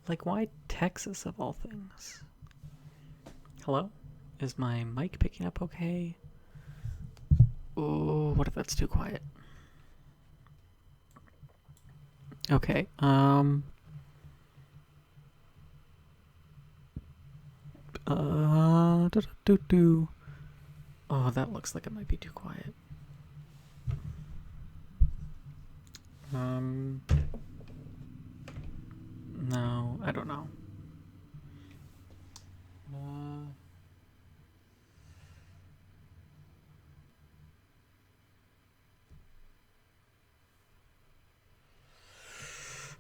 Like, why Texas of all things? Hello? Is my mic picking up okay? Oh, what if that's too quiet? Okay, do. Oh, that looks like it might be too quiet. Um, no, I don't know. Uh,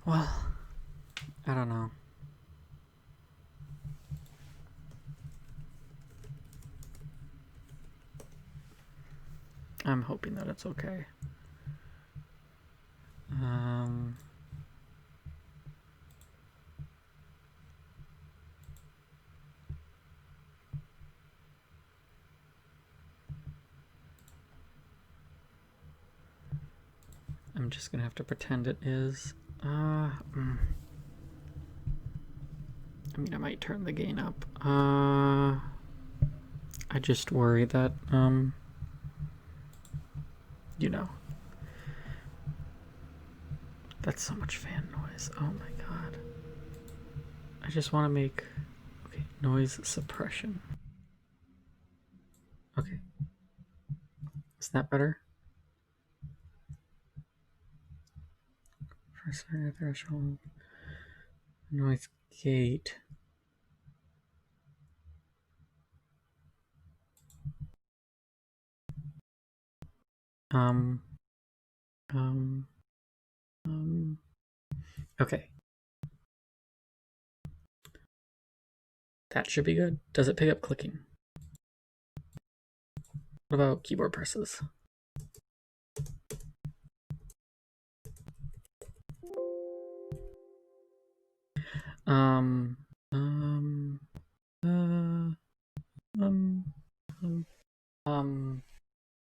well, I don't know. I'm hoping that it's okay. Um, I'm just gonna have to pretend it is. I mean, I might turn the gain up. I just worry that, you know, that's so much fan noise. Oh my god. I just want to make, okay, noise suppression. Okay. Is that better? First threshold. Noise gate. Um, um, okay. That should be good. Does it pick up clicking? What about keyboard presses? Um, um, uh, um,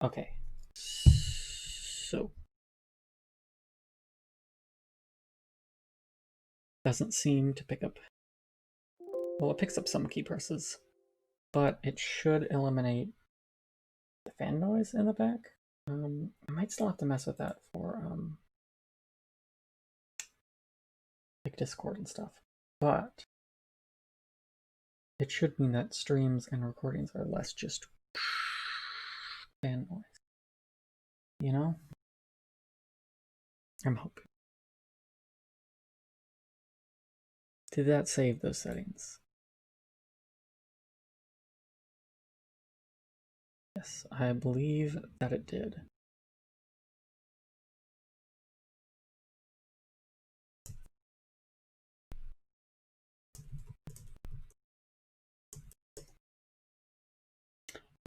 okay. So, doesn't seem to pick up. Well, it picks up some key presses, but it should eliminate the fan noise in the back. I might still have to mess with that for like Discord and stuff, but it should mean that streams and recordings are less just fan noise. You know, I'm hoping. Did that save those settings? Yes, I believe that it did.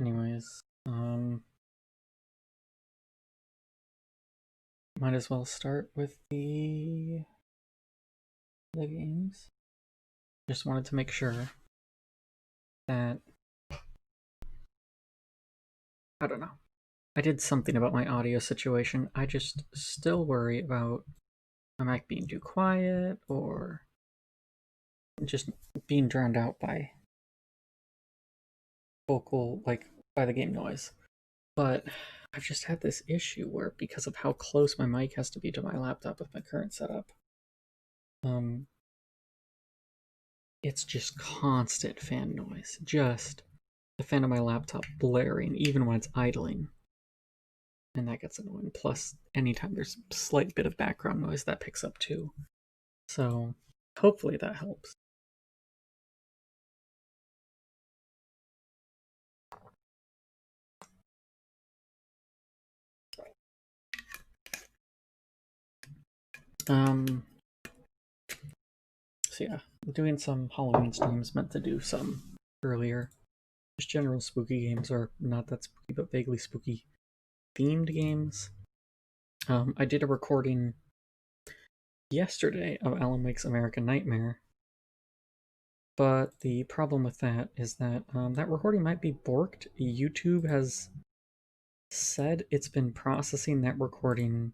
Anyways, might as well start with the games. Just wanted to make sure that, I don't know. I did something about my audio situation. I just still worry about my mic being too quiet or just being drowned out by vocal, like by the game noise. But I've just had this issue where, because of how close my mic has to be to my laptop with my current setup, um, it's just constant fan noise. Just the fan of my laptop blaring, even when it's idling. And that gets annoying. Plus, anytime there's a slight bit of background noise, that picks up too. So, hopefully that helps. Um, so yeah, I'm doing some Halloween streams, meant to do some earlier. Just general spooky games, or not that spooky, but vaguely spooky themed games. I did a recording yesterday of Alan Wake's American Nightmare, but the problem with that is that that recording might be borked. YouTube has said it's been processing that recording.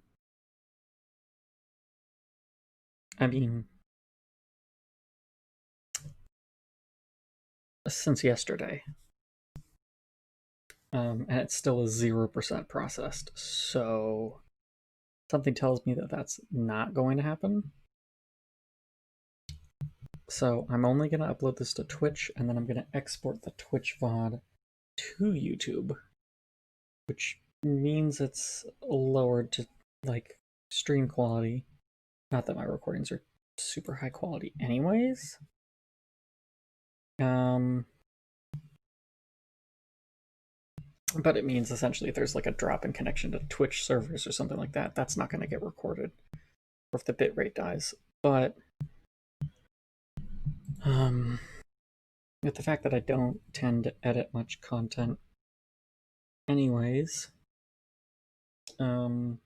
I mean, since yesterday. And it still is 0% processed, so something tells me that that's not going to happen. So I'm only going to upload this to Twitch, and then I'm going to export the Twitch VOD to YouTube, which means it's lowered to like stream quality. Not that my recordings are super high quality anyways. But it means essentially if there's like a drop in connection to Twitch servers or something like that, that's not going to get recorded, or if the bitrate dies. But with the fact that I don't tend to edit much content anyways, the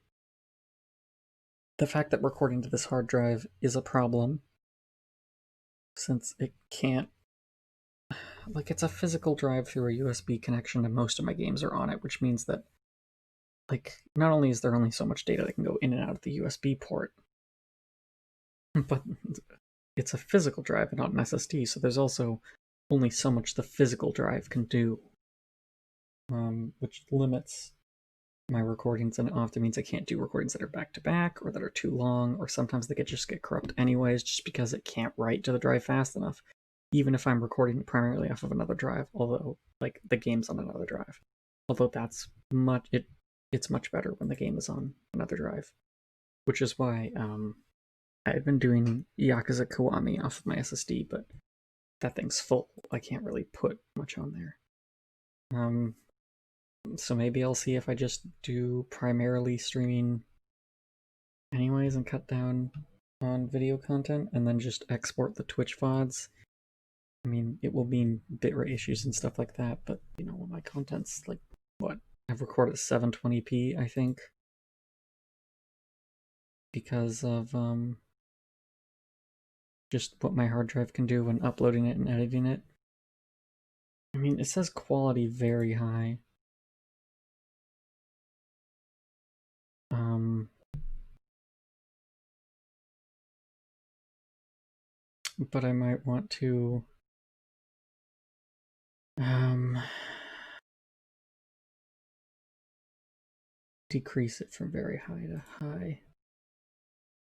fact that recording to this hard drive is a problem, since it can't, like, it's a physical drive through a USB connection, and most of my games are on it, which means that, like, not only is there only so much data that can go in and out of the USB port, but it's a physical drive and not an SSD, so there's also only so much the physical drive can do, which limits my recordings, and it often means I can't do recordings that are back to back or that are too long, or sometimes they just get corrupt anyways just because it can't write to the drive fast enough, even if I'm recording primarily off of another drive, although like the game's on another drive. Although it's much better when the game is on another drive, which is why I've been doing Yakuza Kiwami off of my SSD, but that thing's full. I can't really put much on there. So maybe I'll see if I just do primarily streaming anyways and cut down on video content and then just export the Twitch VODs. I mean, it will mean bitrate issues and stuff like that, but you know, my content's like, what? I've recorded 720p, I think, because of just what my hard drive can do when uploading it and editing it. I mean, it says quality very high. But I might want to decrease it from very high to high,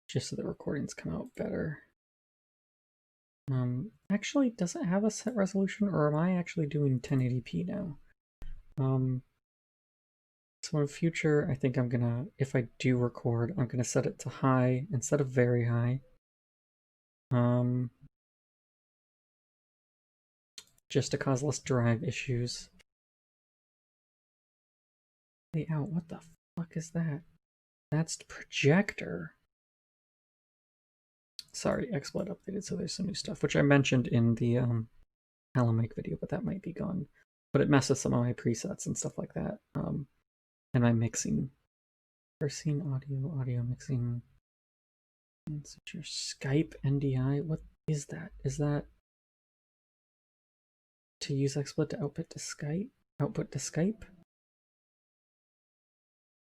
just so the recordings come out better. Actually, does it have a set resolution, or am I actually doing 1080p now? So in future, I think I'm gonna, if I do record, I'm gonna set it to high instead of very high. Just to cause less drive issues. Hey, ow, what the fuck is that? That's the projector. Sorry, XSplit updated, so there's some new stuff, which I mentioned in the Alamake video, but that might be gone. But it messes some of my presets and stuff like that. And my mixing. Scene audio mixing. Your Skype NDI. What is that? Is that to use XSplit to output to Skype? Output to Skype?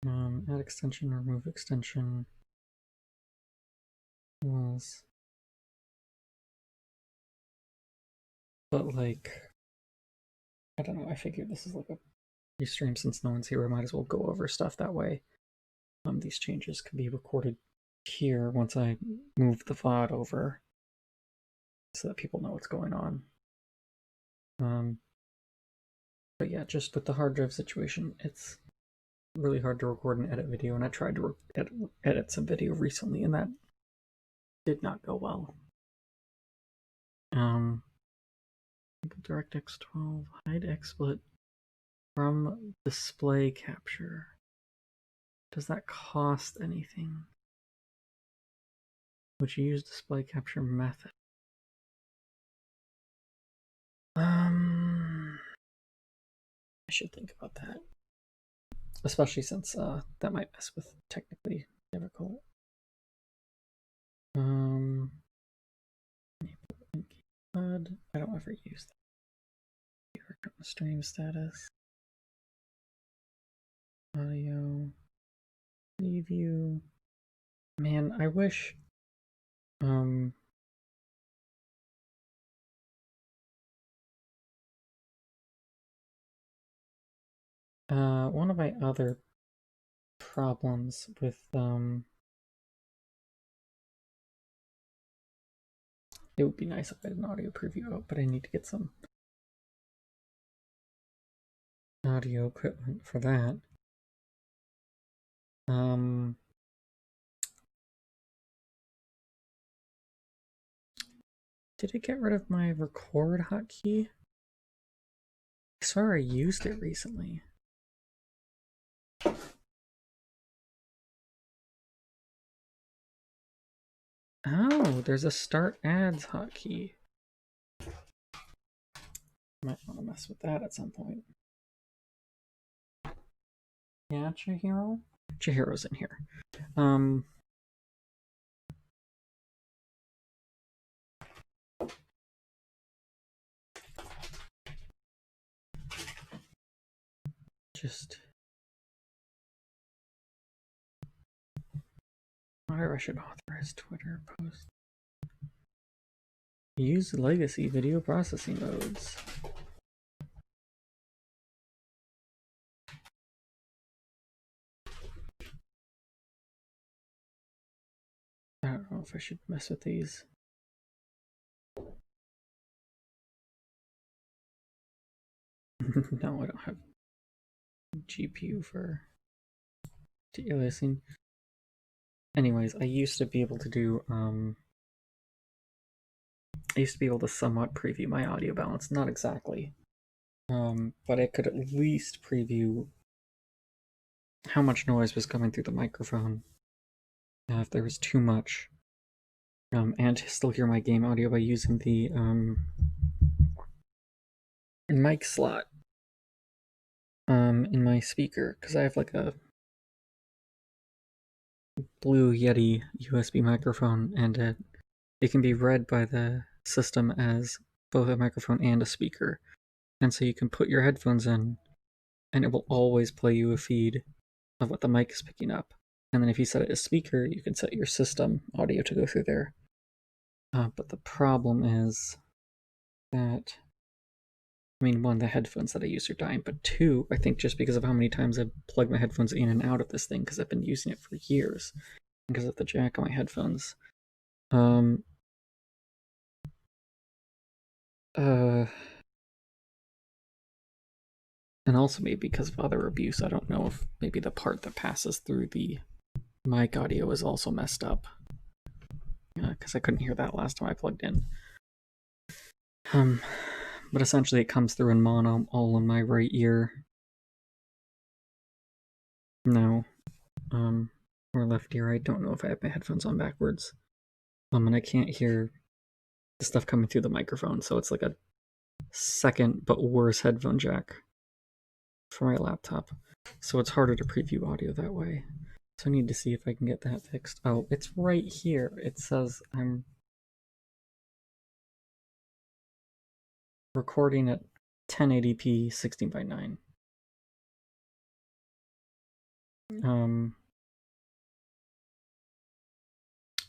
Add extension, remove extension. Was. But like, I don't know. I figured this is like a restream, since no one's here. I might as well go over stuff that way. These changes can be recorded here once I move the VOD over, so that people know what's going on. But yeah, just with the hard drive situation, it's really hard to record and edit video, and I tried to edit some video recently, and that did not go well. DirectX 12, hide XSplit from display capture. Does that cost anything? Would you use display capture method? I should think about that, especially since that might mess with technically difficult. I don't ever use that. Stream status, audio, preview. Man, I wish. One of my other problems with it would be nice if I had an audio preview out, but I need to get some audio equipment for that. Did I get rid of my record hotkey? I swear I used it recently. Oh, there's a start ads hotkey. Might want to mess with that at some point. Yeah, Chihiro? Chihiro's in here. Just wonder if I should authorize Twitter post. Use legacy video processing modes. I don't know if I should mess with these. No, I don't have GPU for de-aliasing. Anyways, I used to be able to do I used to be able to somewhat preview my audio balance, not exactly. But I could at least preview how much noise was coming through the microphone. If there was too much. And still hear my game audio by using the mic slot in my speaker, because I have like a Blue Yeti USB microphone, and it can be read by the system as both a microphone and a speaker. And so you can put your headphones in, and it will always play you a feed of what the mic is picking up. And then if you set it as speaker, you can set your system audio to go through there. But the problem is that, I mean, one, the headphones that I use are dying, but two, I think just because of how many times I've plugged my headphones in and out of this thing, because I've been using it for years, because of the jack on my headphones. And also maybe because of other abuse, I don't know if maybe the part that passes through the mic audio is also messed up. Because I couldn't hear that last time I plugged in. But essentially it comes through in mono, all in my right ear. No. Or left ear. I don't know if I have my headphones on backwards. And I can't hear the stuff coming through the microphone, so it's like a second but worse headphone jack for my laptop. So it's harder to preview audio that way. So I need to see if I can get that fixed. Oh, it's right here. It says I'm recording at 1080p 16:9.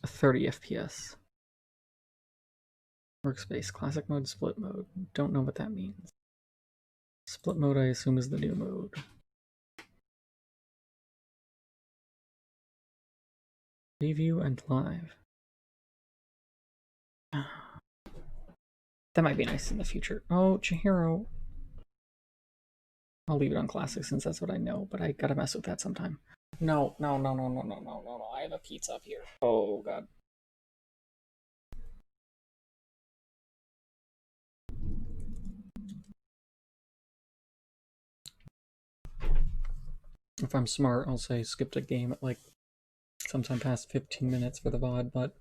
30 FPS. Workspace, classic mode, split mode. Don't know what that means. Split mode, I assume, is the new mode. Preview and live. That might be nice in the future. Oh, Chihiro. I'll leave it on classic since that's what I know, but I gotta mess with that sometime. No. I have a pizza up here. Oh, God. If I'm smart, I'll say skipped a game at like sometime past 15 minutes for the VOD, but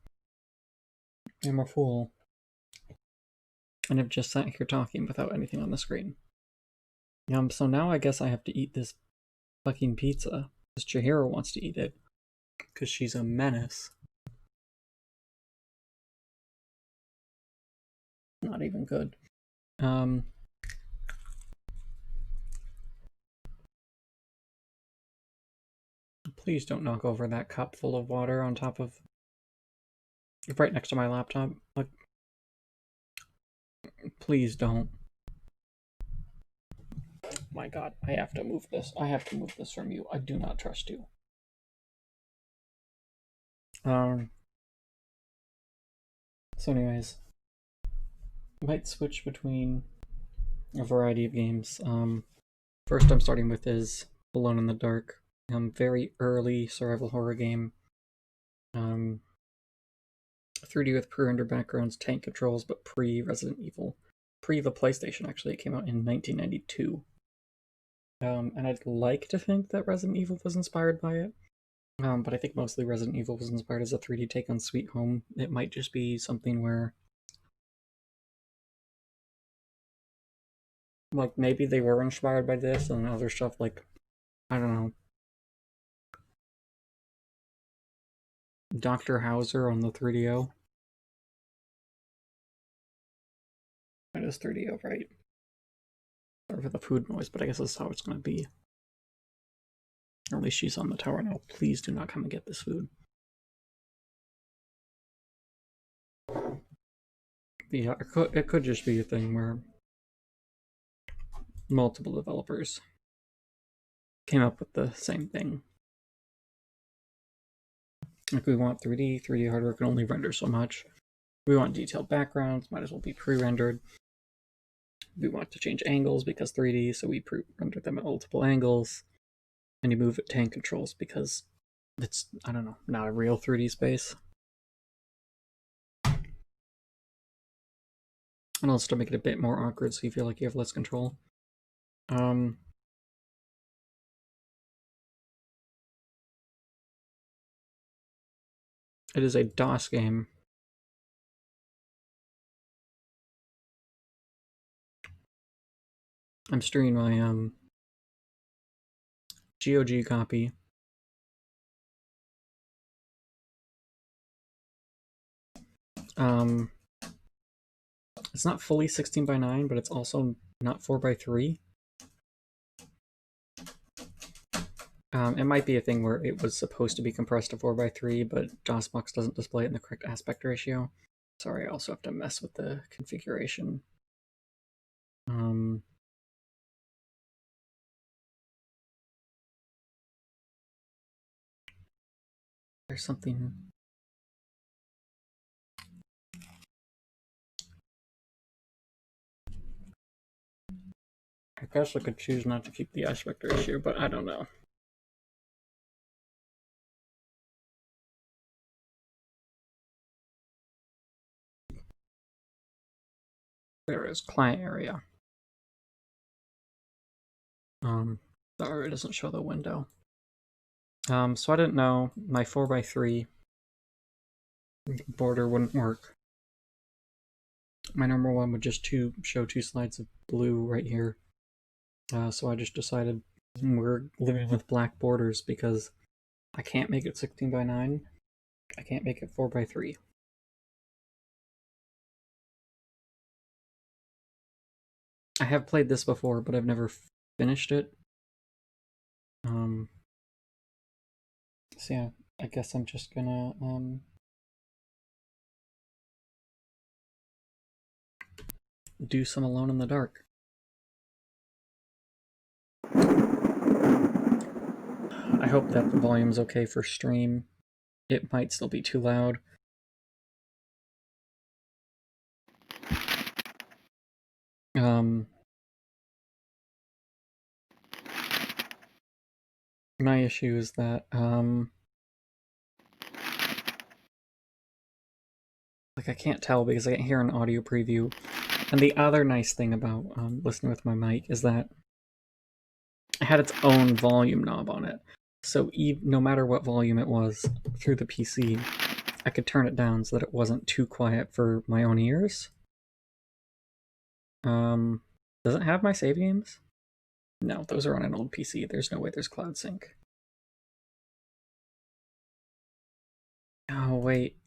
I'm a fool. And I've just sat here talking without anything on the screen. So now I guess I have to eat this fucking pizza, because Chihiro wants to eat it, because she's a menace. Not even good. Please don't knock over that cup full of water on top of, right next to my laptop. Like, please don't. my god, I have to move this. I have to move this from you. I do not trust you. So anyways, might switch between a variety of games. First I'm starting with is Alone in the Dark. Very early survival horror game. 3D with pre-rendered backgrounds, tank controls, but pre-Resident Evil. Pre the PlayStation, actually. It came out in 1992. And I'd like to think that Resident Evil was inspired by it. But I think mostly Resident Evil was inspired as a 3D take on Sweet Home. It might just be something where, like, maybe they were inspired by this and other stuff, like, I don't know, Dr. Hauser on the 3DO. It is 3DO, right? Sorry for the food noise, but I guess that's how it's going to be. Or at least she's on the tower now. Please do not come and get this food. Yeah, it could just be a thing where multiple developers came up with the same thing. Like, we want 3D hardware can only render so much. We want detailed backgrounds, might as well be pre-rendered. We want to change angles because 3D, so we pre-render them at multiple angles. And you move at tank controls because it's, I don't know, not a real 3D space. And also to make it a bit more awkward so you feel like you have less control. It is a DOS game. I'm streaming my GOG copy. It's not fully 16:9, but it's also not 4:3. It might be a thing where it was supposed to be compressed to 4:3, but DOSBox doesn't display it in the correct aspect ratio. Sorry, I also have to mess with the configuration. There's something. I guess I could choose not to keep the aspect ratio, but I don't know. There is client area. Sorry, it doesn't show the window. So I didn't know my 4:3 border wouldn't work. My normal one would just show 2 slides of blue right here. So I just decided we're living with black borders because I can't make it 16:9. I can't make it 4:3. I have played this before, but I've never finished it. So yeah, I guess I'm just gonna do some Alone in the Dark. I hope that the volume's okay for stream. It might still be too loud. My issue is that, like, I can't tell because I can't hear an audio preview. And the other nice thing about listening with my mic is that it had its own volume knob on it. So no matter what volume it was through the PC, I could turn it down so that it wasn't too quiet for my own ears. Does it have my save games? No, those are on an old PC. There's no way there's Cloud Sync. Oh, wait.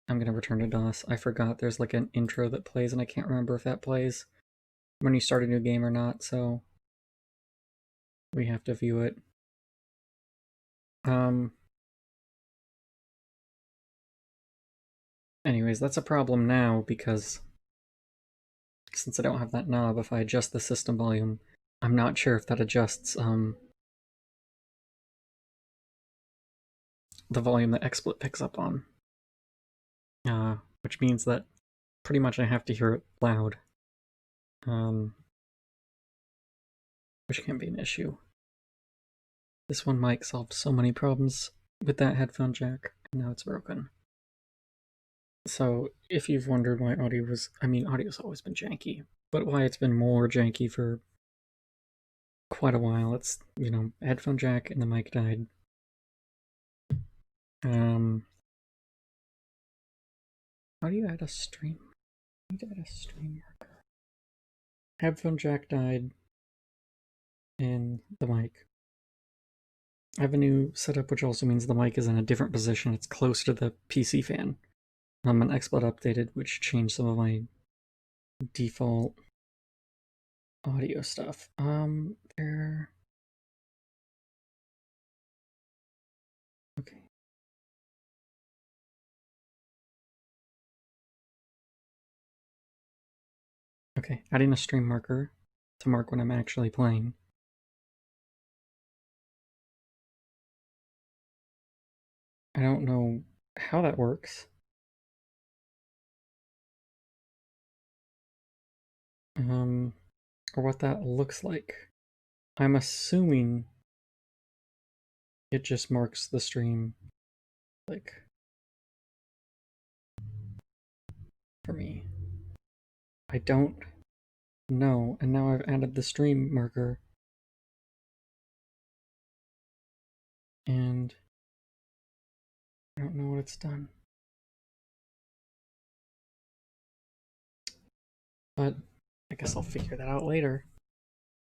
I'm gonna return to DOS. I forgot there's like an intro that plays, and I can't remember if that plays when you start a new game or not, so we have to view it. Anyways, that's a problem now because since I don't have that knob, if I adjust the system volume, I'm not sure if that adjusts the volume that XSplit picks up on, which means that pretty much I have to hear it loud, which can be an issue. This one mic solved so many problems with that headphone jack, and now it's broken. So if you've wondered why audio was, I mean, audio's always been janky, but why it's been more janky for quite a while, it's, you know, headphone jack and the mic died. How do you add a stream? I need to add a stream marker. Headphone jack died, and the mic. I have a new setup, which also means the mic is in a different position. It's closer to the PC fan. An XSplit updated, which changed some of my default audio stuff. There. Okay. Okay, adding a stream marker to mark when I'm actually playing. I don't know how that works. Or what that looks like. I'm assuming it just marks the stream, like, for me. I don't know, and now I've added the stream marker. And I don't know what it's done. But I guess I'll figure that out later.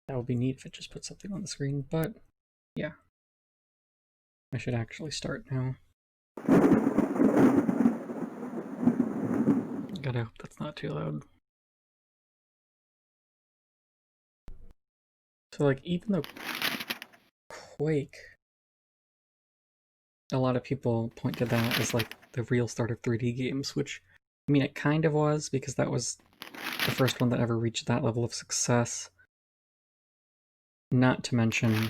That would be neat if it just put something on the screen, but yeah. I should actually start now. Gotta hope that's not too loud. So, like, even though Quake, a lot of people point to that as like the real start of 3D games, which, I mean, it kind of was, because that was the first one that ever reached that level of success. Not to mention,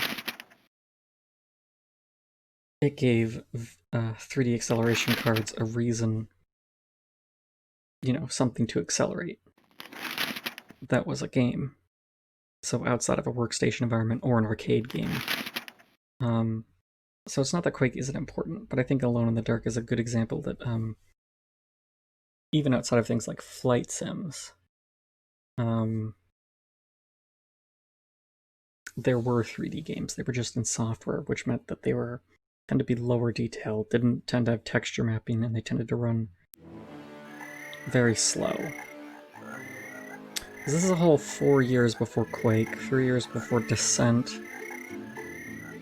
it gave 3D acceleration cards a reason, you know, something to accelerate. That was a game. So outside of a workstation environment or an arcade game. So it's not that Quake isn't important, but I think Alone in the Dark is a good example that even outside of things like flight sims, there were 3D games. They were just in software, which meant that they were tend to be lower detail, didn't tend to have texture mapping, and they tended to run very slow. This is a whole 4 years before Quake, 3 years before Descent.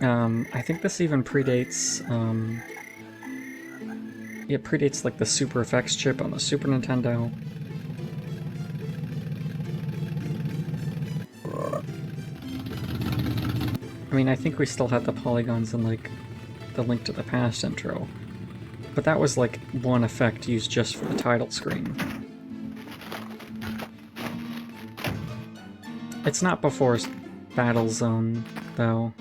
I think this even predates, it predates like the Super Effects chip on the Super Nintendo. I mean, I think we still had the polygons in like the Link to the Past intro, but that was like one effect used just for the title screen. It's not before Battlezone, though.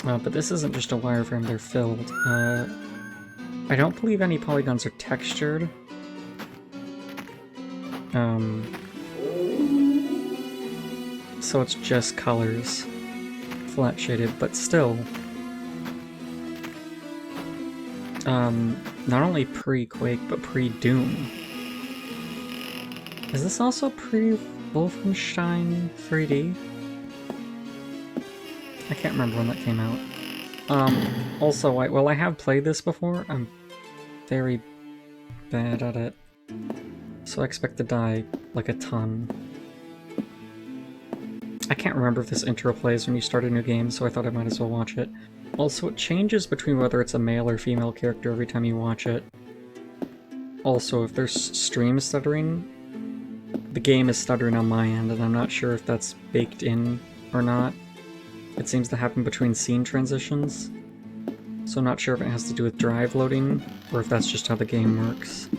But this isn't just a wireframe, they're filled. I don't believe any polygons are textured. So it's just colors, flat shaded, but still. Not only pre-Quake, but pre-Doom. Is this also pre-Wolfenstein 3D? I can't remember when that came out. Also, well, I have played this before. I'm very bad at it. So I expect to die, like, a ton. I can't remember if this intro plays when you start a new game, so I thought I might as well watch it. Also, it changes between whether it's a male or female character every time you watch it. Also, if there's stream stuttering, the game is stuttering on my end, and I'm not sure if that's baked in or not. It seems to happen between scene transitions, so I'm not sure if it has to do with drive loading, or if that's just how the game works.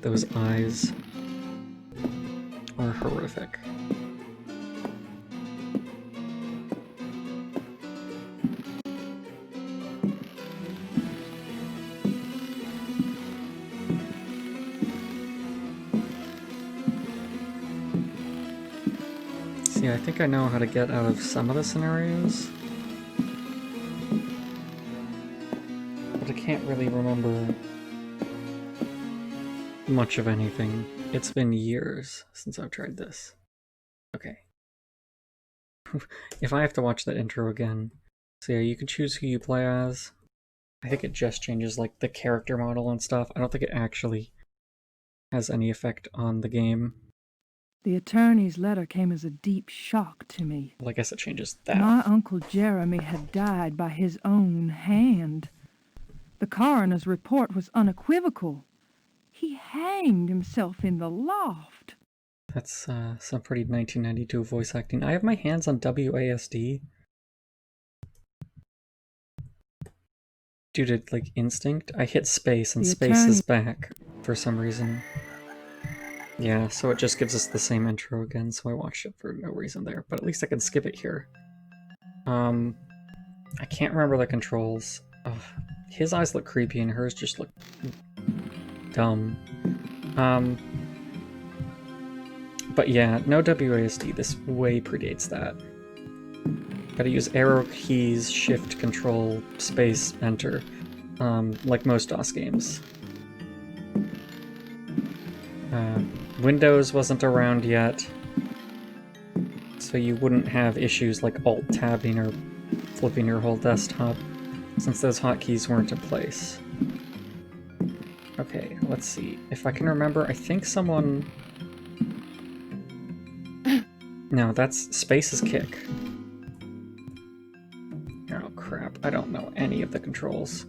Those eyes are horrific. Yeah, I think I know how to get out of some of the scenarios. But I can't really remember much of anything. It's been years since I've tried this. Okay. If I have to watch that intro again. So yeah, you can choose who you play as. I think it just changes like the character model and stuff. I don't think it actually has any effect on the game. The attorney's letter came as a deep shock to me. Well, I guess it changes that. My Uncle Jeremy had died by his own hand. The coroner's report was unequivocal. He hanged himself in the loft. That's some pretty 1992 voice acting. I have my hands on WASD. Due to, like, instinct. I hit space and space is back for some reason. Yeah, so it just gives us the same intro again, so I watched it for no reason there. But at least I can skip it here. I can't remember the controls. Ugh. His eyes look creepy and hers just look dumb. But yeah, no WASD. This way predates that. Gotta use arrow keys, shift, control, space, enter. Like most DOS games. Windows wasn't around yet, so you wouldn't have issues like alt-tabbing or flipping your whole desktop, since those hotkeys weren't in place. Okay, let's see. If I can remember, I think someone... No, that's space is kick. Oh crap, I don't know any of the controls.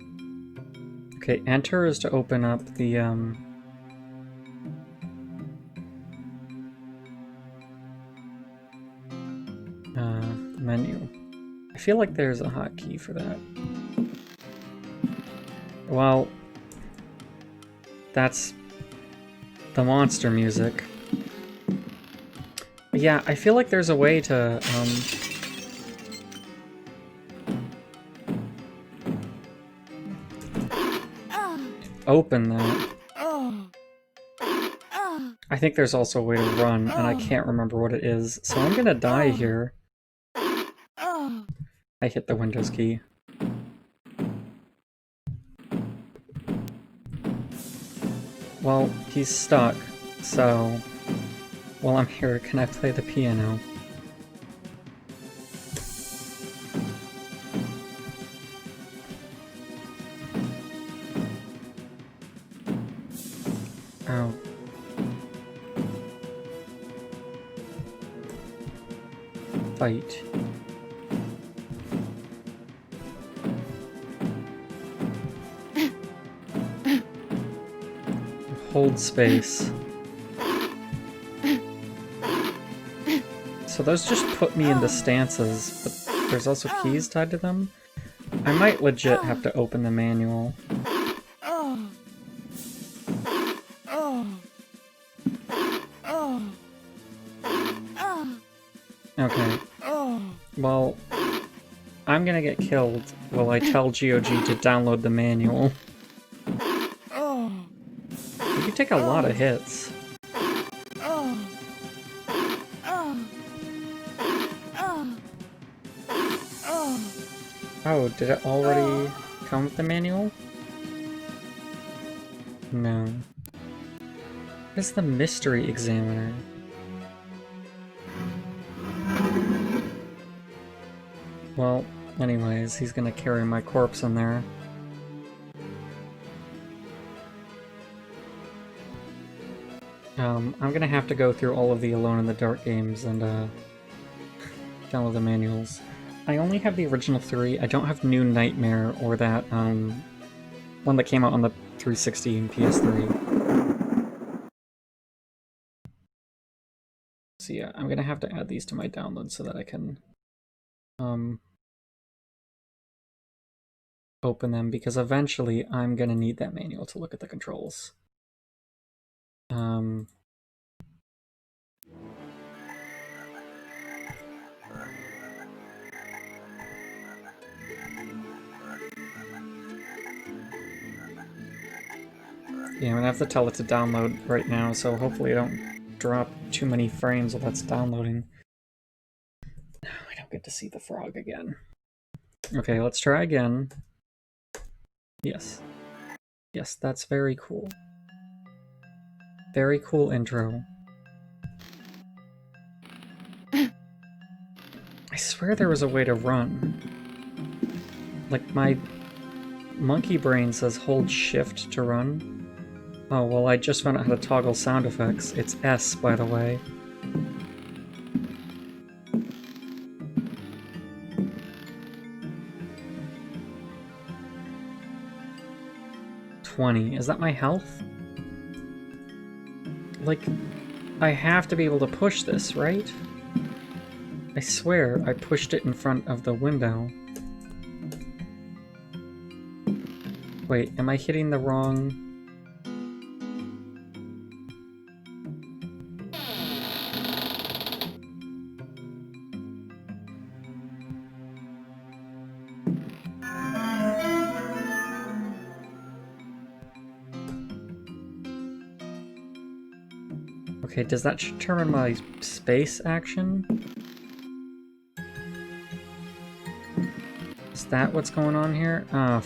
Okay, enter is to open up the, menu. I feel like there's a hotkey for that. Well, that's the monster music. But yeah, I feel like there's a way to, open that. I think there's also a way to run, and I can't remember what it is, so I'm gonna die here. I hit the Windows key. Well, he's stuck, so while I'm here, can I play the piano? Ow. Fight. Hold space. So those just put me into stances, but there's also keys tied to them. I might legit have to open the manual. Okay. Well, I'm gonna get killed while I tell GOG to download the manual. You can take a lot of hits. Oh, did it already come with the manual? No. What is the mystery examiner? Well, anyways, he's gonna carry my corpse in there. I'm gonna have to go through all of the Alone in the Dark games and download the manuals. I only have the original 3. I don't have New Nightmare or that one that came out on the 360 and PS3. So yeah, I'm gonna have to add these to my download so that I can open them, because eventually I'm gonna need that manual to look at the controls. Yeah, I'm gonna have to tell it to download right now, so hopefully I don't drop too many frames while that's downloading. get to see the frog again. Okay, let's try again. Yes. Yes, that's very cool. Very cool intro. I swear there was a way to run. Like, my monkey brain says hold shift to run. Oh, well, I just found out how to toggle sound effects. It's S, by the way. Is that my health? Like, I have to be able to push this, right? I swear I pushed it in front of the window. Wait, am I hitting the wrong... Okay, does that determine my space action? Is that what's going on here? Oh,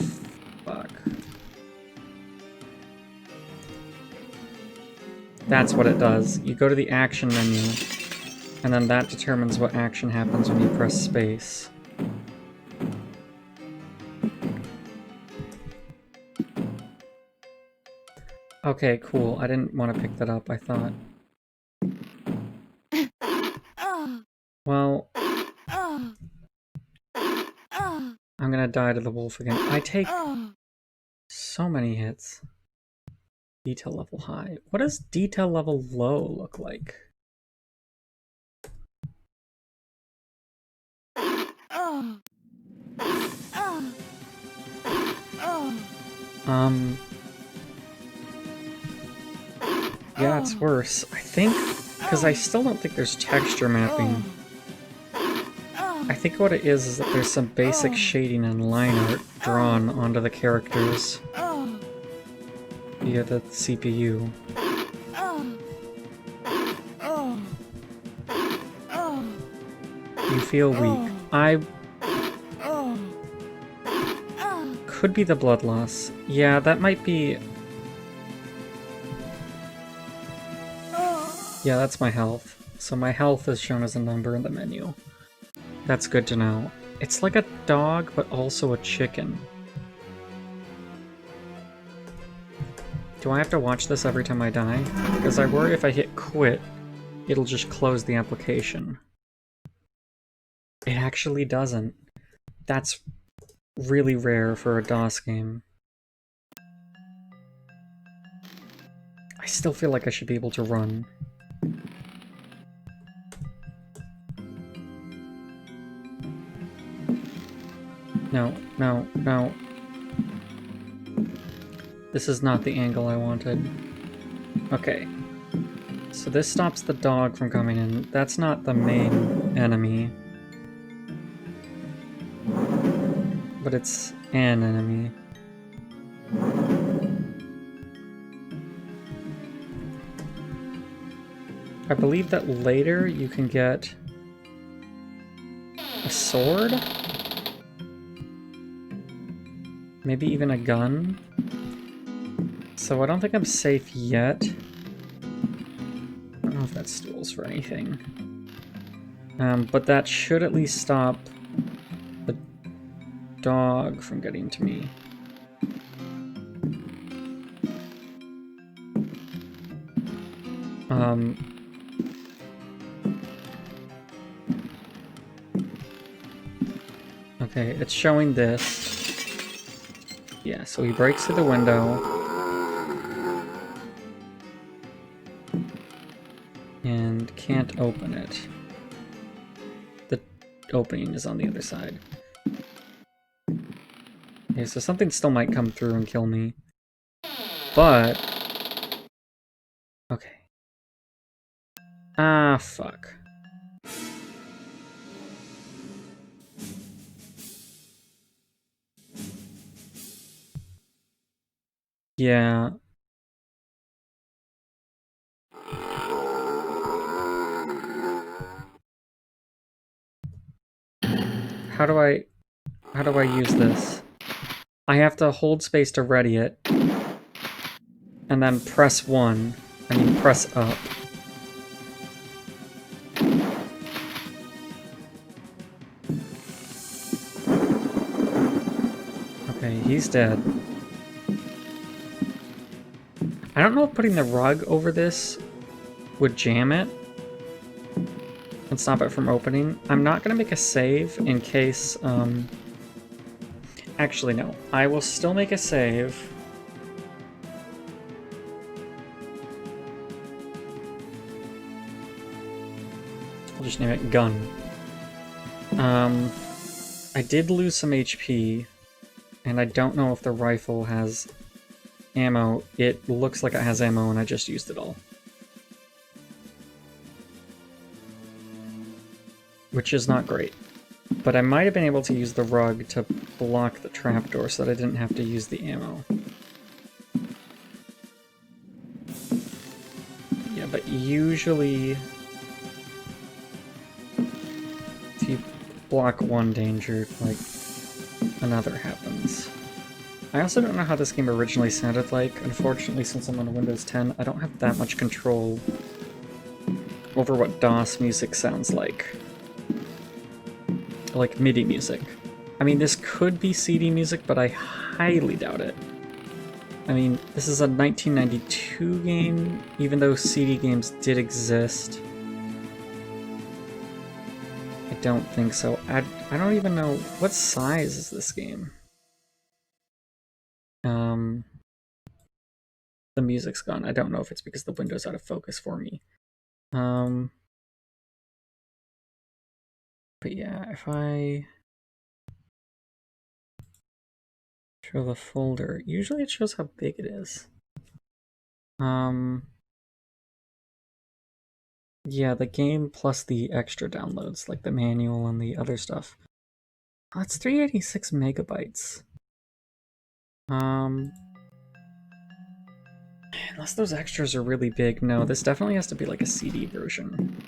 fuck. That's what it does. You go to the action menu, and then that determines what action happens when you press space. Okay, cool. I didn't want to pick that up, I thought. Well... I'm gonna die to the wolf again. I take so many hits. Detail level high. What does detail level low look like? Yeah, it's worse. I think, because I still don't think there's texture mapping. I think what it is that there's some basic shading and line art drawn onto the characters via the CPU. You feel weak. I... Could be the blood loss. Yeah, that might be... Yeah, that's my health. So my health is shown as a number in the menu. That's good to know. It's like a dog, but also a chicken. Do I have to watch this every time I die? Because I worry if I hit quit, it'll just close the application. It actually doesn't. That's really rare for a DOS game. I still feel like I should be able to run. No, no, no. This is not the angle I wanted. Okay. So this stops the dog from coming in. That's not the main enemy. But it's an enemy. I believe that later you can get a sword? Maybe even a gun? So I don't think I'm safe yet. I don't know if that stool's for anything. But that should at least stop the dog from getting to me. Okay, it's showing this. Yeah, so he breaks through the window. And can't open it. The opening is on the other side. Okay, so something still might come through and kill me. But... Okay. Ah, fuck. Yeah. How do I use this? I have to hold space to ready it. And then press 1. I mean, press up. Okay, he's dead. I don't know if putting the rug over this would jam it and stop it from opening. I'm not going to make a save in case... Actually, no. I will still make a save. I'll just name it Gun. I did lose some HP, and I don't know if the rifle has ammo. It looks like it has ammo, and I just used it all. Which is not great. But I might have been able to use the rug to block the trapdoor so that I didn't have to use the ammo. Yeah, but usually... if you block one danger, like, another happens. I also don't know how this game originally sounded like. Unfortunately, since I'm on Windows 10, I don't have that much control over what DOS music sounds like. Like MIDI music. I mean, this could be CD music, but I highly doubt it. I mean, this is a 1992 game, even though CD games did exist. I don't think so. I don't even know... what size is this game? The music's gone. I don't know if it's because the window's out of focus for me. But yeah, if I show the folder, usually it shows how big it is. Yeah, the game plus the extra downloads, like the manual and the other stuff. Oh, it's 386 megabytes. Unless those extras are really big. No, this definitely has to be like a CD version.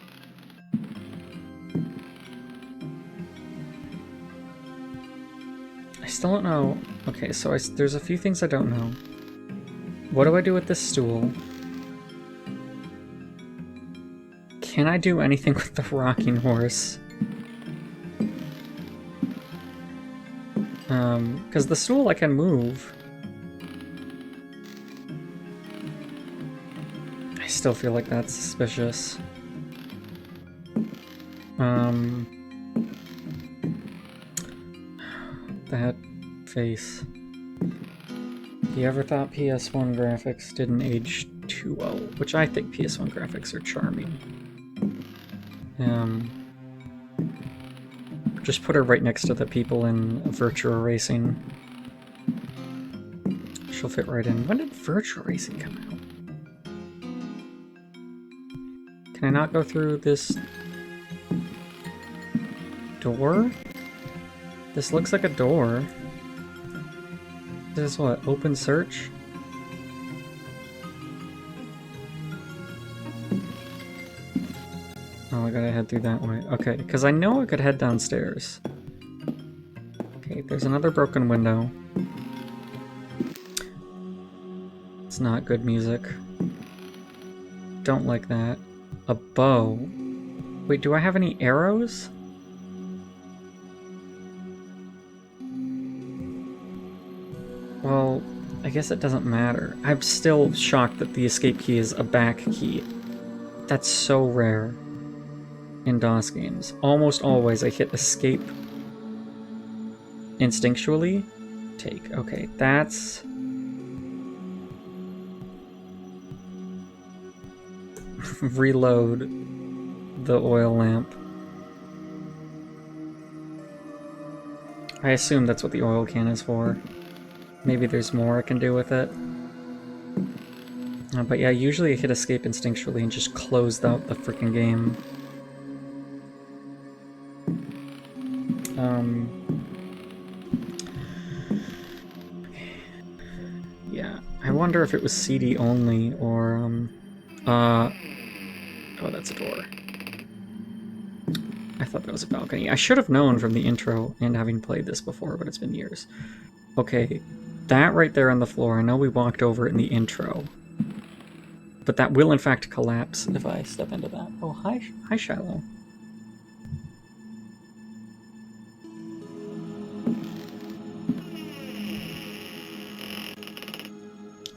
I still don't know. Okay, so there's a few things I don't know. What do I do with this stool? Can I do anything with the rocking horse? Because the stool I can move. I still feel like that's suspicious. That face. You ever thought PS1 graphics didn't age too well? Which I think PS1 graphics are charming. Just put her right next to the people in Virtua Racing. She'll fit right in. When did Virtua Racing come out? Can I not go through this door? This looks like a door. This is what? Open search? Oh, I gotta head through that way. Okay, because I know I could head downstairs. Okay, there's another broken window. It's not good music. Don't like that. A bow. Wait, do I have any arrows? Well, I guess it doesn't matter. I'm still shocked that the escape key is a back key. That's so rare in DOS games. Almost always I hit escape instinctually. Take. Okay, that's... reload the oil lamp. I assume that's what the oil can is for. Maybe there's more I can do with it. But yeah, usually I hit escape instinctually and just closed out the freaking game. Yeah, I wonder if it was CD only or, oh, that's a door. I thought that was a balcony. I should have known from the intro and having played this before, but it's been years. Okay, that right there on the floor, I know we walked over it in the intro. But that will in fact collapse if I step into that. Oh, hi Shiloh.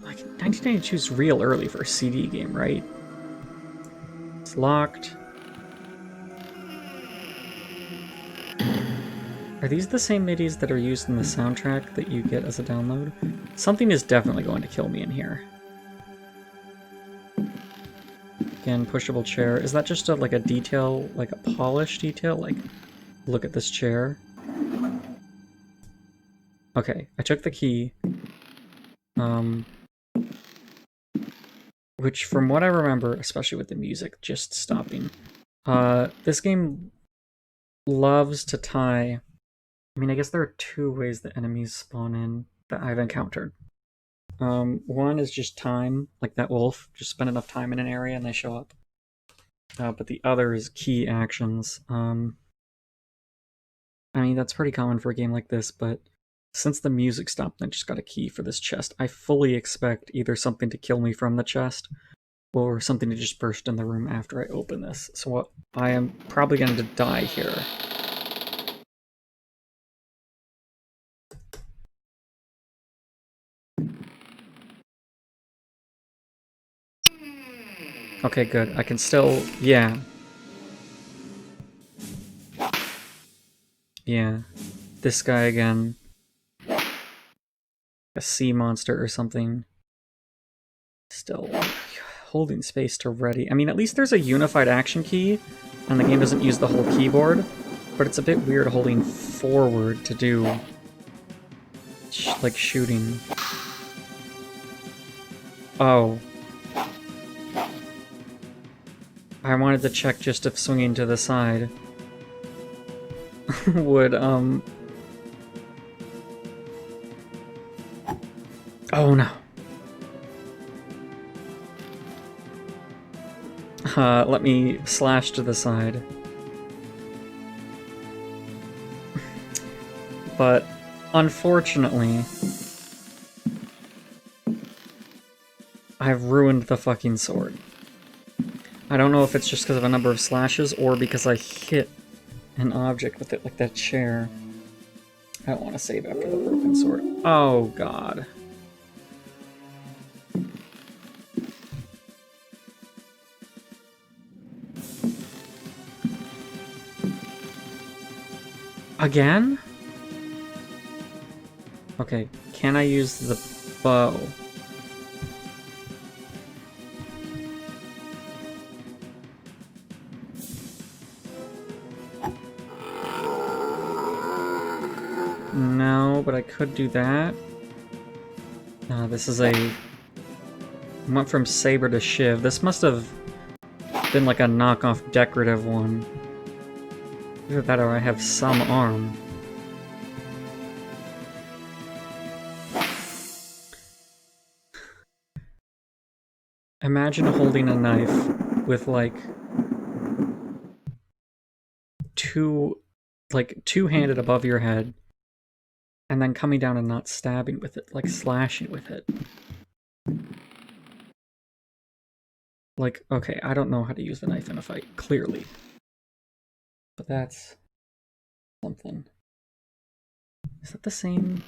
Like, 1992 is real early for a CD game, right? It's locked. Are these the same MIDIs that are used in the soundtrack that you get as a download? Something is definitely going to kill me in here. Again, pushable chair. Is that just like a detail, like a polish detail? Like, look at this chair. Okay, I took the key. Which, from what I remember, especially with the music just stopping, this game loves to tie... I mean, I guess there are two ways that enemies spawn in that I've encountered. One is just time, like that wolf, just spend enough time in an area and they show up. But the other is key actions. I mean, that's pretty common for a game like this, but since the music stopped and I just got a key for this chest, I fully expect either something to kill me from the chest or something to just burst in the room after I open this. So I am probably going to die here. Okay, good. I can still... yeah. Yeah. This guy again. A sea monster or something. Still holding space to ready. I mean, at least there's a unified action key, and the game doesn't use the whole keyboard, but it's a bit weird holding forward to do, like, shooting. Oh. I wanted to check just if swinging to the side would, Oh no. Let me slash to the side. But, unfortunately, I've ruined the fucking sword. I don't know if it's just because of a number of slashes or because I hit an object with it, like that chair. I don't want to save after the broken sword. Oh, God. Again? Okay, can I use the bow? No, but I could do that. This is a... went from saber to shiv. This must have been like a knockoff decorative one. Either that or I have some arm. Imagine holding a knife with like two-handed above your head and then coming down and not stabbing with it, like slashing with it. Like, okay, I don't know how to use the knife in a fight, clearly. But that's something. Is that the same?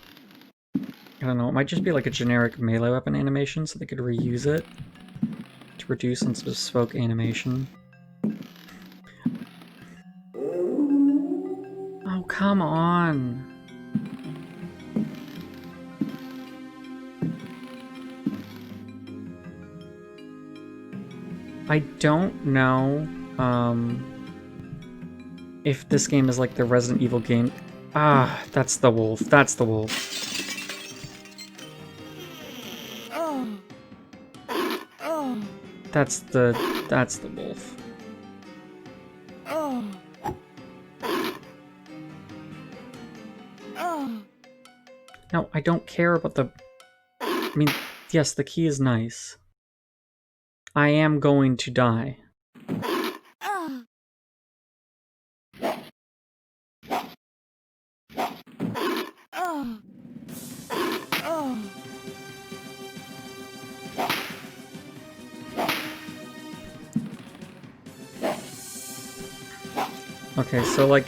I don't know, it might just be like a generic melee weapon animation so they could reuse it to reduce some bespoke animation. Oh, come on! I don't know if this game is like the Resident Evil game. Ah, that's the wolf. That's the wolf. That's the wolf. No, I don't care about the... I mean, yes, the key is nice. I am going to die. Okay, so like...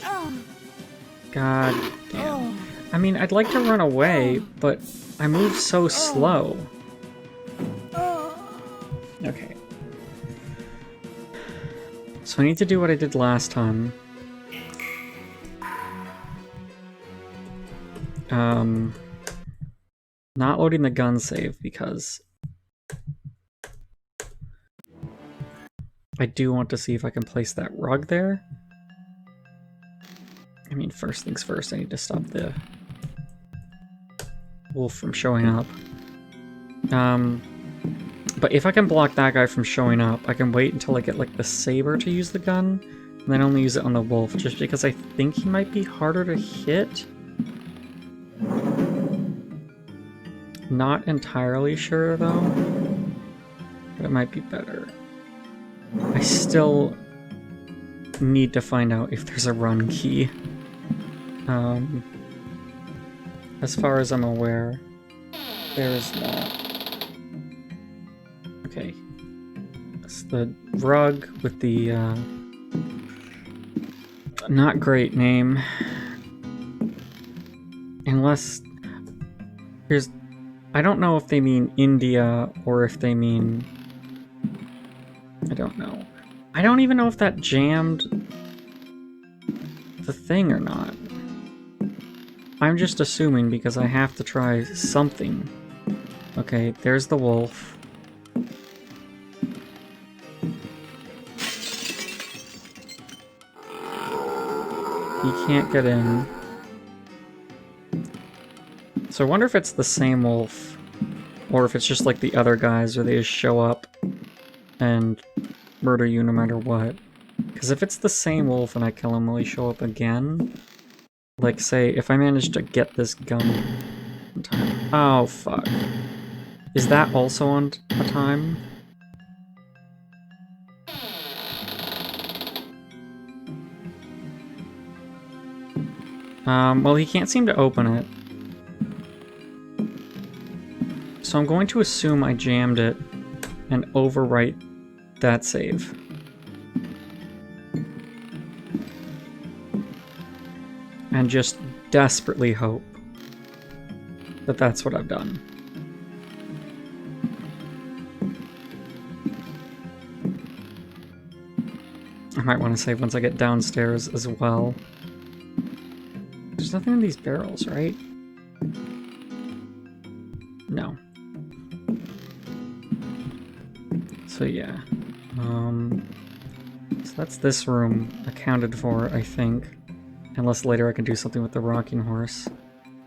God damn. I mean, I'd like to run away, but I move so slow. Okay. So I need to do what I did last time. Not loading the gun save because I do want to see if I can place that rug there. I mean, first things first, I need to stop the wolf from showing up. But if I can block that guy from showing up, I can wait until I get, like, the saber to use the gun, and then only use it on the wolf, just because I think he might be harder to hit. Not entirely sure, though, but it might be better. I still need to find out if there's a run key. As far as I'm aware, there is not. Okay. That's the rug with the, not great name. Unless... Here's... I don't know if they mean India or if they mean... I don't know. I don't even know if that jammed the thing or not. I'm just assuming because I have to try something. Okay, there's the wolf. He can't get in. So I wonder if it's the same wolf, or if it's just like the other guys, or they just show up and murder you no matter what. Because if it's the same wolf and I kill him, will he show up again? Like, say, if I manage to get this gun on time. Oh, fuck. Is that also on a time? Well, he can't seem to open it. So I'm going to assume I jammed it and overwrite that save. And just desperately hope that that's what I've done. I might want to save once I get downstairs as well. There's nothing in these barrels, right? No. So yeah. So that's this room accounted for, I think. Unless later I can do something with the rocking horse.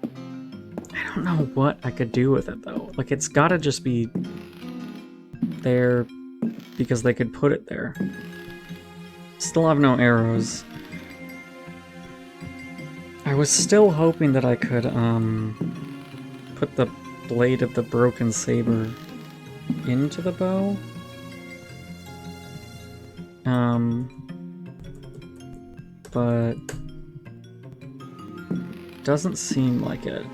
I don't know what I could do with it, though. Like, it's gotta just be there because they could put it there. Still have no arrows. I was still hoping that I could, put the blade of the broken saber into the bow. But... doesn't seem like it.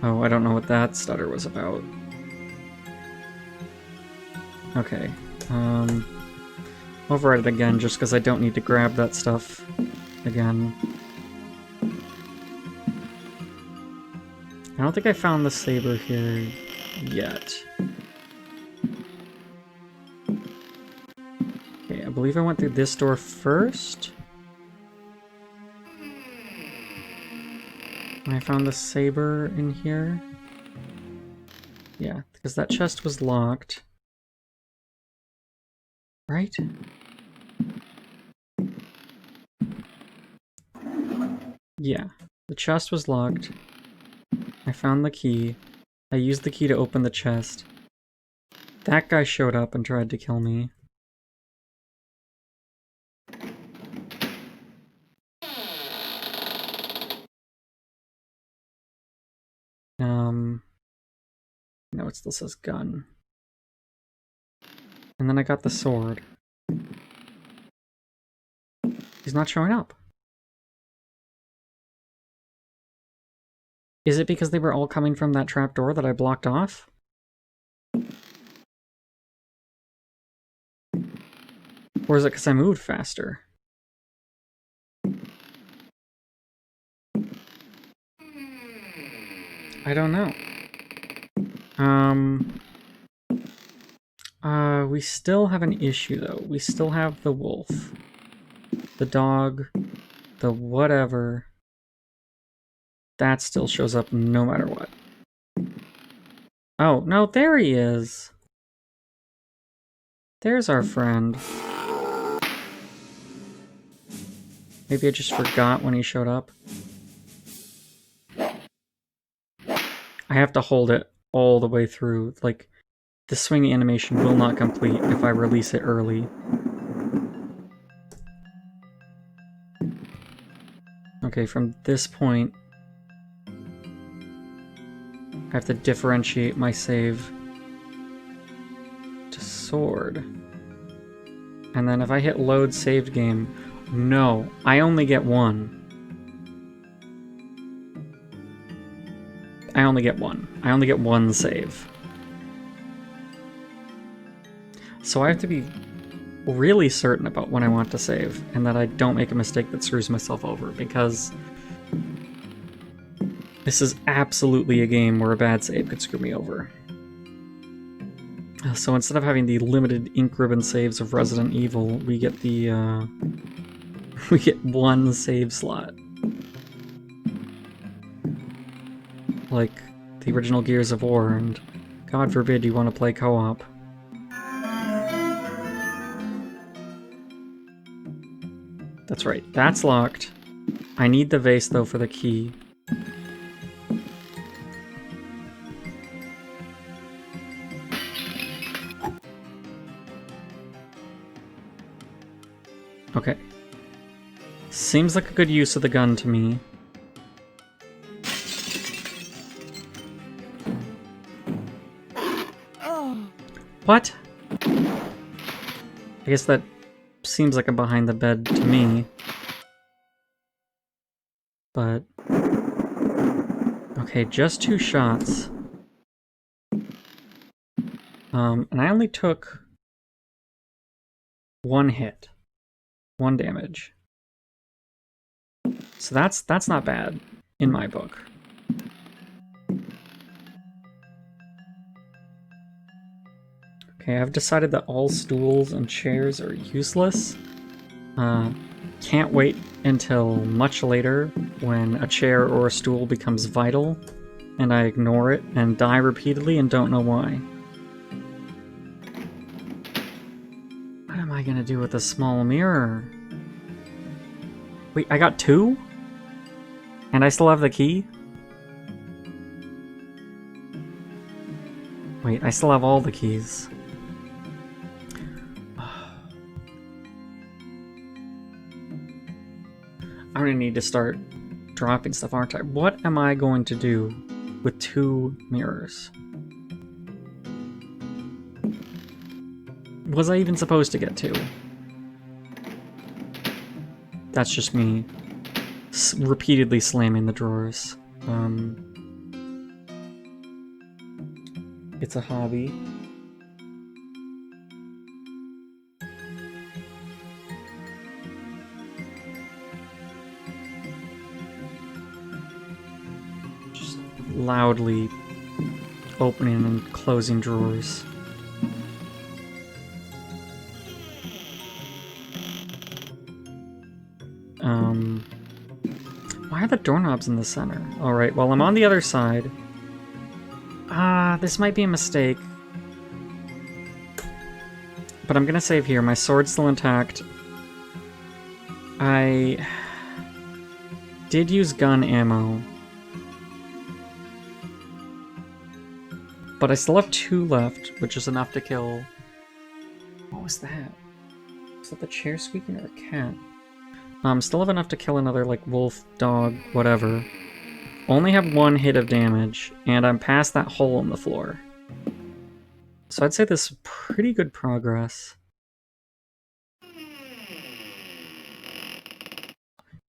Oh, I don't know what that stutter was about. Okay. Override it again just because I don't need to grab that stuff again. I don't think I found the saber here yet. Okay, I believe I went through this door first. I found the saber in here. Yeah, because that chest was locked. Right? Yeah, the chest was locked. I found the key. I used the key to open the chest. That guy showed up and tried to kill me. No, it still says gun. And then I got the sword. He's not showing up. Is it because they were all coming from that trapdoor that I blocked off? Or is it because I moved faster? I don't know. We still have an issue though. We still have the wolf, the dog, the whatever. That still shows up no matter what. Oh, no, there he is. There's our friend. Maybe I just forgot when he showed up. I have to hold it all the way through. Like, the swinging animation will not complete if I release it early. Okay, from this point, I have to differentiate my save to sword. And then if I hit load saved game, no, I only get one. I only get one. I only get one save. So I have to be really certain about when I want to save, and that I don't make a mistake that screws myself over, because this is absolutely a game where a bad save could screw me over. So instead of having the limited ink ribbon saves of Resident Evil, we get the we get one save slot. Like the original Gears of War, and God forbid you want to play co-op. That's right, that's locked. I need the vase though for the key. Okay. Seems like a good use of the gun to me. What? I guess that seems like a behind the bed to me. But... okay, just 2 shots. And I only took 1 hit. 1 damage. So that's not bad, in my book. Okay, I've decided that all stools and chairs are useless. Can't wait until much later when a chair or a stool becomes vital, and I ignore it and die repeatedly and don't know why. What am I gonna do with a small mirror? Wait, I got 2? And I still have the key? Wait, I still have all the keys. I'm gonna need to start dropping stuff, aren't I? What am I going to do with 2 mirrors? Was I even supposed to get 2? That's just me repeatedly slamming the drawers. It's a hobby. Just loudly opening and closing drawers. Why are the doorknobs in the center? Alright, well, I'm on the other side. This might be a mistake. But I'm gonna save here. My sword's still intact. I did use gun ammo. But I still have 2 left, which is enough to kill... What was that? Was that the chair squeaking or a cat? Still have enough to kill another, like, wolf, dog, whatever. Only have 1 hit of damage, and I'm past that hole in the floor. So I'd say this is pretty good progress.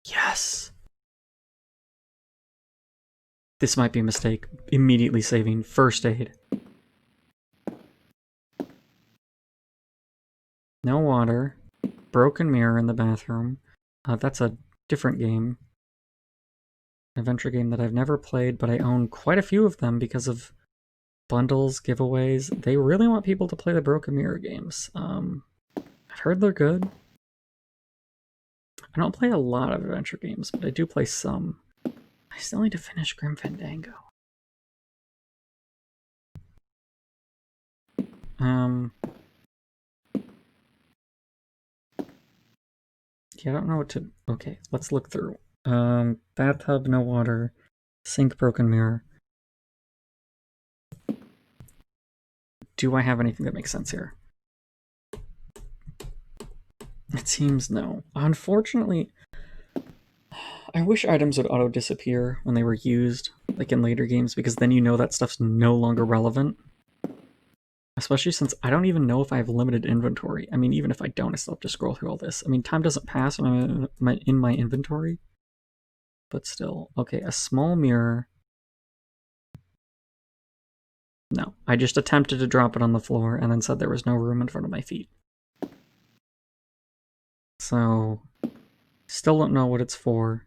Yes! This might be a mistake. Immediately saving. First aid. No water. Broken Mirror in the bathroom. That's a different game. An adventure game that I've never played, but I own quite a few of them because of bundles, giveaways. They really want people to play the Broken Mirror games. I've heard they're good. I don't play a lot of adventure games, but I do play some. I still need to finish Grim Fandango. Yeah, I don't know what to... Okay, let's look through. Bathtub, no water. Sink, broken mirror. Do I have anything that makes sense here? It seems no. Unfortunately, I wish items would auto-disappear when they were used, like in later games, because then you know that stuff's no longer relevant. Especially since I don't even know if I have limited inventory. I mean, even if I don't, I still have to scroll through all this. I mean, time doesn't pass when I'm in my inventory. But still. Okay, a small mirror. No, I just attempted to drop it on the floor and then said there was no room in front of my feet. So, still don't know what it's for.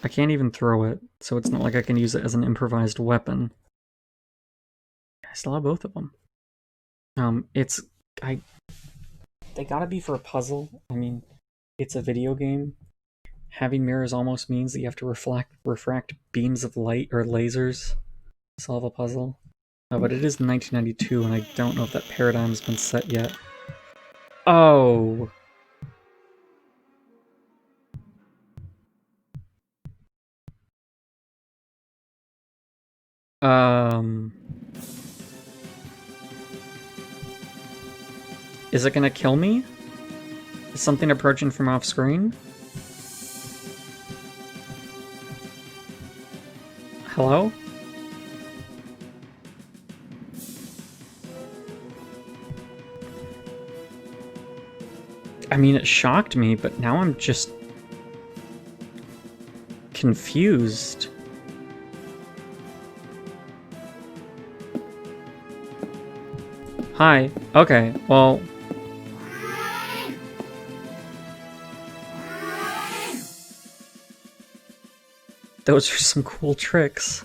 I can't even throw it, so it's not like I can use it as an improvised weapon. I still have both of them. They gotta be for a puzzle. I mean, it's a video game. Having mirrors almost means that you have to refract beams of light or lasers to solve a puzzle. But it is 1992, and I don't know if that paradigm's been set yet. Oh! Is it gonna kill me? Is something approaching from off screen? Hello? I mean, it shocked me, but now I'm just confused. Hi. Okay, well... Those are some cool tricks.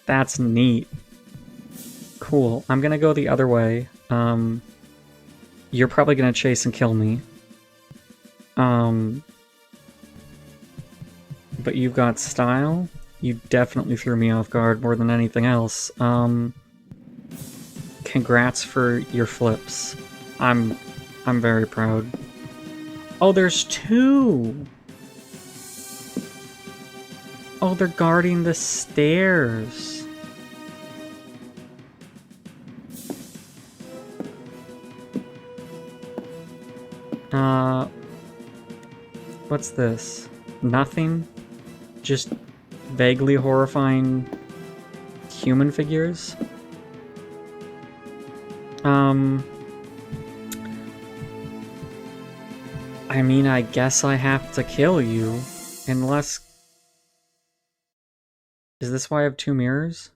That's neat. Cool. I'm gonna go the other way. You're probably gonna chase and kill me. But you've got style. You definitely threw me off guard more than anything else. Congrats for your flips. I'm very proud. Oh, there's two! Oh, they're guarding the stairs. What's this? Nothing? Just vaguely horrifying human figures? I mean, I guess I have to kill you. Unless... Is this why I have two mirrors?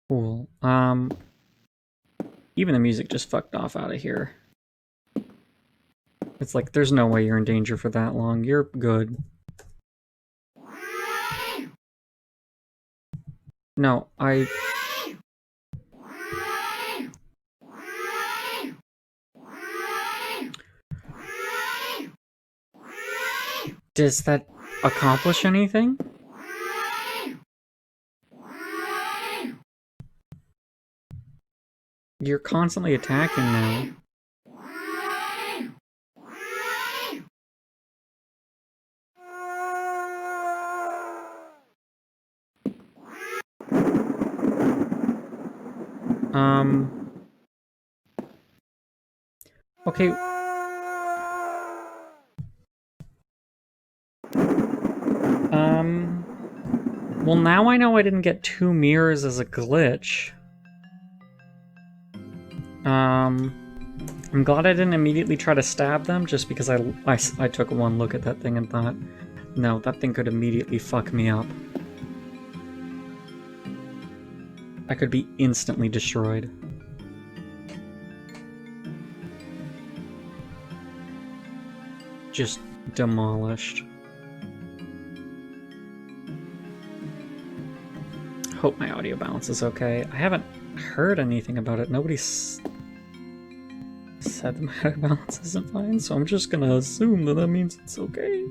Cool. Even the music just fucked off out of here. It's like, there's no way you're in danger for that long. You're good. No, Does that accomplish anything? You're constantly attacking now. Okay. Well, now I know I didn't get two mirrors as a glitch. I'm glad I didn't immediately try to stab them, just because I took one look at that thing and thought, no, that thing could immediately fuck me up. I could be instantly destroyed. Just demolished. Hope my audio balance is okay. I haven't heard anything about it. Nobody's said the matter balance isn't fine, so I'm just gonna assume that means it's okay.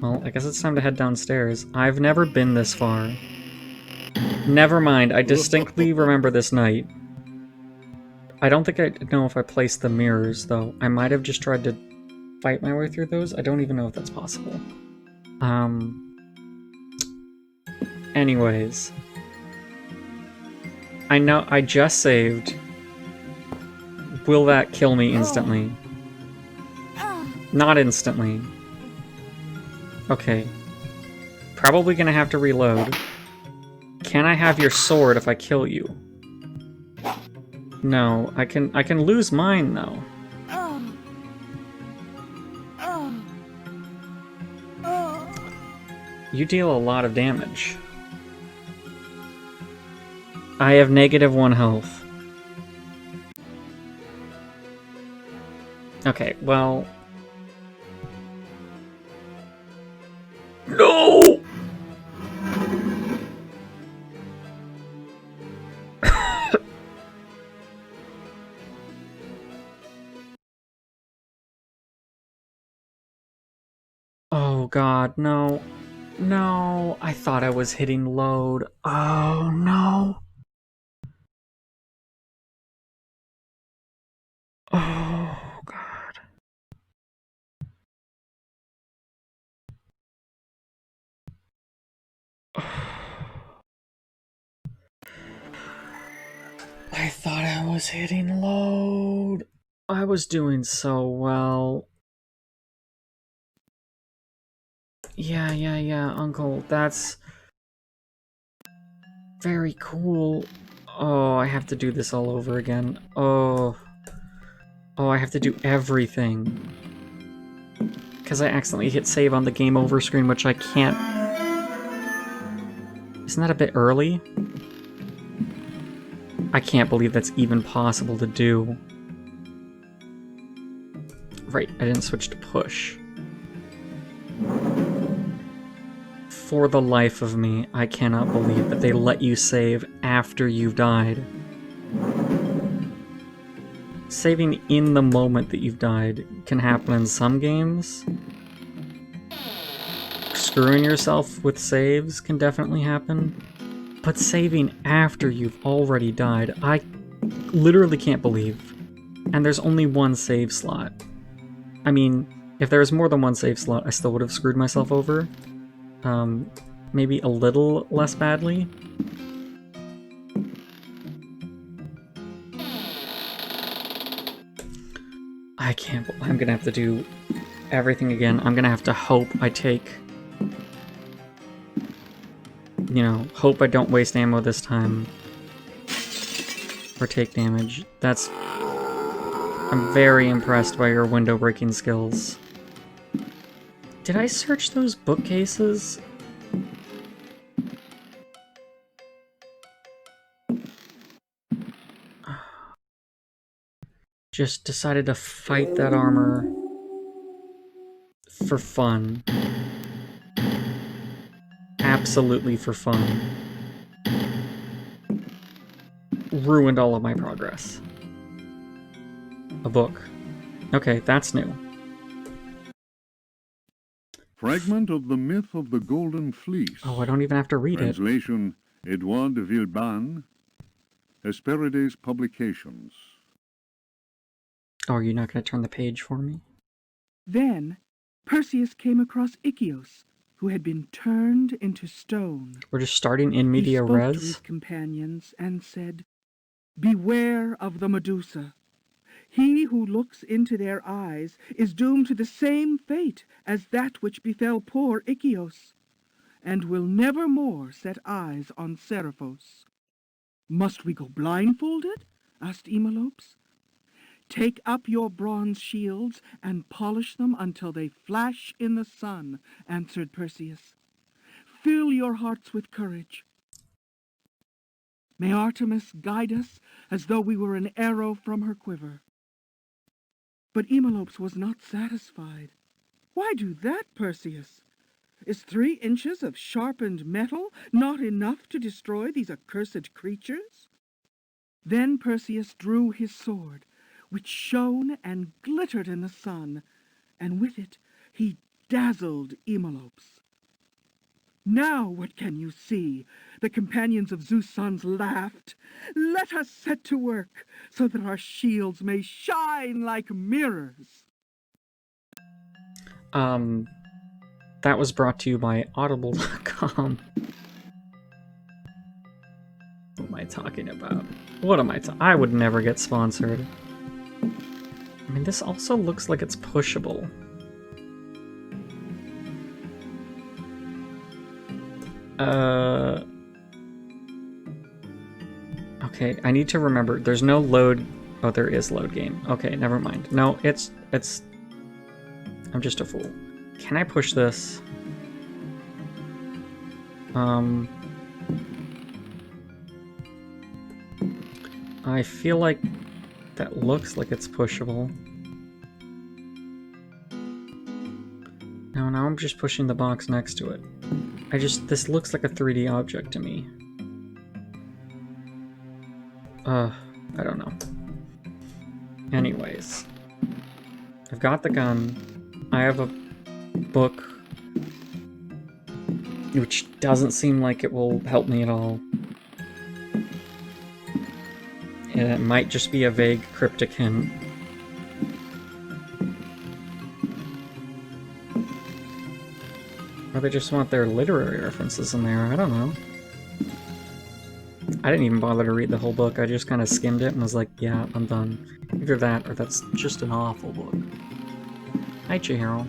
Well, I guess it's time to head downstairs. I've never been this far. Never mind, I distinctly remember this night. I don't think I know if I placed the mirrors, though. I might have just tried to fight my way through those. I don't even know if that's possible. Anyways. I know I just saved. Will that kill me instantly? Not instantly. Okay. Probably gonna have to reload. Can I have your sword if I kill you? No, I can lose mine though. You deal a lot of damage. I have -1 health. Okay, well... No! Oh god, no. No, I thought I was hitting load. Oh no. Oh god. I thought I was hitting load. I was doing so well. Yeah, Uncle. That's very cool. Oh, I have to do this all over again. Oh, I have to do everything. Because I accidentally hit save on the game over screen, which I can't... Isn't that a bit early? I can't believe that's even possible to do. Right, I didn't switch to push. For the life of me, I cannot believe that they let you save after you've died. Saving in the moment that you've died can happen in some games. Screwing yourself with saves can definitely happen. But saving after you've already died, I literally can't believe. And there's only one save slot. I mean, if there was more than one save slot, I still would have screwed myself over. Maybe a little less badly. I can't... I'm gonna have to do everything again. I'm gonna have to hope I take... You know, hope I don't waste ammo this time. Or take damage. That's... I'm very impressed by your window breaking skills. Did I search those bookcases? Just decided to fight that armor for fun. Absolutely for fun. Ruined all of my progress. A book. Okay, that's new. Fragment of the Myth of the Golden Fleece. Oh, I don't even have to read it. Translation, Edouard de Villeban, Hesperides Publications. Oh, are you not going to turn the page for me? Then Perseus came across Ikios, who had been turned into stone. We're just starting in He media spoke to res? his companions and said, "Beware of the Medusa. He who looks into their eyes is doomed to the same fate as that which befell poor Ikios, and will never more set eyes on Seriphos." "Must we go blindfolded?" asked Eumolpus. "Take up your bronze shields and polish them until they flash in the sun," answered Perseus. fill your hearts with courage. May Artemis guide us as though we were an arrow from her quiver. But Emelopes was not satisfied. Why do that, Perseus? Is 3 inches of sharpened metal not enough to destroy these accursed creatures? Then Perseus drew his sword, which shone and glittered in the sun, and with it he dazzled Emelopes. Now what can you see? The companions of Zeus' sons laughed. Let us set to work, so that our shields may shine like mirrors. That was brought to you by Audible.com. What am I talking about? What am I I would never get sponsored. I mean, this also looks like it's pushable. Okay, I need to remember. There's no load. Oh, there is load game. Okay, never mind. No, it's... I'm just a fool. Can I push this? I feel like that looks like it's pushable. No, now I'm just pushing the box next to it. This looks like a 3D object to me. I don't know. Anyways. I've got the gun. I have a book, which doesn't seem like it will help me at all. And it might just be a vague cryptic hint. Or they just want their literary references in there, I don't know. I didn't even bother to read the whole book, I just kind of skimmed it and was like, yeah, I'm done. Either that, or that's just an awful book. Hi, Chihiro.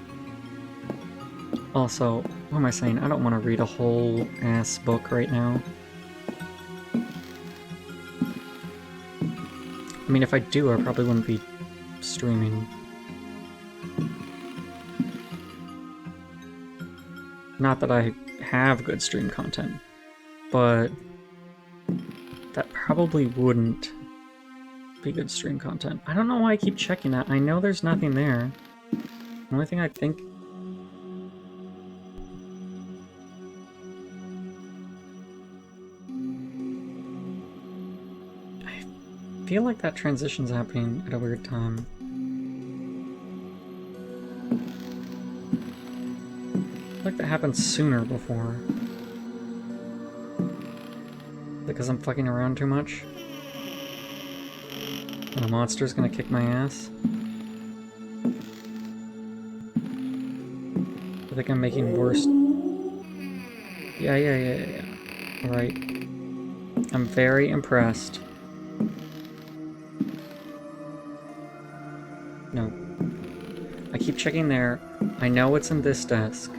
Also, what am I saying? I don't want to read a whole ass book right now. I mean, if I do, I probably wouldn't be streaming. Not that I have good stream content, but that probably wouldn't be good stream content. I don't know why I keep checking that. I know there's nothing there. The only thing I think... I feel like that transition's happening at a weird time. I feel like that happened sooner before. Because I'm fucking around too much? And a monster's gonna kick my ass? I think I'm making worse... Yeah. Alright. I'm very impressed. No. I keep checking there. I know it's in this desk.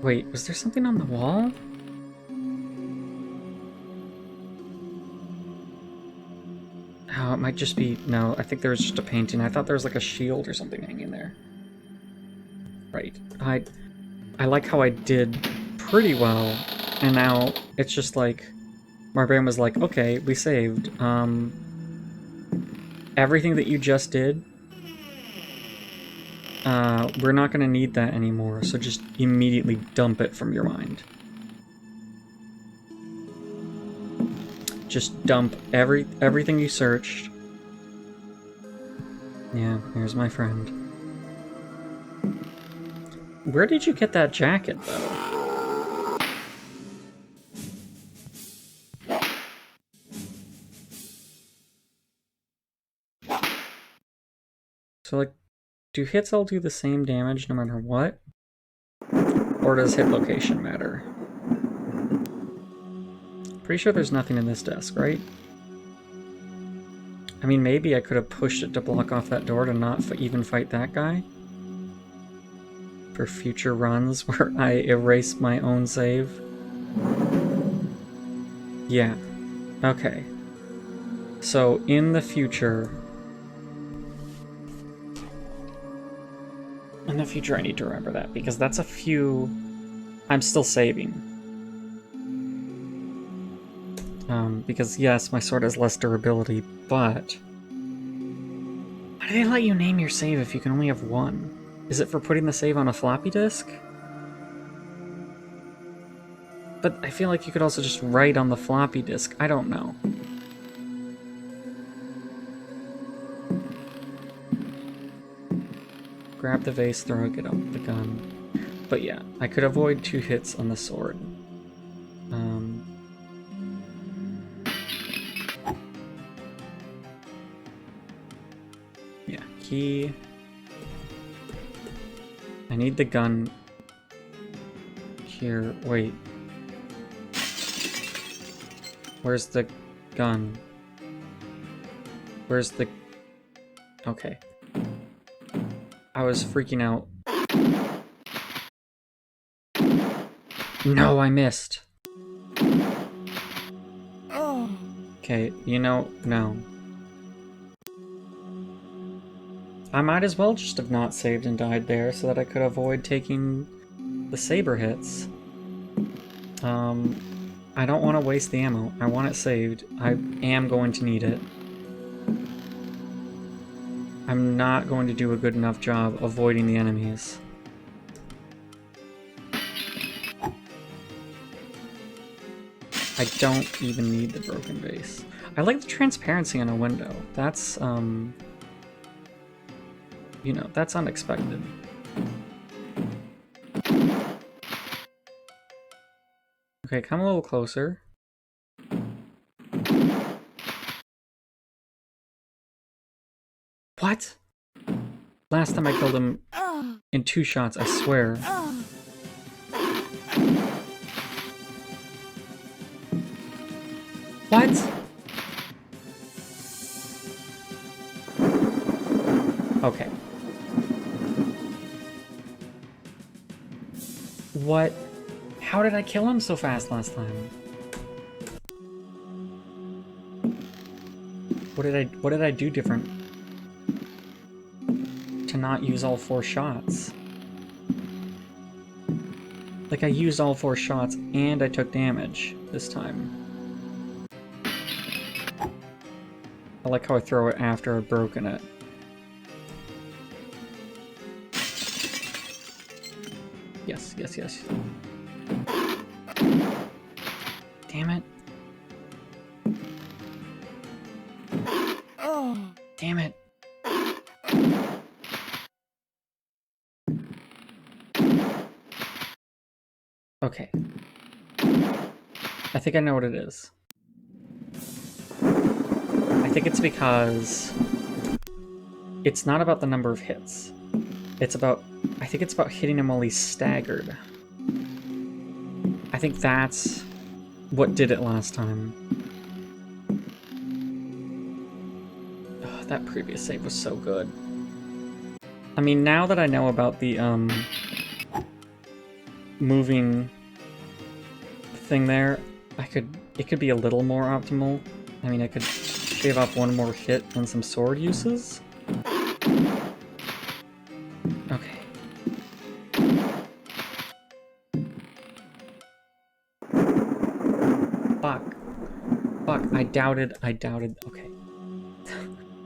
Wait, was there something on the wall? Oh, it might just be... No, I think there was just a painting. I thought there was like a shield or something hanging there. Right. I like how I did pretty well, and now it's just like... My brain was like, okay, we saved. Everything that you just did, we're not gonna need that anymore, so just immediately dump it from your mind. Just dump everything you searched. Yeah, here's my friend. Where did you get that jacket, though? So, like, do hits all do the same damage no matter what? Or does hit location matter? Pretty sure there's nothing in this desk, right? I mean, maybe I could have pushed it to block off that door to not even fight that guy. For future runs where I erase my own save. Yeah. Okay. So, in the future... In the future, I need to remember that, because that's a few I'm still saving. Because yes, my sword has less durability, but... Why do they let you name your save if you can only have one? Is it for putting the save on a floppy disk? But I feel like you could also just write on the floppy disk. I don't know. Grab the vase, throw it, get up the gun. But yeah, I could avoid 2 hits on the sword. Yeah, key. I need the gun here. Wait. Where's the gun? Where's the... Okay. I was freaking out. No, I missed. Okay, you know, no. I might as well just have not saved and died there so that I could avoid taking the saber hits. I don't want to waste the ammo. I want it saved. I am going to need it. I'm not going to do a good enough job avoiding the enemies. I don't even need the broken vase. I like the transparency on a window. That's, you know, that's unexpected. Okay, come a little closer. What? Last time I killed him in 2 shots, I swear. What? Okay. What? How did I kill him so fast last time? What did I do different to not use all 4 shots? Like, I used all 4 shots and I took damage this time. I like how I throw it after I've broken it. Yes, yes, yes. Damn it. Damn it. Okay. I think I know what it is. I think it's because it's not about the number of hits. It's about, I think it's about hitting him while he's staggered. I think that's what did it last time. Oh, that previous save was so good. I mean, now that I know about the moving thing there, it could be a little more optimal. I mean, I could shave off 1 more hit and some sword uses. Okay. Fuck. Fuck, I doubted, okay.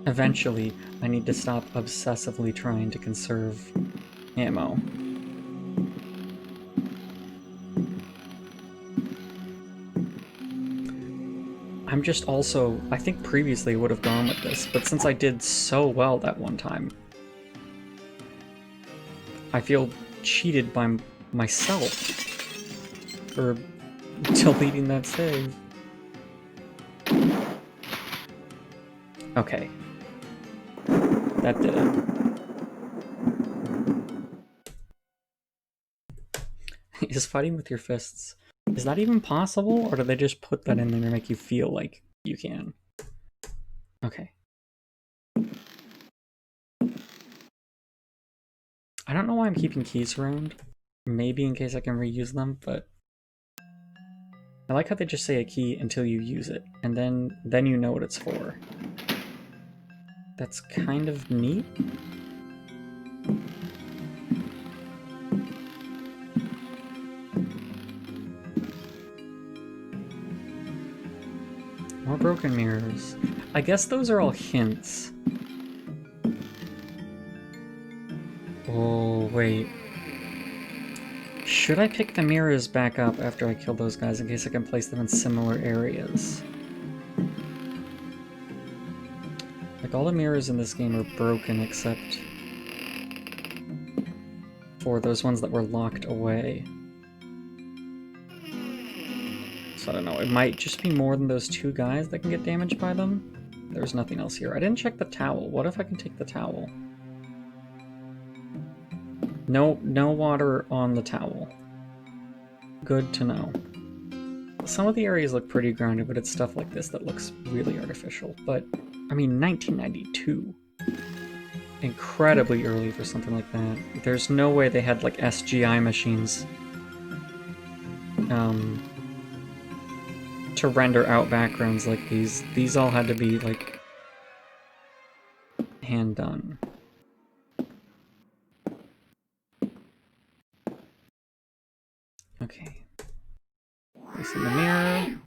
Eventually, I need to stop obsessively trying to conserve ammo. I'm just also, I think previously would have gone with this, but since I did so well that one time, I feel cheated by myself for deleting that save. Okay. That did it. Is fighting with your fists, is that even possible, or do they just put that in there to make you feel like you can? Okay. I don't know why I'm keeping keys around. Maybe in case I can reuse them, but I like how they just say a key until you use it, and then you know what it's for. That's kind of neat. More broken mirrors. I guess those are all hints. Oh, wait. Should I pick the mirrors back up after I kill those guys in case I can place them in similar areas? Like, all the mirrors in this game are broken except for those ones that were locked away. So I don't know, it might just be more than those two guys that can get damaged by them. There's nothing else here. I didn't check the towel. What if I can take the towel? No water on the towel. Good to know. Some of the areas look pretty grounded, but it's stuff like this that looks really artificial. But, I mean, 1992. Incredibly early for something like that. There's no way they had, like, SGI machines to render out backgrounds like these. These all had to be, like, hand done. Okay. Place in the mirror.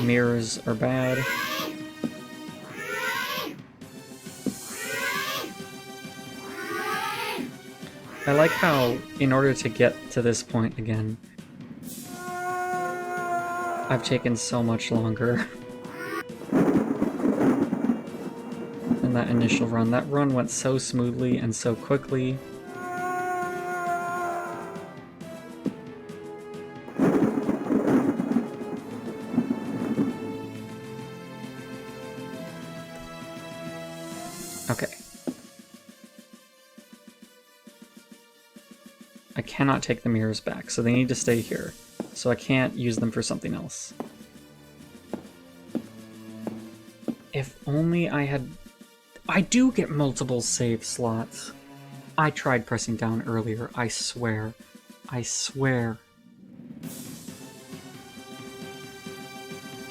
Mirrors are bad. I like how, in order to get to this point again, I've taken so much longer than that initial run. That run went so smoothly and so quickly. Okay. I cannot take the mirrors back, so they need to stay here. So I can't use them for something else. If only I had... I do get multiple save slots. I tried pressing down earlier, I swear. I swear.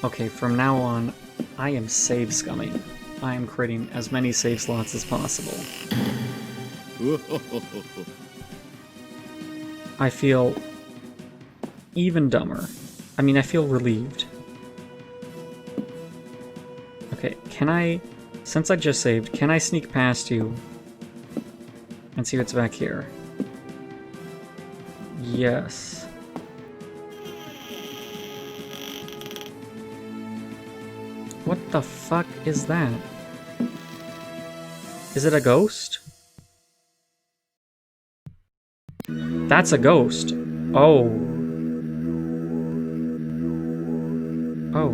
Okay, from now on, I am save scumming. I am creating as many save slots as possible. I feel even dumber. I mean, I feel relieved. Okay, can I, since I just saved, can I sneak past you and see what's back here? Yes. What the fuck is that? Is it a ghost? That's a ghost. Oh. Oh.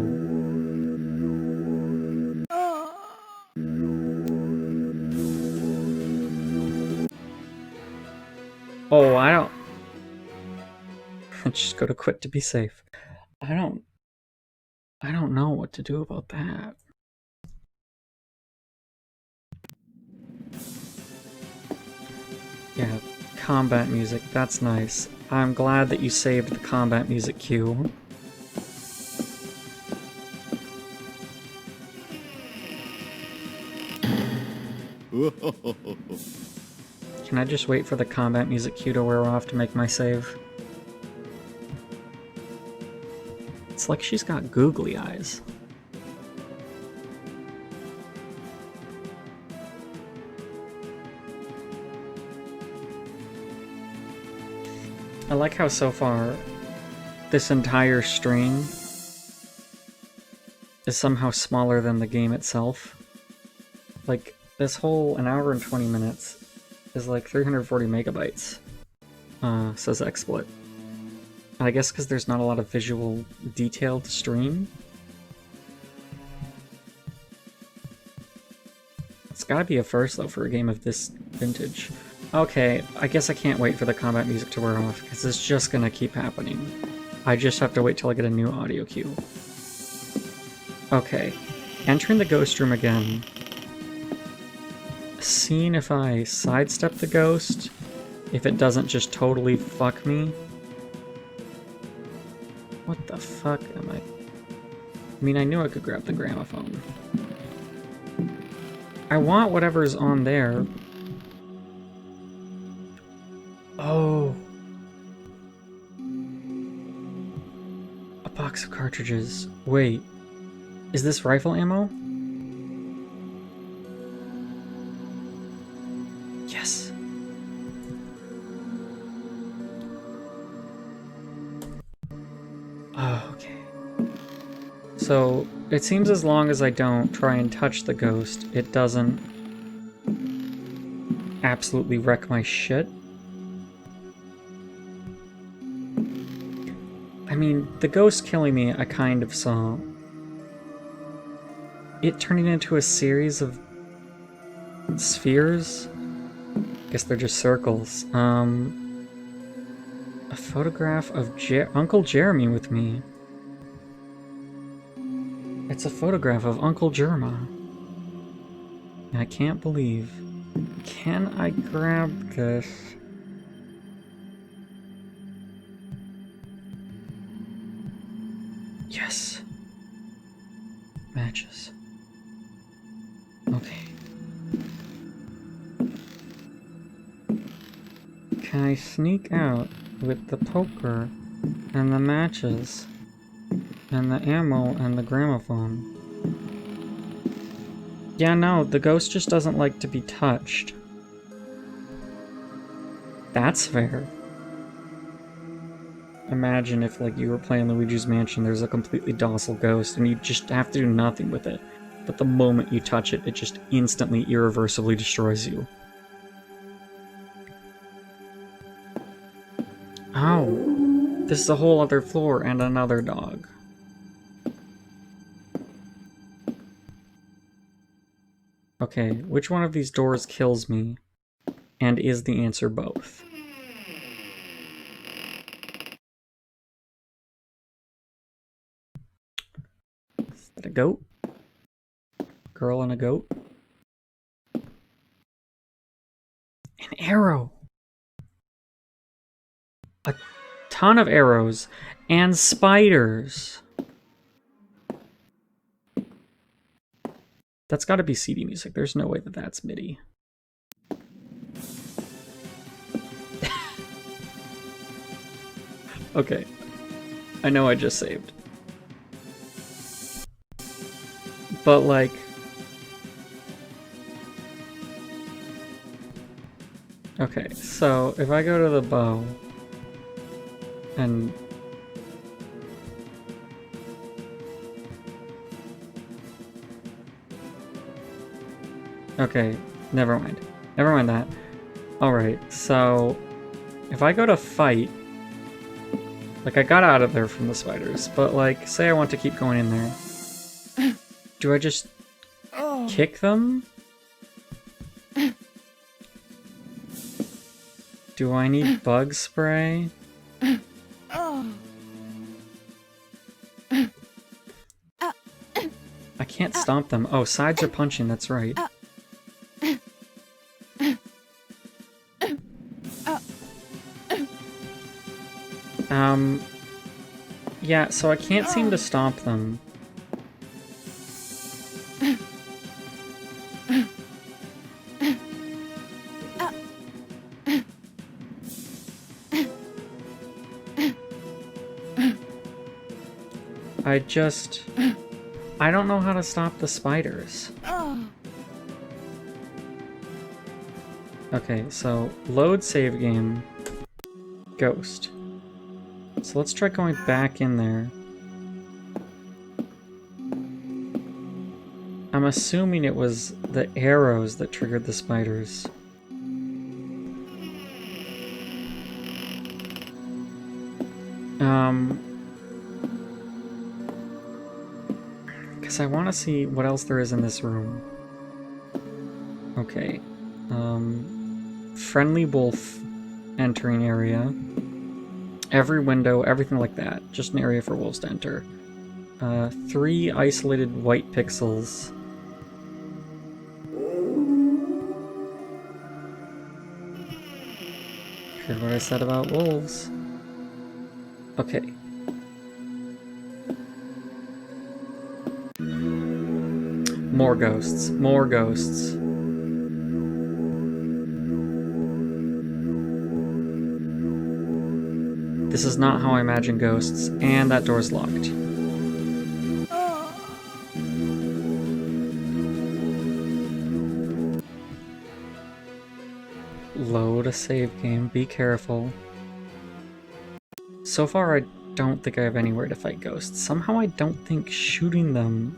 Oh, I don't... Just go to quit to be safe. I don't know what to do about that. Yeah, combat music, that's nice. I'm glad that you saved the combat music cue. Can I just wait for the combat music cue to wear off to make my save? It's like she's got googly eyes. I like how so far this entire stream is somehow smaller than the game itself. Like, this whole an hour and 20 minutes is like 340 megabytes, says XSplit. And I guess because there's not a lot of visual detail to stream. It's gotta be a first, though, for a game of this vintage. Okay, I guess I can't wait for the combat music to wear off, because it's just gonna keep happening. I just have to wait till I get a new audio cue. Okay, entering the ghost room again. Seeing if I sidestep the ghost, if it doesn't just totally fuck me. What the fuck am I... I mean, I knew I could grab the gramophone. I want whatever's on there. Oh. box of cartridges. Wait, is this rifle ammo? Yes. Oh, okay. So, it seems as long as I don't try and touch the ghost, it doesn't absolutely wreck my shit. I mean, the ghost killing me, I kind of saw. It turning into a series of spheres? I guess they're just circles. A photograph of Uncle Jeremy with me. It's a photograph of Uncle Jerma. I can't believe. Can I grab this? Yes. Matches. Okay. Can I sneak out with the poker and the matches and the ammo and the gramophone? Yeah, no, the ghost just doesn't like to be touched. That's fair. Imagine if, like, you were playing Luigi's Mansion, there's a completely docile ghost, and you just have to do nothing with it. But the moment you touch it, it just instantly, irreversibly destroys you. Oh, this is a whole other floor and another dog. Okay, which one of these doors kills me? And is the answer both? Is that a goat? Girl and a goat? An arrow! A ton of arrows and spiders! That's gotta be CD music. There's no way that that's MIDI. Okay. I know I just saved. But, like... Okay, so if I go to the bow... and... Okay, never mind. Never mind that. Alright, so... if I go to fight... like, I got out of there from the spiders, but, like, say I want to keep going in there. Do I just kick them? Do I need bug spray? I can't stomp them. Oh, sides are punching, that's right. Yeah, so I can't seem to stomp them. I don't know how to stop the spiders. Okay, so load save game, ghost. So let's try going back in there. I'm assuming it was the arrows that triggered the spiders. Because I want to see what else there is in this room. Okay. Friendly wolf entering area. Every window, everything like that. Just an area for wolves to enter. 3 isolated white pixels. Heard what I said about wolves. Okay. More ghosts. More ghosts. This is not how I imagine ghosts, and that door's locked. Load a save game, be careful. So far, I don't think I have anywhere to fight ghosts. Somehow I don't think shooting them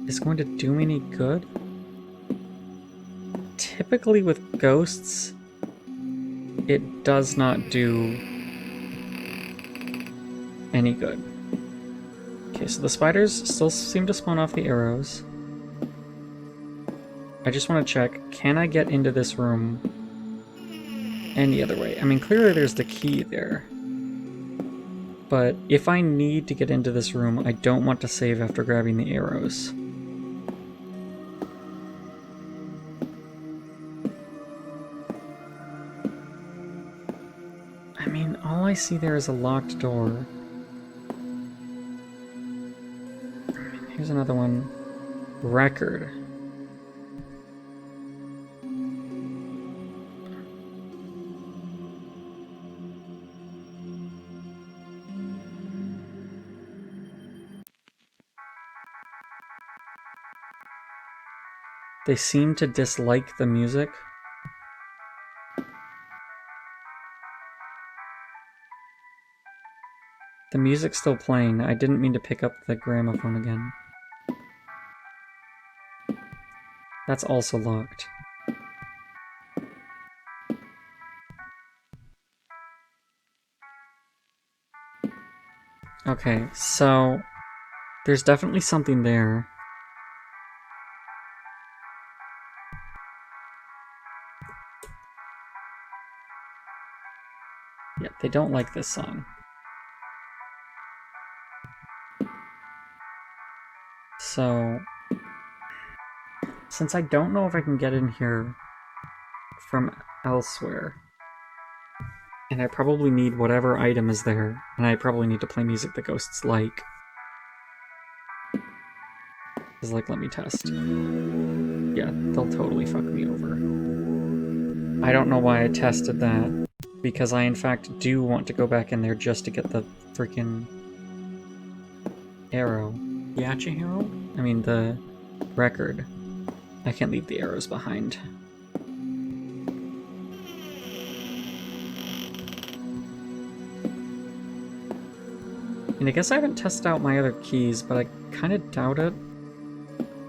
is going to do me any good. Typically with ghosts, it does not do any good. Okay, so the spiders still seem to spawn off the arrows. I just want to check, can I get into this room any other way? I mean, clearly there's the key there. But if I need to get into this room, I don't want to save after grabbing the arrows. I mean, all I see there is a locked door. Here's another one. Record. They seem to dislike the music. The music's still playing. I didn't mean to pick up the gramophone again. That's also locked. Okay, so there's definitely something there. Yeah, they don't like this song. So, since I don't know if I can get in here from elsewhere, and I probably need whatever item is there, and I probably need to play music the ghosts like. Is like, let me test. Yeah, they'll totally fuck me over. I don't know why I tested that, because I in fact do want to go back in there just to get the freaking arrow. Yachi arrow? I mean, the record. I can't leave the arrows behind. And I guess I haven't tested out my other keys, but I kind of doubt it.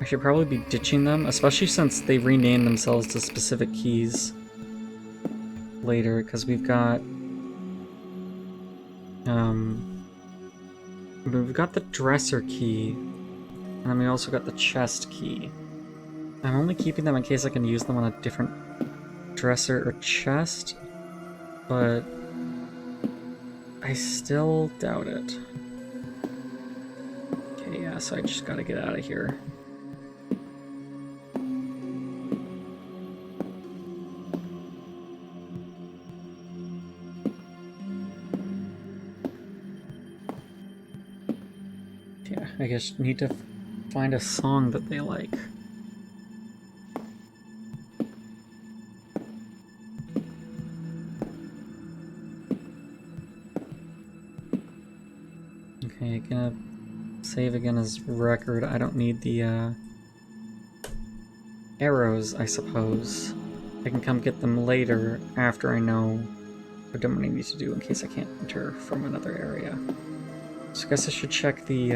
I should probably be ditching them, especially since they renamed themselves to specific keys later, because we've got the dresser key, and then we also got the chest key. I'm only keeping them in case I can use them on a different dresser or chest, but I still doubt it. Okay, yeah, so I just gotta get out of here. Yeah, I guess need to find a song that they like. Okay, gonna save again as record. I don't need the arrows, I suppose. I can come get them later after I know what I need to do in case I can't enter from another area. So I guess I should check the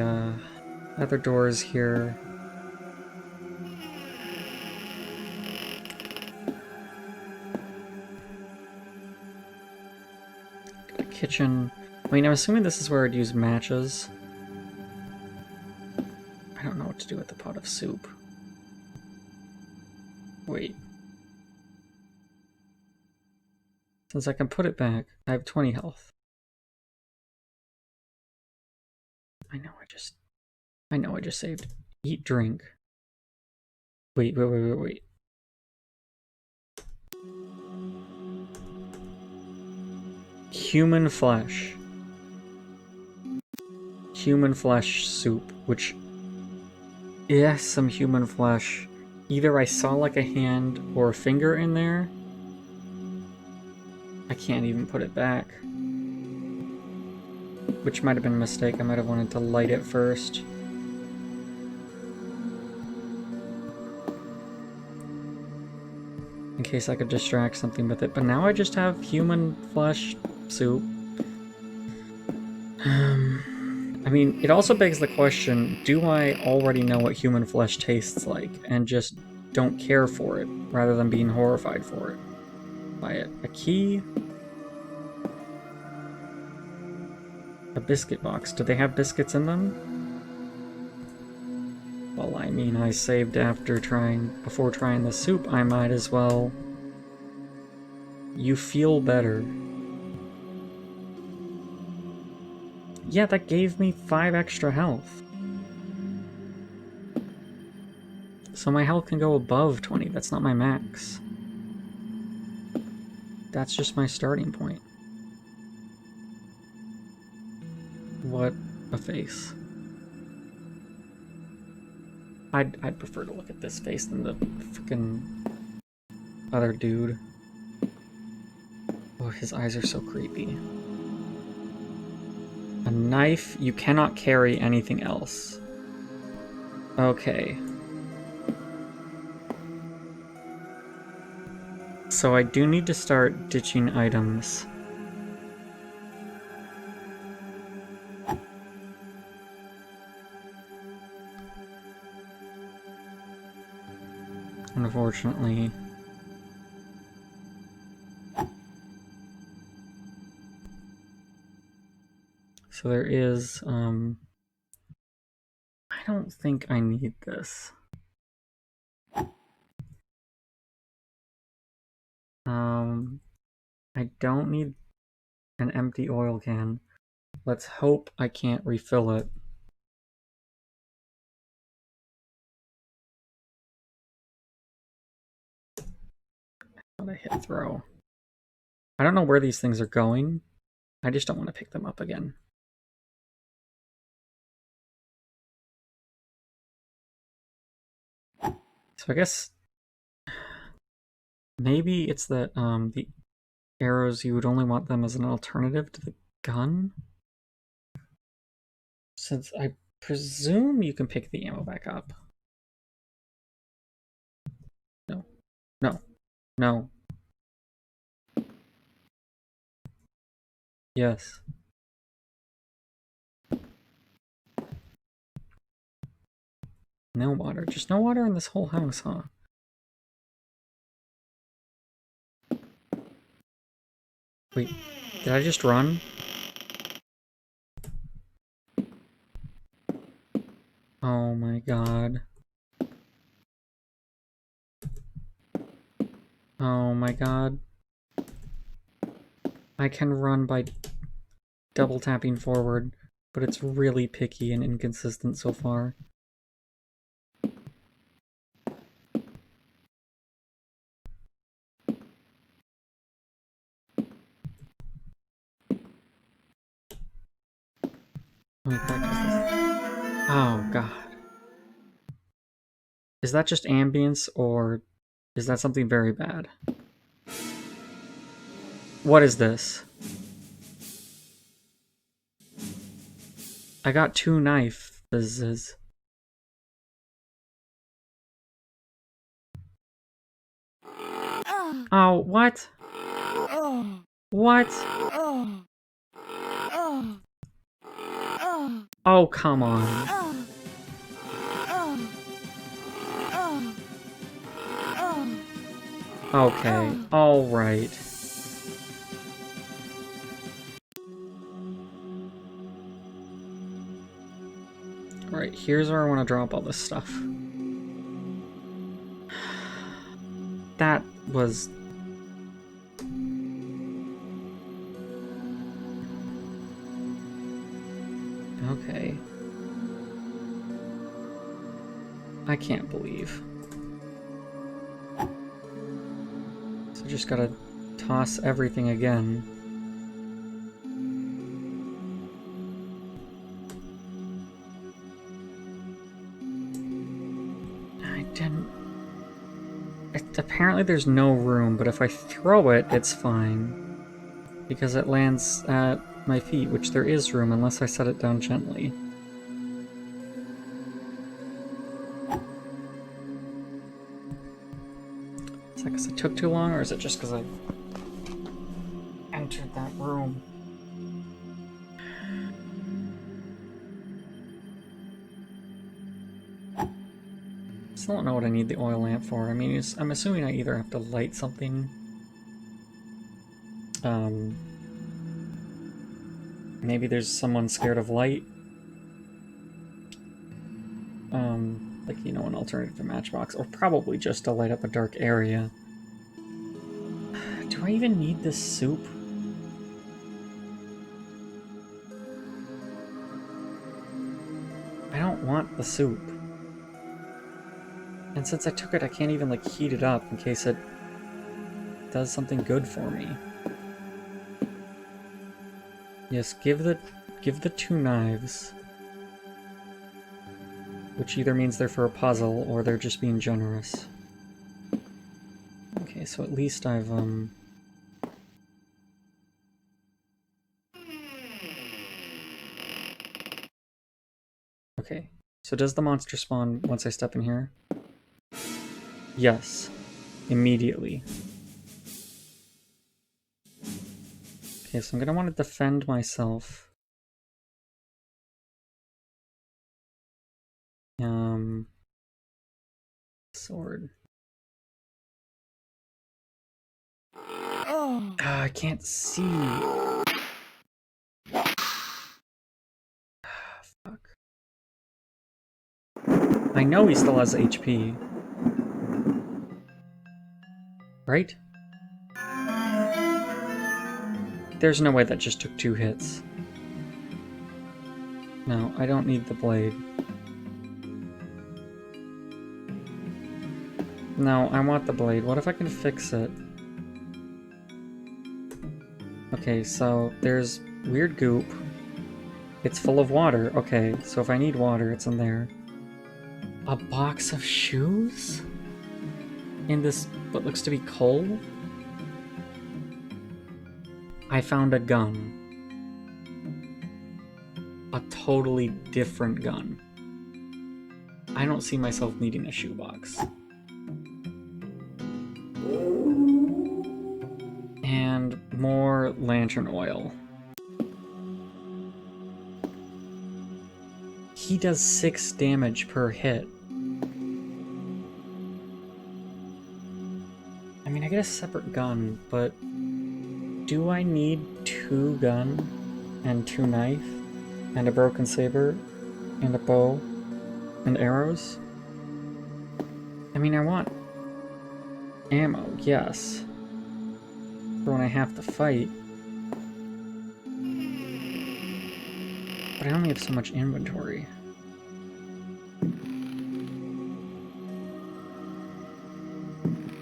other doors here. Got a kitchen. I mean, I'm assuming this is where I'd use matches. I don't know what to do with the pot of soup. Wait. Since I can put it back, I have 20 health. I know I just saved. Eat, drink. Wait. Human flesh. Human flesh soup, which... Yes, some human flesh. Either I saw like a hand or a finger in there. I can't even put it back. which might have been a mistake. I might have wanted to light it first. In case I could distract something with it, but now I just have human flesh soup. I mean, it also begs the question, do I already know what human flesh tastes like and just don't care for it rather than being horrified for it by it? A key? A biscuit box. Do they have biscuits in them? Well, I mean, I saved before trying the soup, I might as well. You feel better. Yeah, that gave me 5 extra health. So my health can go above 20, that's not my max. That's just my starting point. What a face. I'd prefer to look at this face than the freaking other dude. Oh, his eyes are so creepy. A knife, you cannot carry anything else. Okay. So I do need to start ditching items. Unfortunately. So there is, I don't think I need this. I don't need an empty oil can. Let's hope I can't refill it. I hit throw. I don't know where these things are going. I just don't want to pick them up again. So I guess maybe it's that the arrows, you would only want them as an alternative to the gun? Since I presume you can pick the ammo back up. No. No. No. Yes. No water. Just no water in this whole house, huh? Wait, did I just run? Oh my god. Oh my god. I can run by double tapping forward, but it's really picky and inconsistent so far. Let me practice this. Oh god. Is that just ambience, or is that something very bad? What is this? I got 2 knives. Oh, what? What? Oh, come on. Okay, alright. Alright, here's where I want to drop all this stuff. That was... Okay. I can't believe. So just gotta toss everything again. I didn't... Apparently there's no room, but if I throw it, it's fine. Because it lands at my feet, which there is room unless I set it down gently. Is that because it took too long, or is it just because I entered that room? Still don't know what I need the oil lamp for. I mean, I'm assuming I either have to light something. Maybe there's someone scared of light. Like, you know, an alternative to Matchbox, or probably just to light up a dark area. Do I even need this soup? I don't want the soup. And since I took it, I can't even, like, heat it up in case it does something good for me. Yes, give the 2 knives. Which either means they're for a puzzle, or they're just being generous. Okay, so at least I've, Okay, so does the monster spawn once I step in here? Yes. Immediately. Okay, so I'm gonna want to defend myself. Sword. I can't see. Fuck. I know he still has HP. Right? There's no way that just took 2 hits. No, I don't need the blade. No, I want the blade. What if I can fix it? Okay, so there's weird goop. It's full of water. Okay, so if I need water, it's in there. A box of shoes? In this, what looks to be coal? I found a gun. A totally different gun. I don't see myself needing a shoebox. And more lantern oil. He does 6 damage per hit. I mean, I get a separate gun, but do I need 2 gun and 2 knife and a broken saber and a bow and arrows? I mean, I want ammo, yes, for when I have to fight. But I only have so much inventory.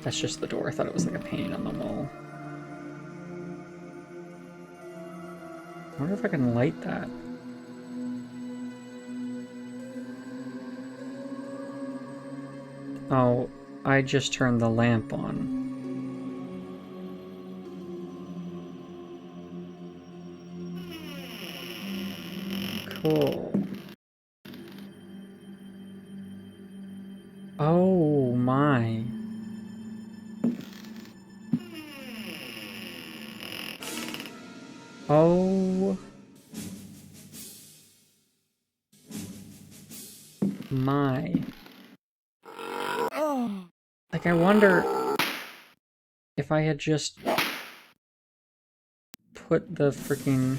That's just the door. I thought it was like a painting on the wall. I wonder if I can light that. Oh, I just turned the lamp on. Cool. Oh my. Oh my. Like, I wonder if I had just put the freaking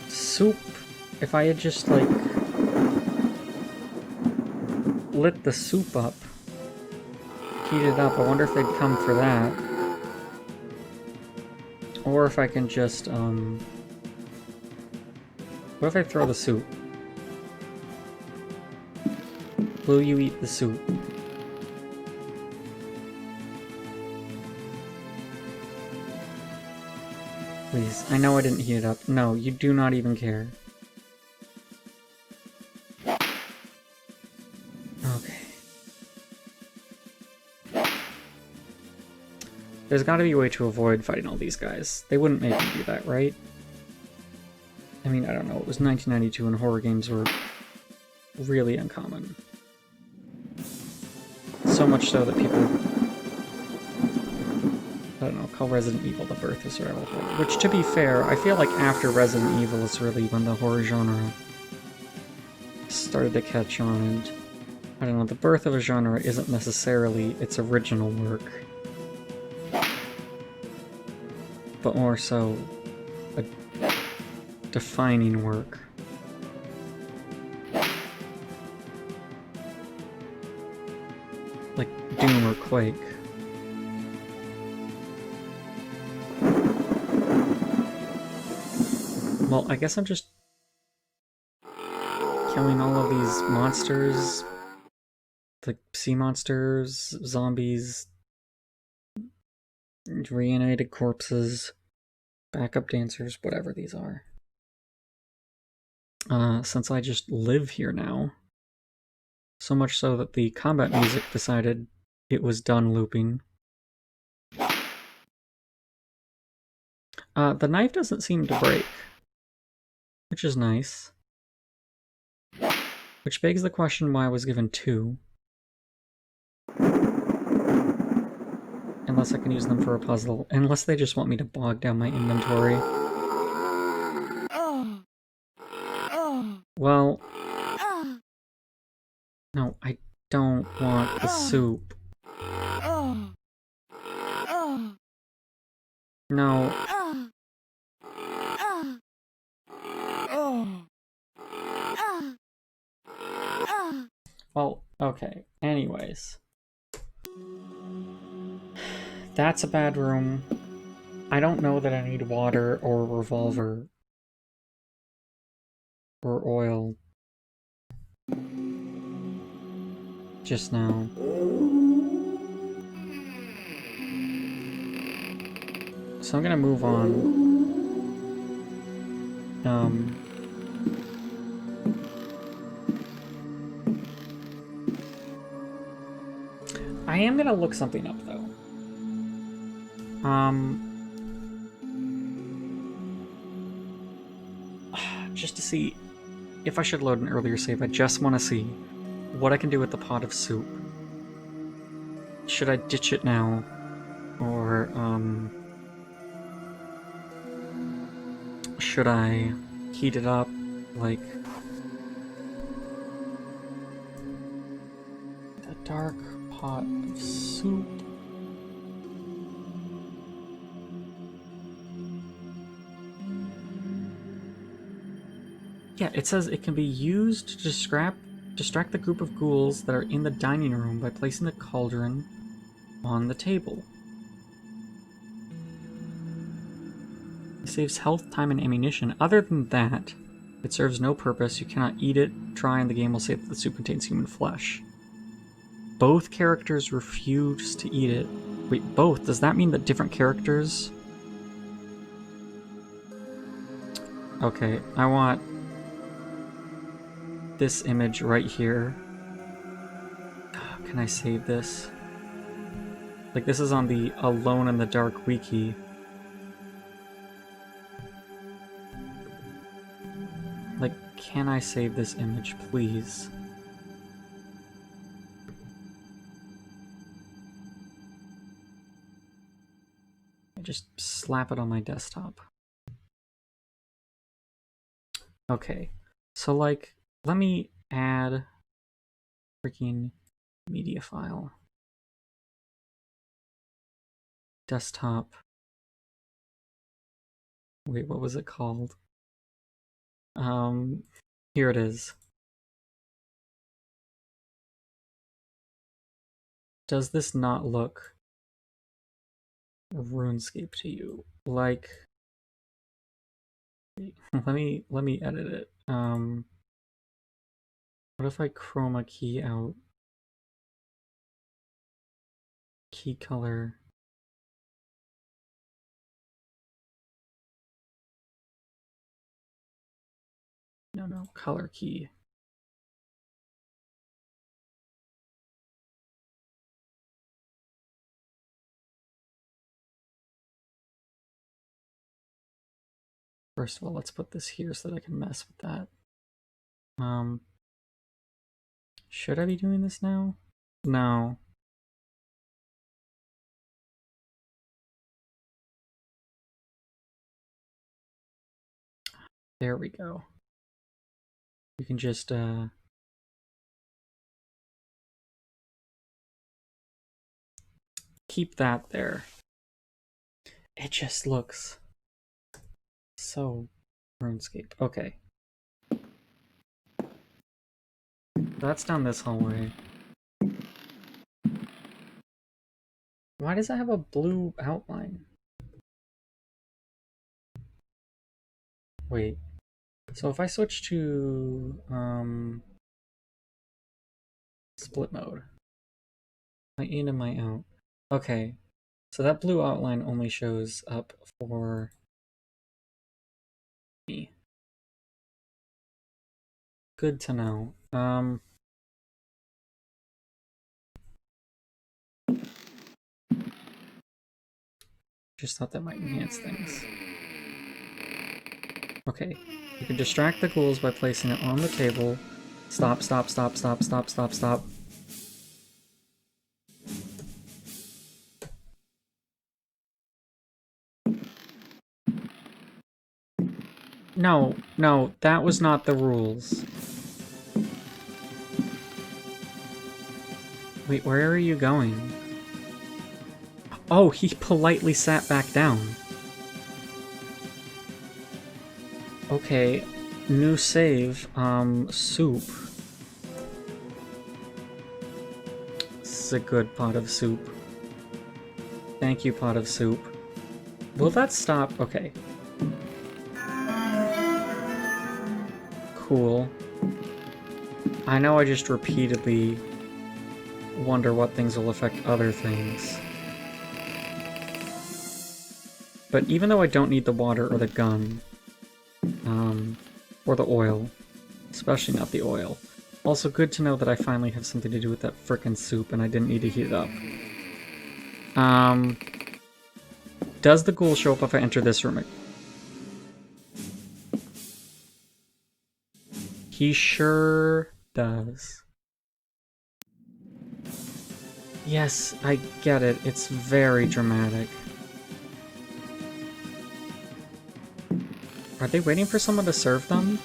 soup, if I had just, like, lit the soup up, heated up, I wonder if they'd come for that. Or if I can just, what if I throw the soup? Will you eat the soup? Please, I know I didn't heat it up. No, you do not even care. Okay. There's gotta be a way to avoid fighting all these guys. They wouldn't make me do that, right? I mean, I don't know. It was 1992 and horror games were really uncommon. So much so that people, I don't know, call Resident Evil the birth of survival horror. Which, to be fair, I feel like after Resident Evil is really when the horror genre started to catch on, and I don't know, the birth of a genre isn't necessarily its original work, but more so a defining work. Like Doom or Quake. Well, I guess I'm just killing all of these monsters, like sea monsters, zombies, reanimated corpses, backup dancers, whatever these are. Since I just live here now, so much so that the combat music decided it was done looping. The knife doesn't seem to break, which is nice. Which begs the question why I was given 2. Unless I can use them for a puzzle. Unless they just want me to bog down my inventory. Well... No, I don't want the soup. No. Well, okay. Anyways. That's a bad room. I don't know that I need water or a revolver. Or oil. Just now. So I'm gonna move on. I am gonna look something up though. Just to see if I should load an earlier save. I just want to see what I can do with the pot of soup. Should I ditch it now? Or, should I heat it up, like... a dark pot of soup? Yeah, it says it can be used to distract the group of ghouls that are in the dining room by placing the cauldron on the table. It saves health, time, and ammunition. Other than that, it serves no purpose. You cannot eat it, try, and the game will say that the soup contains human flesh. Both characters refuse to eat it. Wait, both? Does that mean that different characters... Okay, I want this image right here. Can I save this? Like, this is on the Alone in the Dark wiki. Like, can I save this image, please? I just slap it on my desktop. Okay, so like, let me add freaking media file. Desktop. Wait, what was it called? Here it is. Does this not look RuneScape to you? Like, let me edit it. What if I chroma key out key color? No, color key. First of all, let's put this here so that I can mess with that. Should I be doing this now? No. There we go. You can just, keep that there. It just looks so RuneScape. Okay. That's down this hallway. Why does it have a blue outline? Wait. So if I switch to split mode, my in and my out. Okay. So that blue outline only shows up for me. Good to know. Just thought that might enhance things. Okay. You can distract the ghouls by placing it on the table. Stop, stop, stop, stop, stop, stop, stop. No, no, that was not the rules. Wait, where are you going? Oh, he politely sat back down. Okay, new save, soup. This is a good pot of soup. Thank you, pot of soup. Will that stop? Okay. Cool. I know I just repeatedly wonder what things will affect other things. But even though I don't need the water or the gun, or the oil, especially not the oil, also good to know that I finally have something to do with that frickin' soup and I didn't need to heat it up. Does the ghoul show up if I enter this room? He sure does. Yes, I get it. It's very dramatic. Are they waiting for someone to serve them?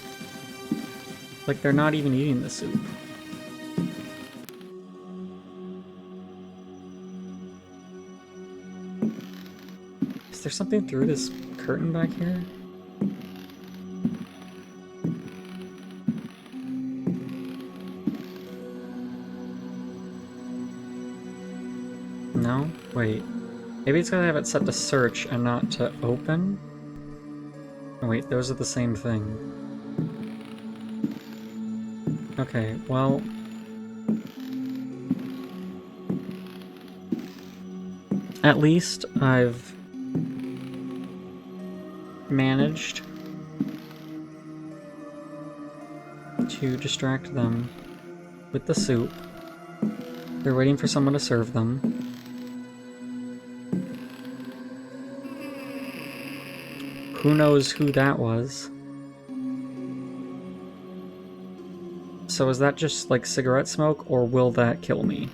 Like, they're not even eating the soup. Is there something through this curtain back here? No? Wait. Maybe it's because I have it set to search and not to open? Oh, wait, those are the same thing. Okay, well... At least I've managed to distract them with the soup. They're waiting for someone to serve them. Who knows who that was? So is that just like cigarette smoke, or will that kill me?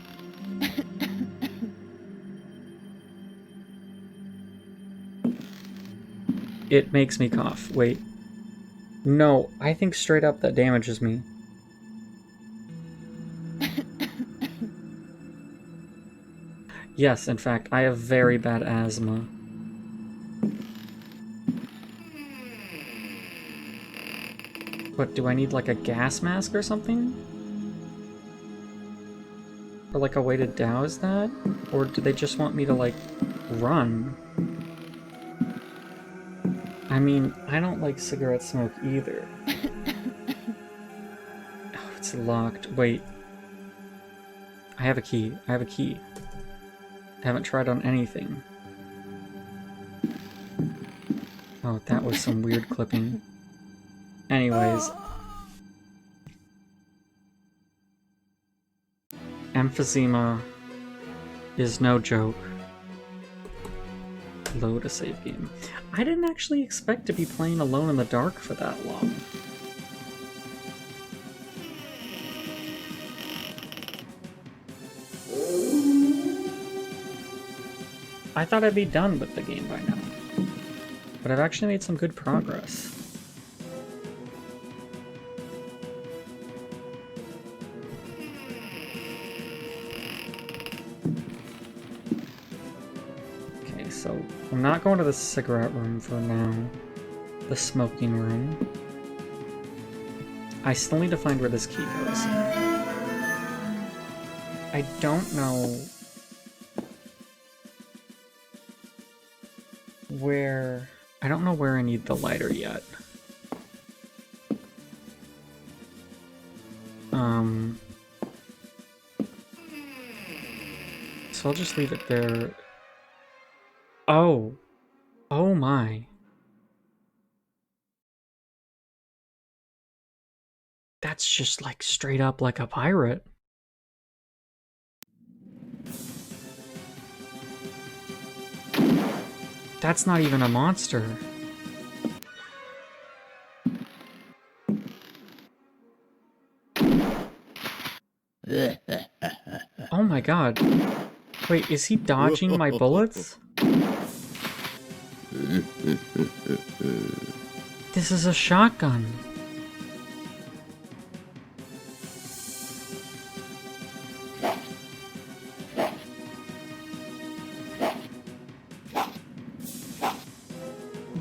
It makes me cough. Wait. No, I think straight up that damages me. Yes, in fact, I have very bad asthma. What, do I need like a gas mask or something? Or like a way to douse that? Or do they just want me to like run? I mean, I don't like cigarette smoke either. Oh, it's locked. Wait. I have a key. I have a key. I haven't tried on anything. Oh, that was some weird clipping. Anyways. Emphysema is no joke. Load a save game. I didn't actually expect to be playing Alone in the Dark for that long. I thought I'd be done with the game by now, but I've actually made some good progress. Okay, so I'm not going to the cigarette room for now. The smoking room. I still need to find where this key goes. I don't know where... I don't know where I need the lighter yet. So I'll just leave it there. Oh. Oh my. That's just like straight up like a pirate. That's not even a monster. Oh my god. Wait, is he dodging my bullets? This is a shotgun.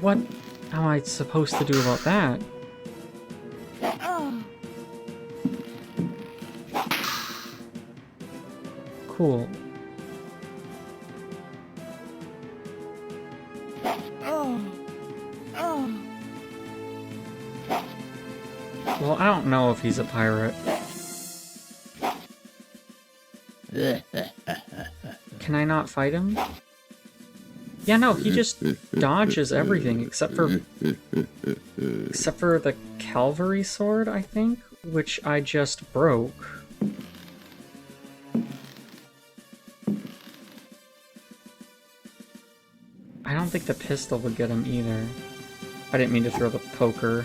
What am I supposed to do about that? Cool. Well, I don't know if he's a pirate. Can I not fight him? Yeah, no, he just dodges everything except for the cavalry sword, I think, which I just broke. I don't think the pistol would get him either. I didn't mean to throw the poker.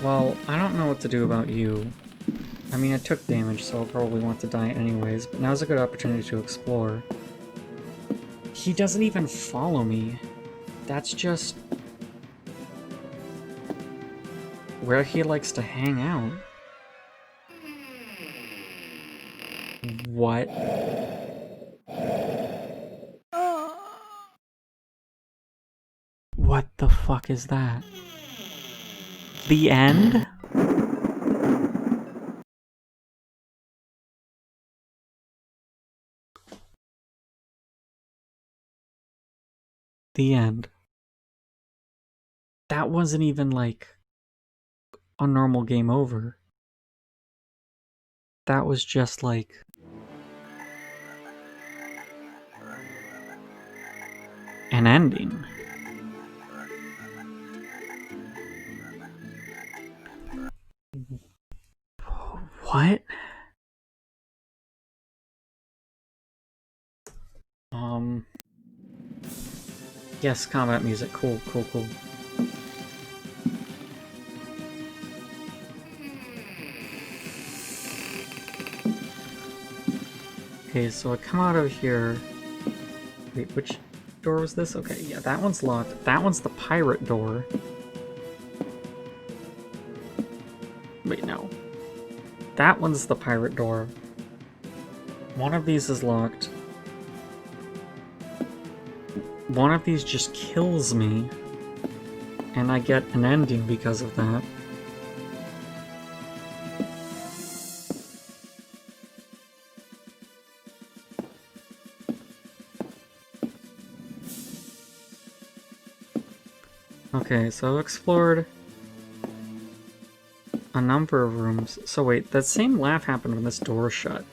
Well, I don't know what to do about you. I mean, I took damage, so I'll probably want to die anyways, but now's a good opportunity to explore. He doesn't even follow me. That's just... where he likes to hang out. What? What the fuck is that? The end? The end. That wasn't even like a normal game over. That was just like an ending. What? Yes, combat music. Cool, cool, cool. Okay, so I come out of here. Wait, which door was this? Okay, yeah, that one's locked. That one's the pirate door. Wait, no. That one's the pirate door. One of these is locked. One of these just kills me. And I get an ending because of that. Okay, so I've explored a number of rooms. So wait, that same laugh happened when this door shut.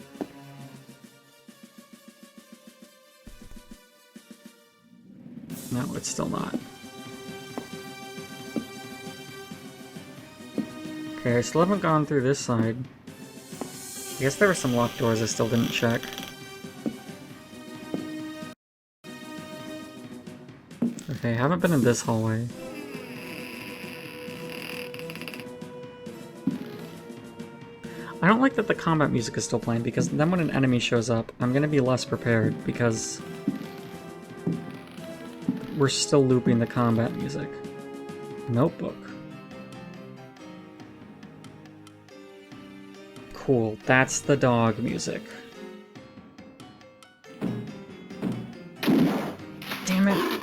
No, it's still not. Okay, I still haven't gone through this side. I guess there were some locked doors I still didn't check. Okay, I haven't been in this hallway. I don't like that the combat music is still playing, because then when an enemy shows up, I'm gonna be less prepared, because we're still looping the combat music. Notebook. Cool, that's the dog music. Damn it!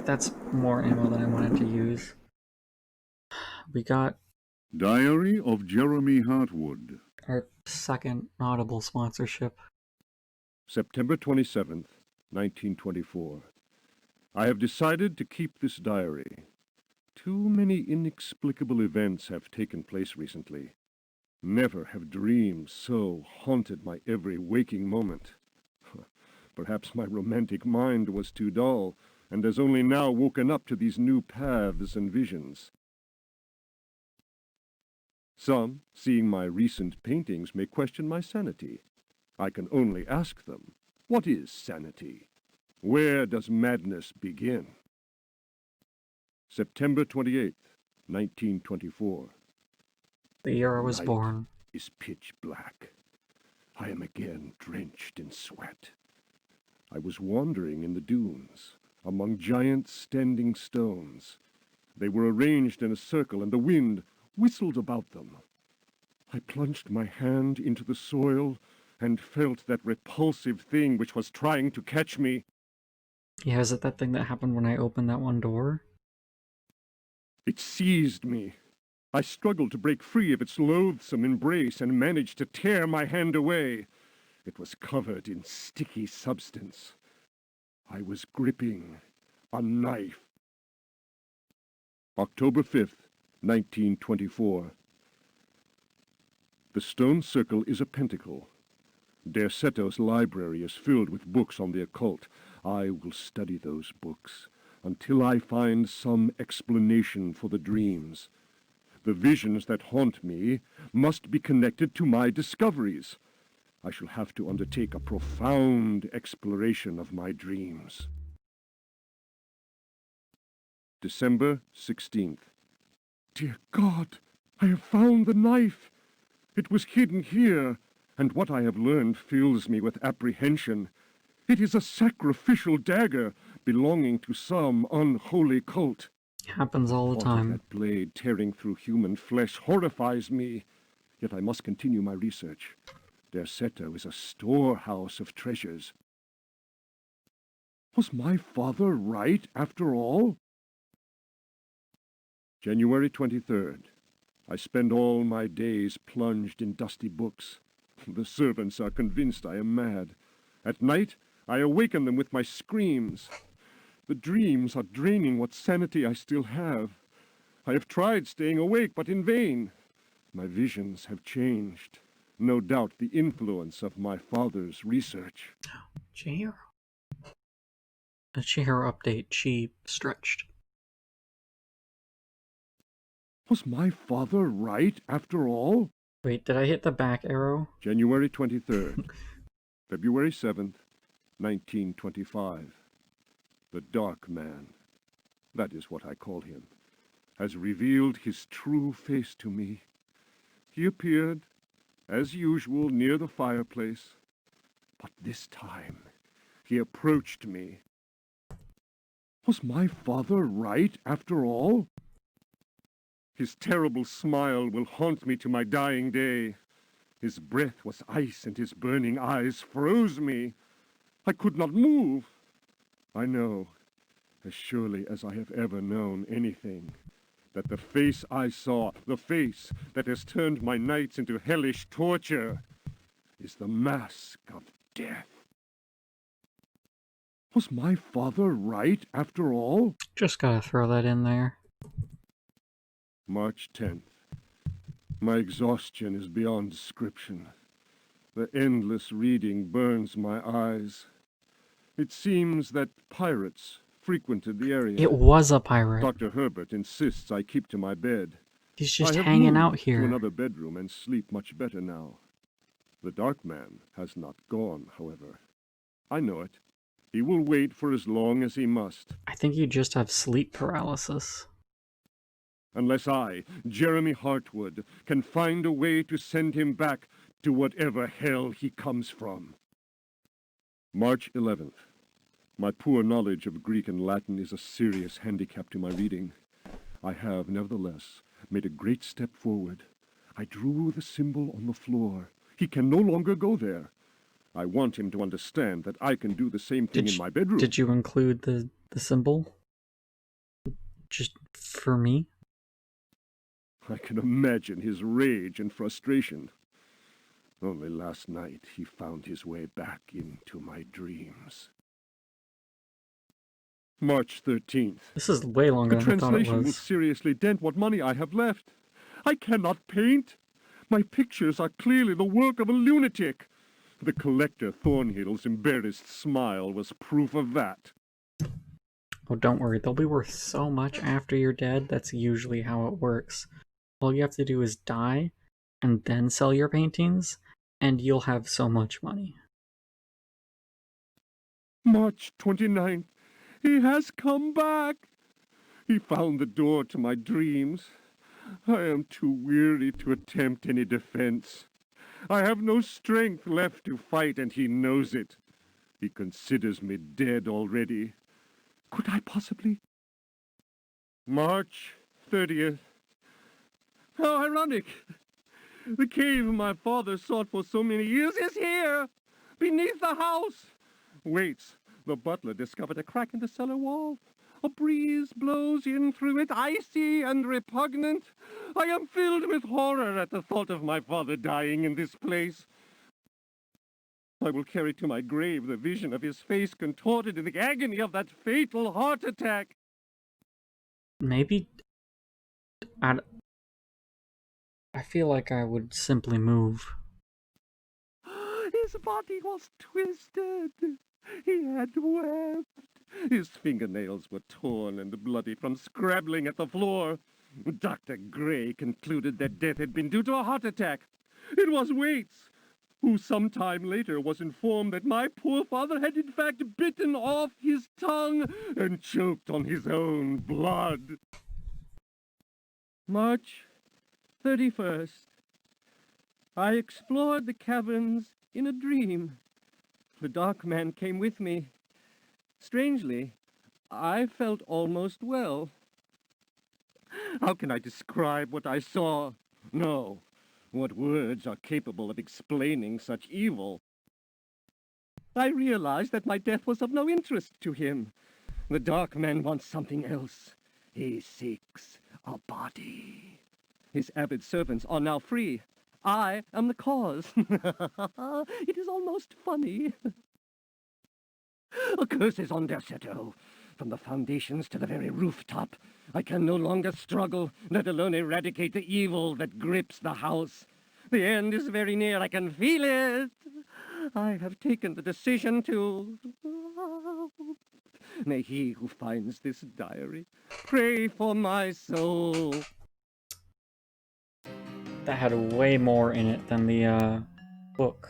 That's more ammo than I wanted to use. We got Diary of Jeremy Hartwood. our second Audible sponsorship. September 27th, 1924. I have decided to keep this diary. Too many inexplicable events have taken place recently. Never have dreams so haunted my every waking moment. Perhaps my romantic mind was too dull, and has only now woken up to these new paths and visions. Some, seeing my recent paintings, may question my sanity. I can only ask them, what is sanity? Where does madness begin? September 28th, 1924. The year I was Night born. is pitch black. I am again drenched in sweat. I was wandering in the dunes, among giant standing stones. They were arranged in a circle, and the wind whistled about them. I plunged my hand into the soil and felt that repulsive thing which was trying to catch me. Yeah, is it that thing that happened when I opened that one door? It seized me. I struggled to break free of its loathsome embrace and managed to tear my hand away. It was covered in sticky substance. I was gripping a knife. October 5th, 1924. The stone circle is a pentacle. Derceto's library is filled with books on the occult. I will study those books until I find some explanation for the dreams. The visions that haunt me must be connected to my discoveries. I shall have to undertake a profound exploration of my dreams. December 16th. Dear God, I have found the knife. It was hidden here, and what I have learned fills me with apprehension. It is a sacrificial dagger belonging to some unholy cult. Happens all the Thought of time. that blade tearing through human flesh horrifies me. Yet I must continue my research. Derceto is a storehouse of treasures. Was my father right, after all? January 23rd. I spend all my days plunged in dusty books. The servants are convinced I am mad. At night, I awaken them with my screams. The dreams are draining what sanity I still have. I have tried staying awake, but in vain. My visions have changed. No doubt the influence of my father's research. Chihiro. A Chihiro update, she stretched. Was my father right, after all? Wait, did I hit the back arrow? January 23rd. February 7th, 1925. The Dark Man, that is what I call him, has revealed his true face to me. He appeared, as usual, near the fireplace, but this time he approached me. Was my father right, after all? His terrible smile will haunt me to my dying day. His breath was ice, and his burning eyes froze me. I could not move. I know, as surely as I have ever known anything, that the face I saw, the face that has turned my nights into hellish torture, is the mask of death. Was my father right, after all? Just gotta throw that in there. March 10th. My exhaustion is beyond description. The endless reading burns my eyes. It seems that pirates frequented the area. It was a pirate. Dr. Herbert insists I keep to my bed. He's just I have hanging moved out to here. another bedroom and sleep much better now. The Dark Man has not gone, however. I know it. He will wait for as long as he must. I think you just have sleep paralysis. Unless I, Jeremy Hartwood, can find a way to send him back to whatever hell he comes from. March 11th. My poor knowledge of Greek and Latin is a serious handicap to my reading. I have, nevertheless, made a great step forward. I drew the symbol on the floor. He can no longer go there. I want him to understand that I can do the same thing in my bedroom. Did you include the symbol? Just for me? I can imagine his rage and frustration. Only last night he found his way back into my dreams. March 13th. This is way longer The than I thought it translation will was. seriously dent what money I have left. I cannot paint. My pictures are clearly the work of a lunatic. The collector Thornhill's embarrassed smile was proof of that. Oh, don't worry. They'll be worth so much after you're dead. That's usually how it works. All you have to do is die, and then sell your paintings, and you'll have so much money. March 29th. He has come back. He found the door to my dreams. I am too weary to attempt any defense. I have no strength left to fight, and he knows it. He considers me dead already. Could I possibly? March 30th. How ironic! The cave my father sought for so many years is here, beneath the house. Waits. The butler discovered a crack in the cellar wall. A breeze blows in through it, icy and repugnant. I am filled with horror at the thought of my father dying in this place. I will carry to my grave the vision of his face contorted in the agony of that fatal heart attack. Maybe... I feel like I would simply move. His body was twisted. He had wept. His fingernails were torn and bloody from scrabbling at the floor. Dr. Gray concluded that death had been due to a heart attack. It was Waits, who some time later was informed that my poor father had in fact bitten off his tongue and choked on his own blood. March 31st. I explored the caverns in a dream. The Dark Man came with me. Strangely, I felt almost well. How can I describe what I saw? No. What words are capable of explaining such evil? I realized that my death was of no interest to him. The Dark Man wants something else. He seeks a body. His avid servants are now free. I am the cause. It is almost funny. A curse is on Derceto. From the foundations to the very rooftop, I can no longer struggle, let alone eradicate the evil that grips the house. The end is very near. I can feel it. I have taken the decision to... May he who finds this diary pray for my soul. That had way more in it than the book.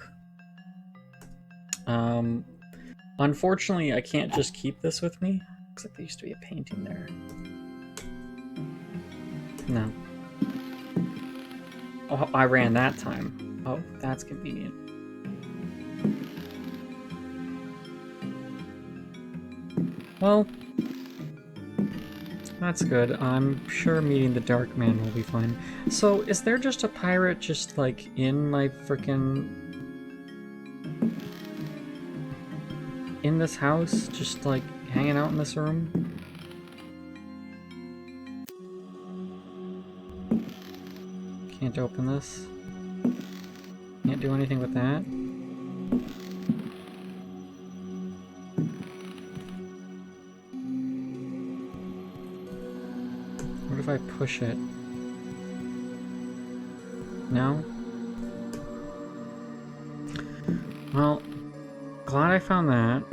Unfortunately, I can't just keep this with me. Looks like there used to be a painting there. No. Oh, I ran that time. Oh, that's convenient. Well, that's good. I'm sure meeting the Dark Man will be fine. So, is there just a pirate just, like, in my frickin'... in this house? Just, like, hanging out in this room? Can't open this. Can't do anything with that. What if I push it? No? Well, glad I found that.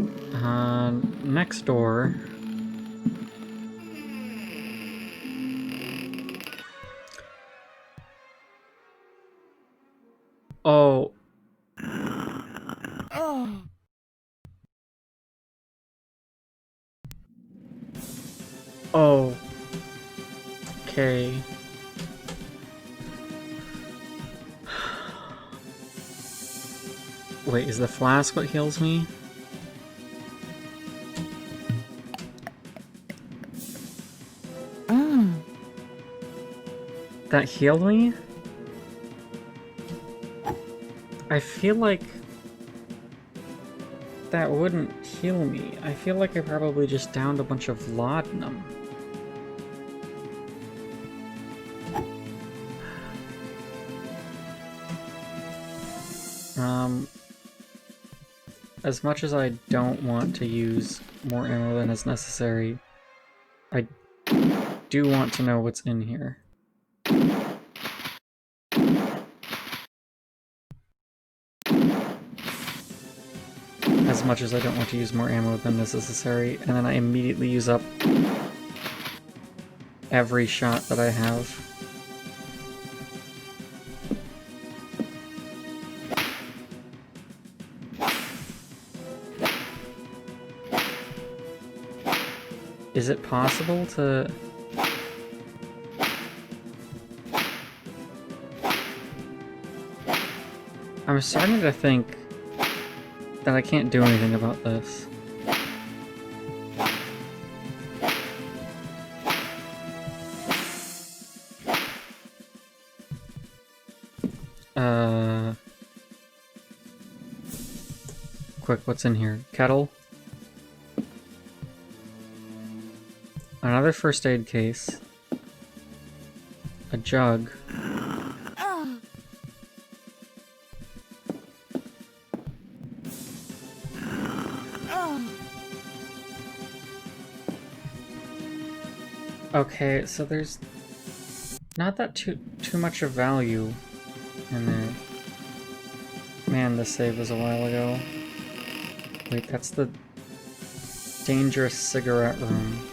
Next door. Oh. Oh. Okay. Wait, is the flask what heals me? That healed me? I feel like that wouldn't heal me. I feel like I probably just downed a bunch of laudanum. As much as I don't want to use more ammo than is necessary, I do want to know what's in here. As much as I don't want to use more ammo than is necessary, and then I immediately use up every shot that I have. Is it possible to... I'm starting to think that I can't do anything about this. Quick, what's in here? Kettle? Another first aid case. A jug. Okay, so there's not that too much of value in there. Man, this save was a while ago. Wait, that's the dangerous cigarette room.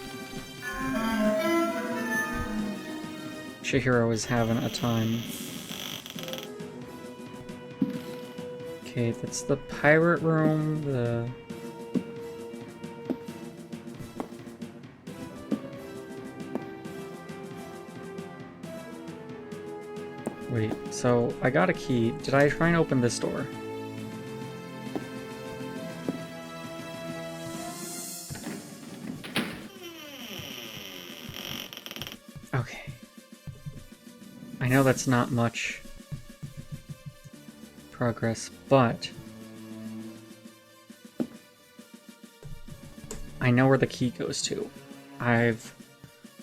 Chihiro is having a time. Okay, that's the pirate room, the... Wait, so I got a key. Did I try and open this door? Okay. I know that's not much progress, but I know where the key goes to. I've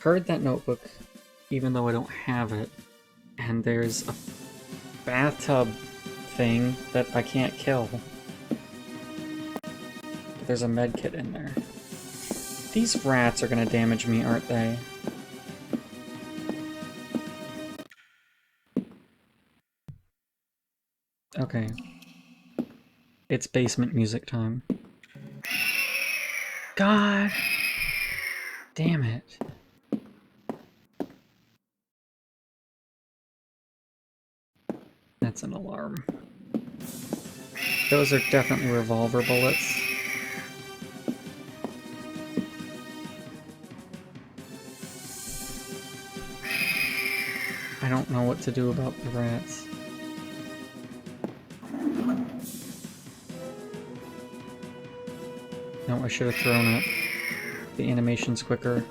heard that notebook, even though I don't have it, and there's a bathtub thing that I can't kill. But there's a med kit in there. These rats are gonna damage me, aren't they? Okay. It's basement music time. God damn it. That's an alarm. Those are definitely revolver bullets. I don't know what to do about the rats. No, I should have thrown it. The animation's quicker.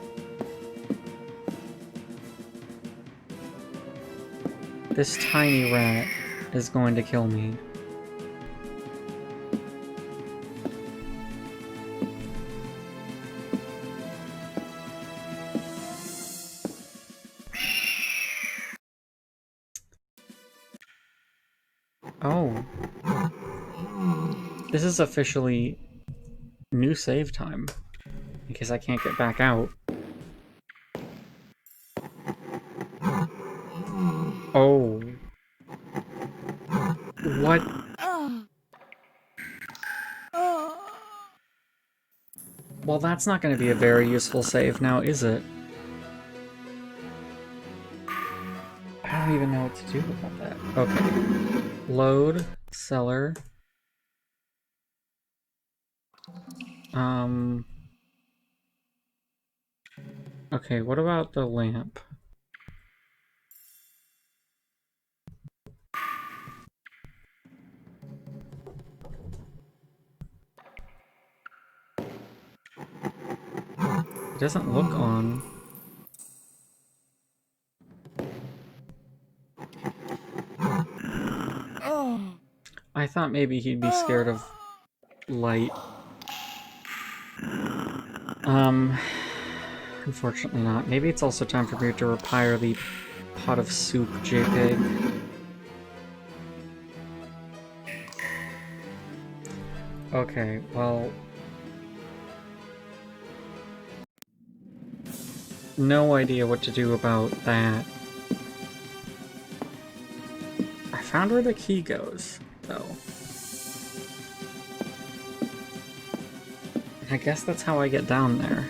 This tiny rat is going to kill me. Oh. This is officially new save time. In case I can't get back out. Oh. What? Well, that's not going to be a very useful save now, is it? I don't even know what to do about that. Okay. Load, cellar. Okay, what about the lamp? It doesn't look on. I thought maybe he'd be scared of light. Unfortunately not. Maybe it's also time for me to repair the pot of soup, JPEG. Okay, well... no idea what to do about that. I found where the key goes, though. I guess that's how I get down there.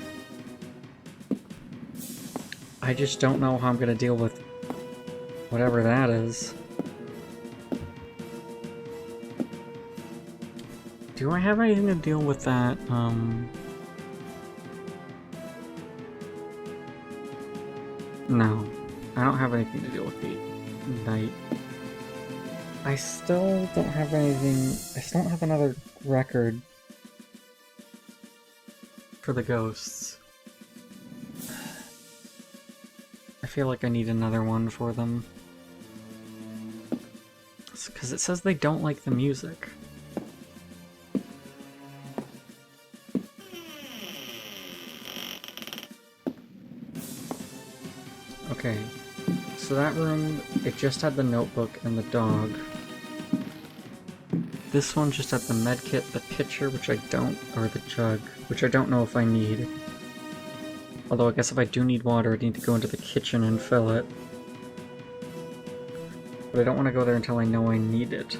I just don't know how I'm gonna deal with whatever that is. Do I have anything to deal with that, No. I don't have anything to deal with the night. I still don't have anything... I still don't have another record for the ghosts. I feel like I need another one for them. Because it says they don't like the music. Okay, so that room, it just had the notebook and the dog. This one just had the medkit, the pitcher, which I don't, or the jug, which I don't know if I need. Although I guess if I do need water, I need to go into the kitchen and fill it. But I don't want to go there until I know I need it.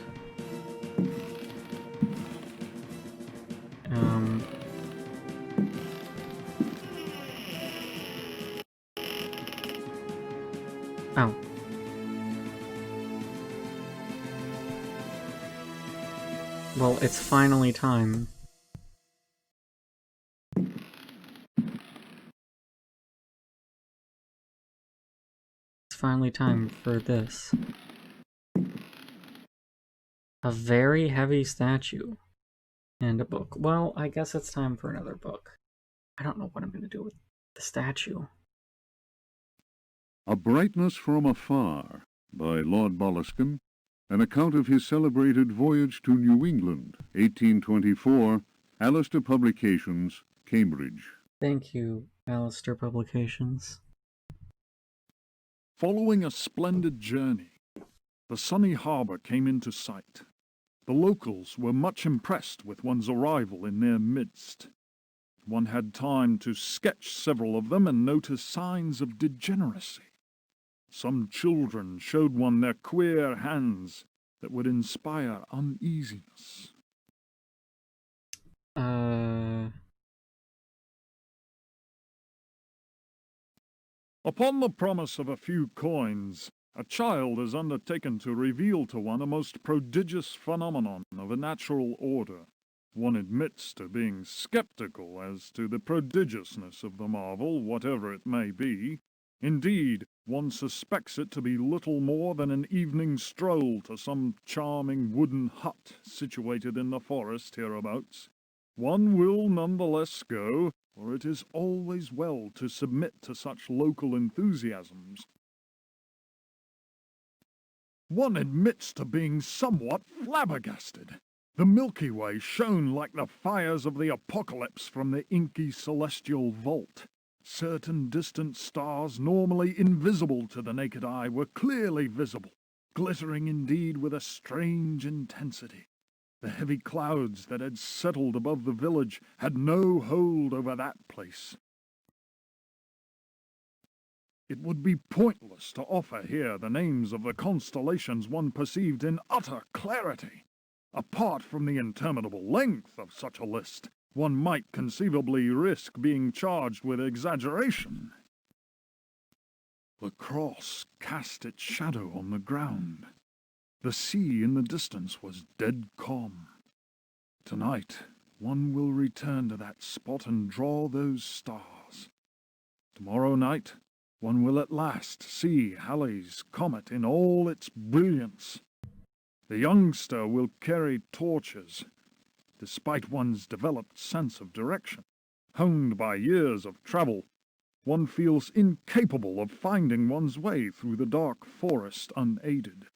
Oh. Well, it's finally time. It's finally time for this. A very heavy statue. And a book. Well, I guess it's time for another book. I don't know what I'm going to do with the statue. A Brightness from Afar by Lord Boleskine, an account of his celebrated voyage to New England, 1824, Alistair Publications, Cambridge. Thank you, Alistair Publications. Following a splendid journey, the sunny harbour came into sight. The locals were much impressed with one's arrival in their midst. One had time to sketch several of them and notice signs of degeneracy. Some children showed one their queer hands that would inspire uneasiness. Upon the promise of a few coins, a child has undertaken to reveal to one a most prodigious phenomenon of a natural order. One admits to being skeptical as to the prodigiousness of the marvel, whatever it may be. Indeed, one suspects it to be little more than an evening stroll to some charming wooden hut situated in the forest hereabouts. One will nonetheless go, for it is always well to submit to such local enthusiasms. One admits to being somewhat flabbergasted. The Milky Way shone like the fires of the apocalypse from the inky celestial vault. Certain distant stars, normally invisible to the naked eye, were clearly visible, glittering indeed with a strange intensity. The heavy clouds that had settled above the village had no hold over that place. It would be pointless to offer here the names of the constellations one perceived in utter clarity. Apart from the interminable length of such a list, one might conceivably risk being charged with exaggeration. The cross cast its shadow on the ground. The sea in the distance was dead calm. Tonight, one will return to that spot and draw those stars. Tomorrow night, one will at last see Halley's Comet in all its brilliance. The youngster will carry torches, despite one's developed sense of direction. Honed by years of travel, one feels incapable of finding one's way through the dark forest unaided.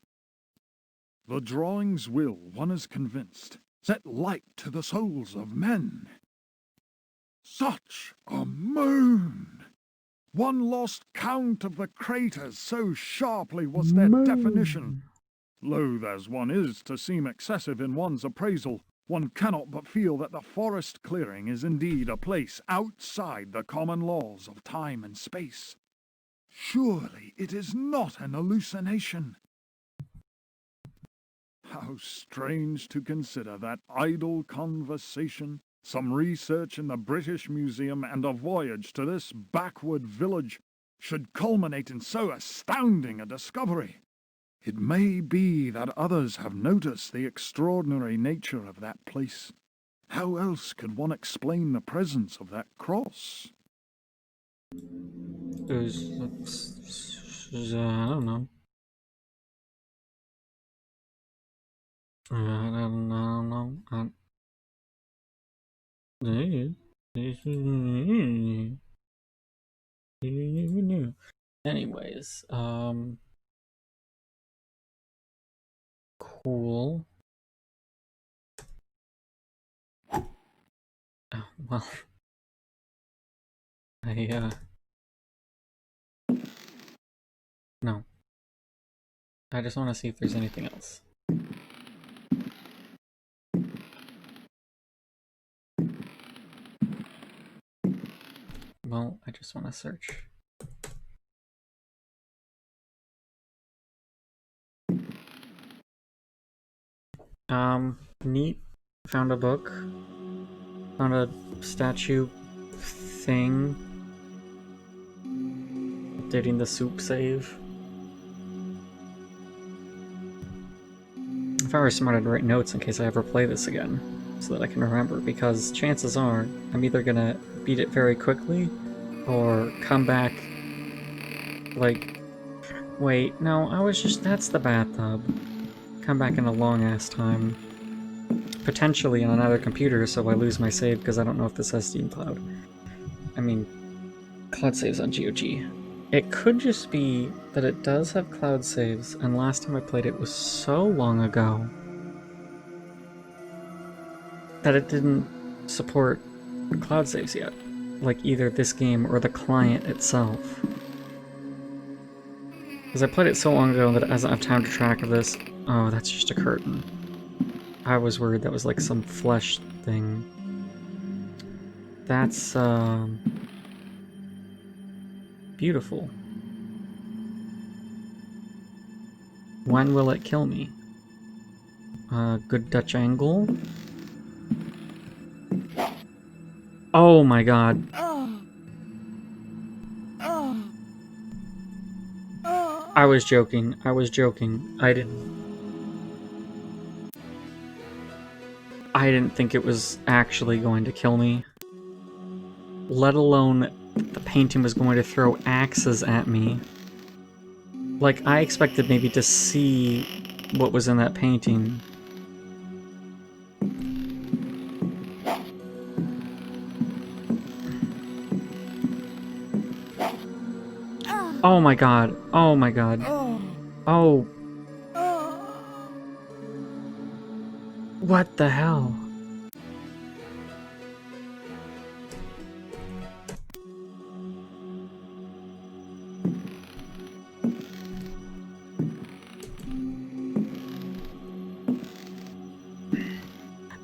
The drawings will, one is convinced, set light to the souls of men. Such a moon! One lost count of the craters, so sharply was their definition. Loath as one is to seem excessive in one's appraisal, one cannot but feel that the forest clearing is indeed a place outside the common laws of time and space. Surely it is not an hallucination. How strange to consider that idle conversation, some research in the British Museum, and a voyage to this backward village should culminate in so astounding a discovery. It may be that others have noticed the extraordinary nature of that place. How else could one explain the presence of that cross? I don't know. I don't know. Anyways, cool. Oh, well, no. I just want to see if there's anything else. Well, I just want to search. Neat. Found a book. Found a statue thing. Updating the soup save. If I were smart, I'd write notes in case I ever play this again, so that I can remember, because chances are I'm either gonna beat it very quickly, or come back like, wait, no, that's the bathtub. Come back in a long-ass time. Potentially on another computer, so I lose my save because I don't know if this has Steam Cloud. I mean, cloud saves on GOG. It could just be that it does have cloud saves, and last time I played it was so long ago that it didn't support cloud saves yet. Like either this game or the client itself. Because I played it so long ago that it doesn't have time to track of this. Oh, that's just a curtain. I was worried that was like some flesh thing. That's, beautiful. When will it kill me? Good Dutch angle? Oh my god. I was joking. I didn't think it was actually going to kill me. Let alone the painting was going to throw axes at me. Like, I expected maybe to see what was in that painting. Oh my god. Oh my god. Oh. What the hell?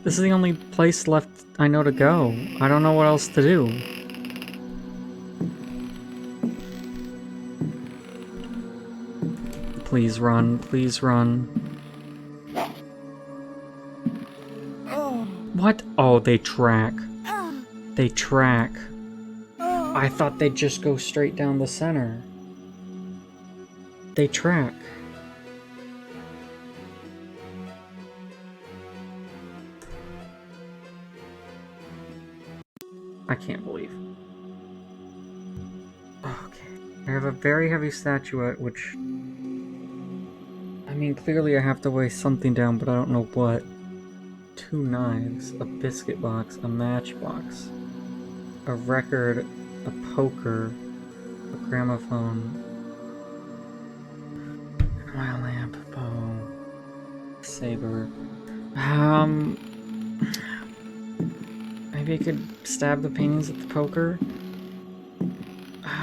This is the only place left I know to go. I don't know what else to do. Please run, please run. What? Oh, they track. They track. I thought they'd just go straight down the center. They track. I can't believe. Okay. I have a very heavy statuette, which... I mean, clearly I have to weigh something down, but I don't know what. 2 knives, a biscuit box, a matchbox, a record, a poker, a gramophone, an oil lamp, bow, saber. Maybe I could stab the paintings at the poker.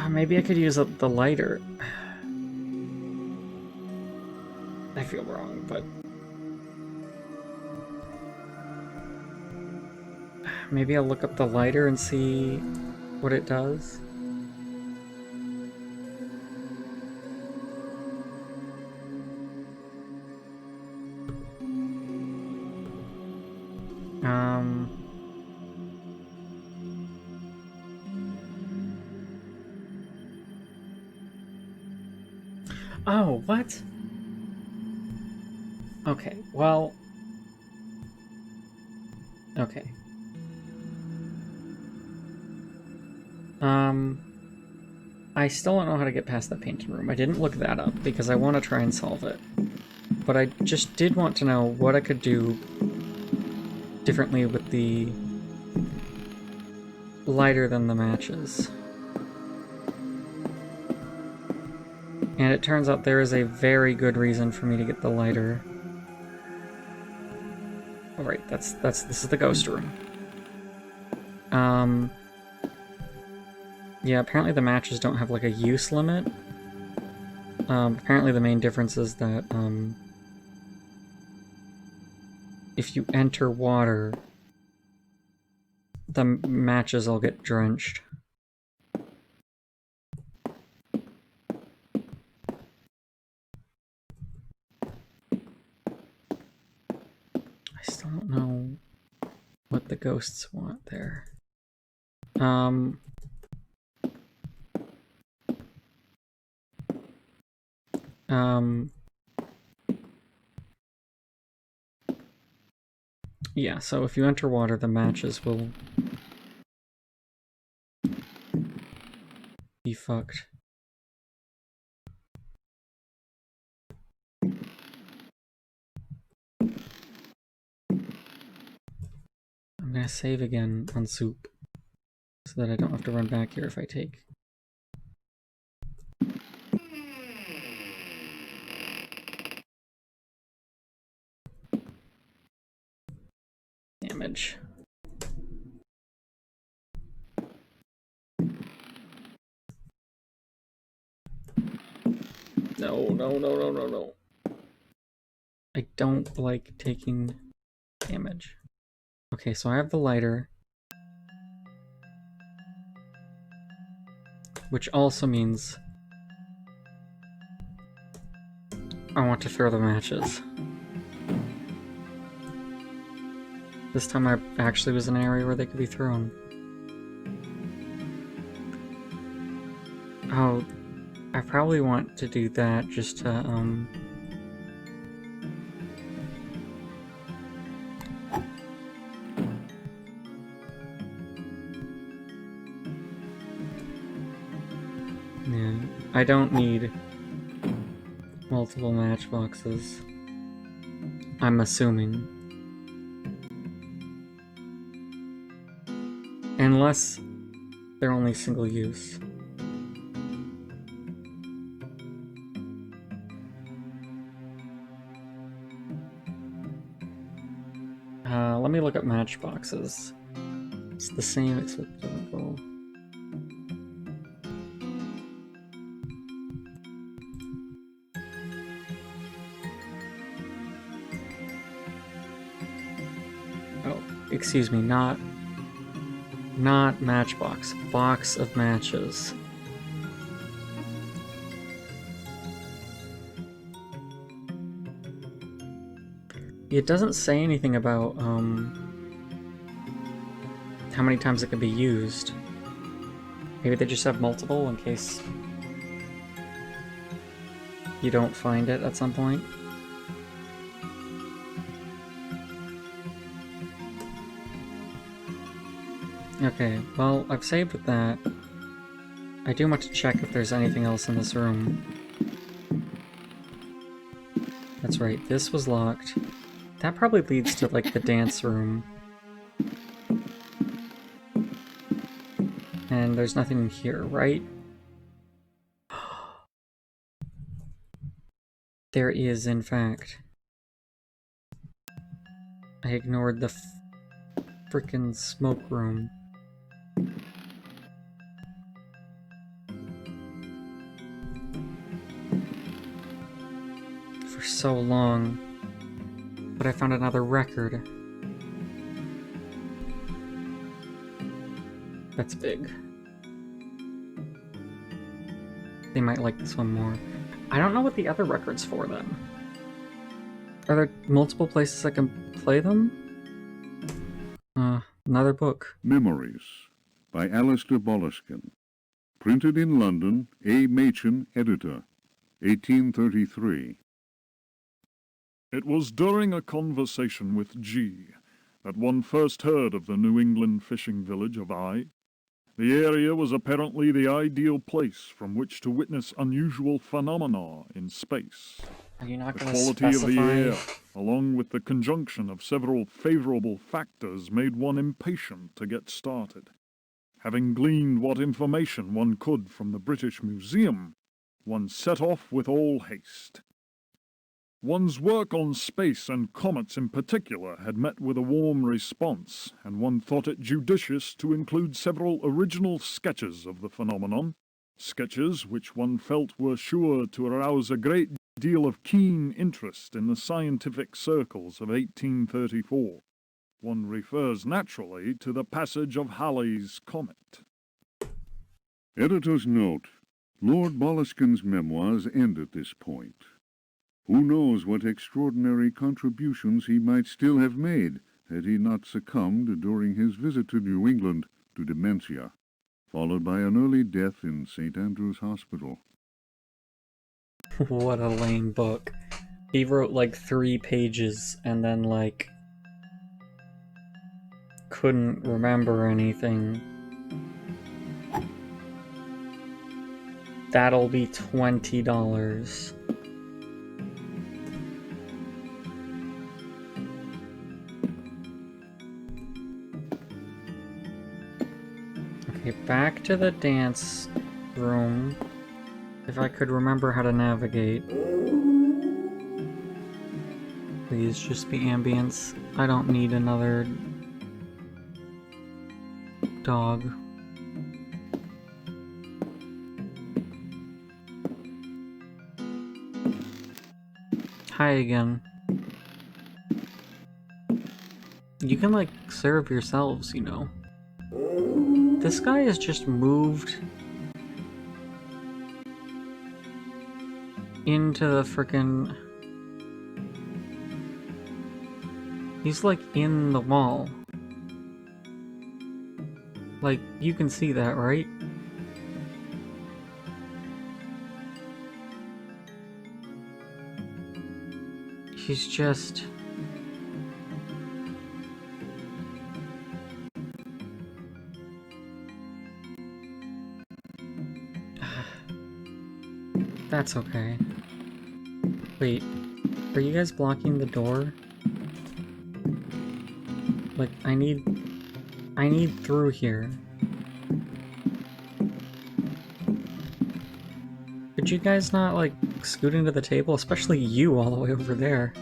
Maybe I could use the lighter. I feel wrong, but... Maybe I'll look up the lighter and see what it does. Oh, what? Okay, well... Okay. I still don't know how to get past that painting room. I didn't look that up because I want to try and solve it. But I just did want to know what I could do differently with the lighter than the matches. And it turns out there is a very good reason for me to get the lighter. Alright, this is the ghost room. Yeah, apparently the matches don't have like a use limit. Apparently the main difference is that, if you enter water, the matches all get drenched. I still don't know what the ghosts want there. Yeah, so if you enter water, the matches will be fucked. I'm gonna save again on soup, so that I don't have to run back here if I take. Damage. No. I don't like taking damage. Okay, so I have the lighter. Which also means I want to throw the matches. This time I actually was in an area where they could be thrown. Oh, I probably want to do that just to, yeah, I don't need multiple matchboxes. I'm assuming. Unless they're only single use. Let me look up matchboxes. It's the same except it doesn't go. Oh, excuse me, not matchbox. Box of matches. It doesn't say anything about how many times it can be used. Maybe they just have multiple in case you don't find it at some point. Okay, well, I've saved with that. I do want to check if there's anything else in this room. That's right, this was locked. That probably leads to, like, the dance room. And there's nothing in here, right? There is, in fact. I ignored the frickin' smoke room. For so long. But I found another record. That's big. They might like this one more. I don't know what the other record's for, then. Are there multiple places I can play them? Another book. Memories by Alistair Boleskine. Printed in London, A. Machin, editor, 1833. It was during a conversation with G that one first heard of the New England fishing village of Eye. The area was apparently the ideal place from which to witness unusual phenomena in space. Are you not The going to quality of the specify? air, along with the conjunction of several favorable factors, made one impatient to get started. Having gleaned what information one could from the British Museum, one set off with all haste. One's work on space and comets in particular had met with a warm response, and one thought it judicious to include several original sketches of the phenomenon, sketches which one felt were sure to arouse a great deal of keen interest in the scientific circles of 1834. One refers naturally to the passage of Halley's comet. Editor's note: Lord Boleskine's memoirs end at this point. Who knows what extraordinary contributions he might still have made had he not succumbed during his visit to New England to dementia, followed by an early death in St. Andrew's Hospital. What a lame book. He wrote like 3 pages and then like couldn't remember anything. That'll be $20. Okay, back to the dance room. If I could remember how to navigate. Please just be ambience. I don't need another dog. Hi again. You can like serve yourselves, you know. This guy has just moved into the frickin'... He's like in the wall. Like, you can see that, right? He's just... That's okay. Wait, are you guys blocking the door? Like, I need through here. Could you guys not, like, scoot into the table? Especially you all the way over there.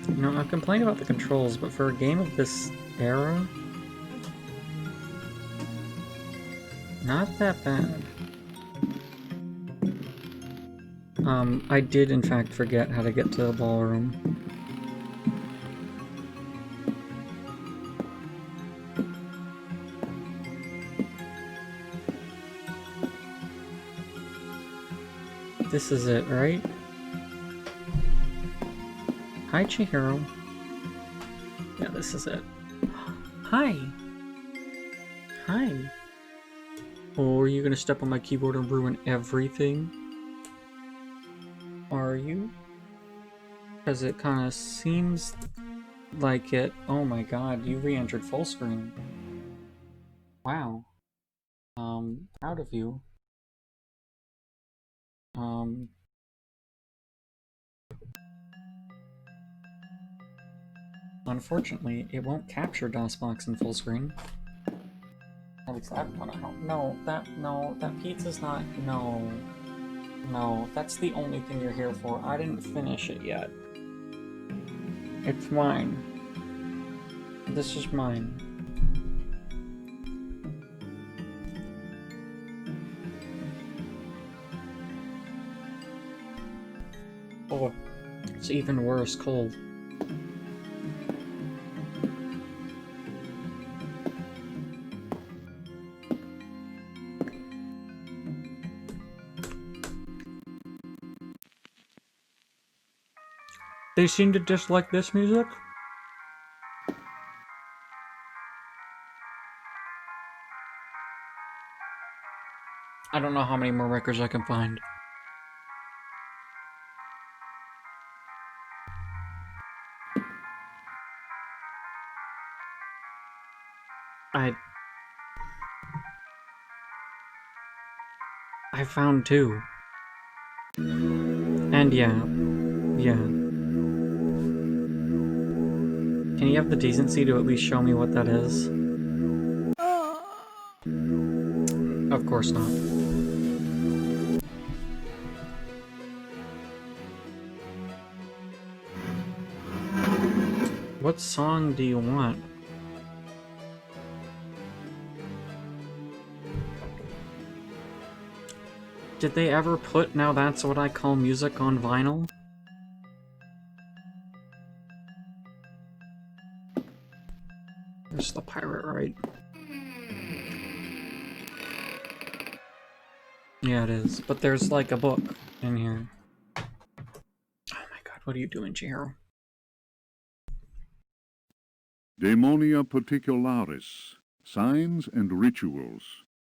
You know, I've complained about the controls, but for a game of this era, not that bad. I did in fact forget how to get to the ballroom. This is it, right? Hi, Chihiro. Yeah, this is it. Hi! Hi! Oh, are you gonna step on my keyboard and ruin everything? Are you? Because it kind of seems like it. Oh my god, you re-entered full screen. Wow. Proud of you. Unfortunately, it won't capture DOSBox in full screen. At least I don't know. No, that pizza's not, no. No, that's the only thing you're here for. I didn't finish it yet. It's mine. This is mine. Oh, it's even worse cold. They seem to dislike this music? I don't know how many more records I can find. I found 2. And yeah. Can you have the decency to at least show me what that is? Of course not. What song do you want? Did they ever put Now That's What I Call Music on vinyl? There's the pirate, right? Yeah, it is. But there's like a book in here. Oh my god, what are you doing, Chihiro? Daemonia Particularis, Signs and Rituals,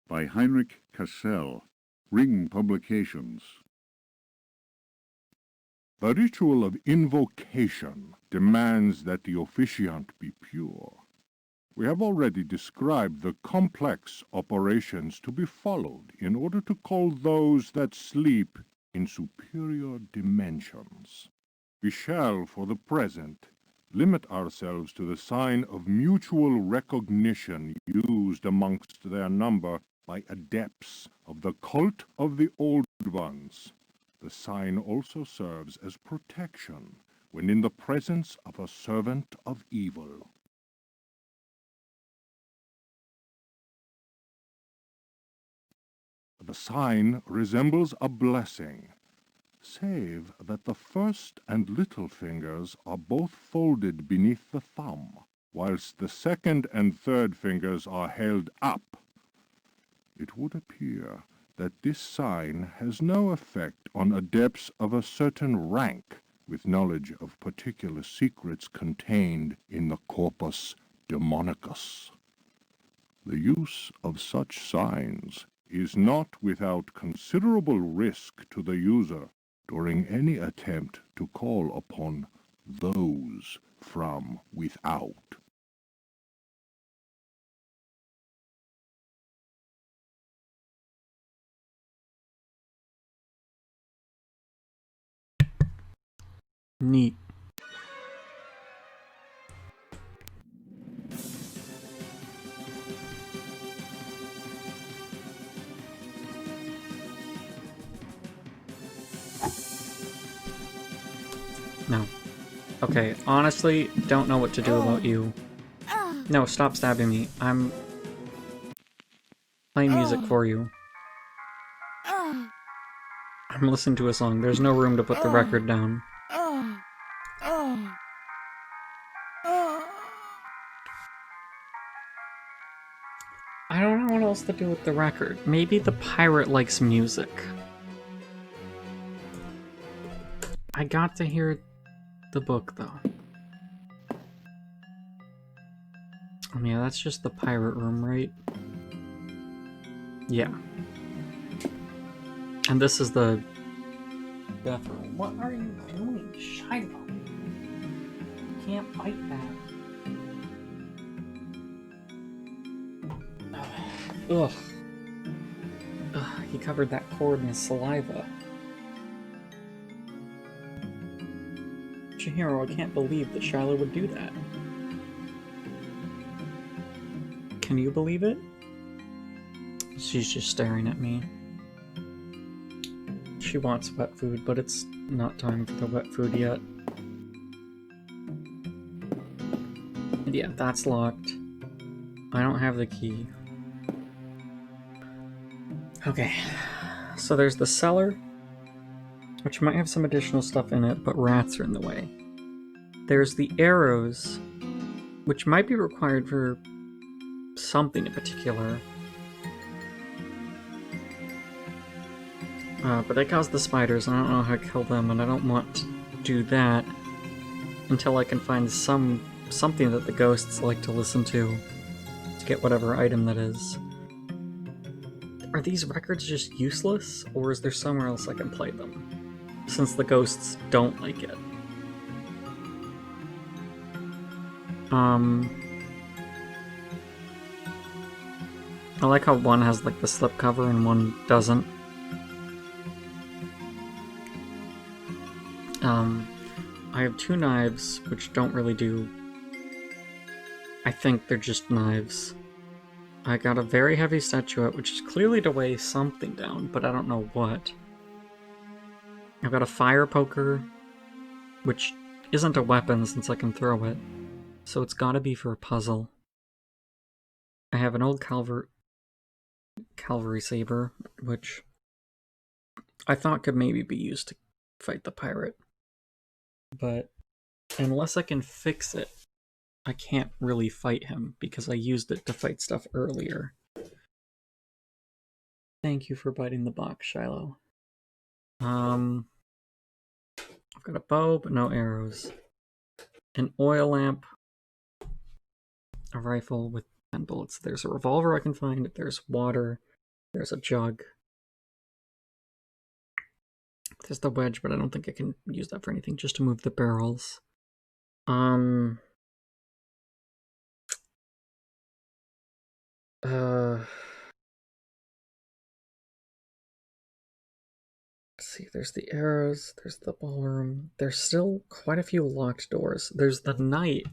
by Heinrich Cassel, Ring Publications. The ritual of invocation demands that the officiant be pure. We have already described the complex operations to be followed in order to call those that sleep in superior dimensions. We shall, for the present, limit ourselves to the sign of mutual recognition used amongst their number by adepts of the cult of the Old Ones. The sign also serves as protection when in the presence of a servant of evil. The sign resembles a blessing, save that the first and little fingers are both folded beneath the thumb, whilst the second and third fingers are held up. It would appear that this sign has no effect on adepts of a certain rank with knowledge of particular secrets contained in the Corpus Demonicus. The use of such signs is not without considerable risk to the user during any attempt to call upon those from without. Neat. No. Okay, honestly, don't know what to do about you. No, stop stabbing me. I'm playing music for you. I'm listening to a song. There's no room to put the record down. I don't know what else to do with the record. Maybe the pirate likes music. got to hear the book, though. Yeah, that's just the pirate room, right? Yeah. And this is the bathroom. What are you doing, Shiloh? You can't fight that. Ugh. Ugh, he covered that cord in his saliva. Chihiro, I can't believe that Shiloh would do that. Can you believe it? She's just staring at me. She wants wet food, but it's not time for the wet food yet. Yeah, that's locked. I don't have the key. Okay, so there's the cellar, which might have some additional stuff in it, but rats are in the way. There's the arrows, which might be required for something in particular. But they cause the spiders, and I don't know how to kill them, and I don't want to do that until I can find something that the ghosts like to listen to get whatever item that is. Are these records just useless, or is there somewhere else I can play them? Since the ghosts don't like it. I like how one has like the slipcover and one doesn't. I have two knives, which don't really do... I think they're just knives. I got a very heavy statuette, which is clearly to weigh something down, but I don't know what. I've got a fire poker, which isn't a weapon since I can throw it, so it's gotta be for a puzzle. I have an old cavalry saber, which I thought could maybe be used to fight the pirate. But unless I can fix it, I can't really fight him because I used it to fight stuff earlier. Thank you for biting the box, Shiloh. I've got a bow, but no arrows. An oil lamp. A rifle with 10 bullets. There's a revolver I can find. There's water. There's a jug. There's the wedge, but I don't think I can use that for anything, just to move the barrels. Let's see, there's the arrows, there's the ballroom. There's still quite a few locked doors. There's the knight.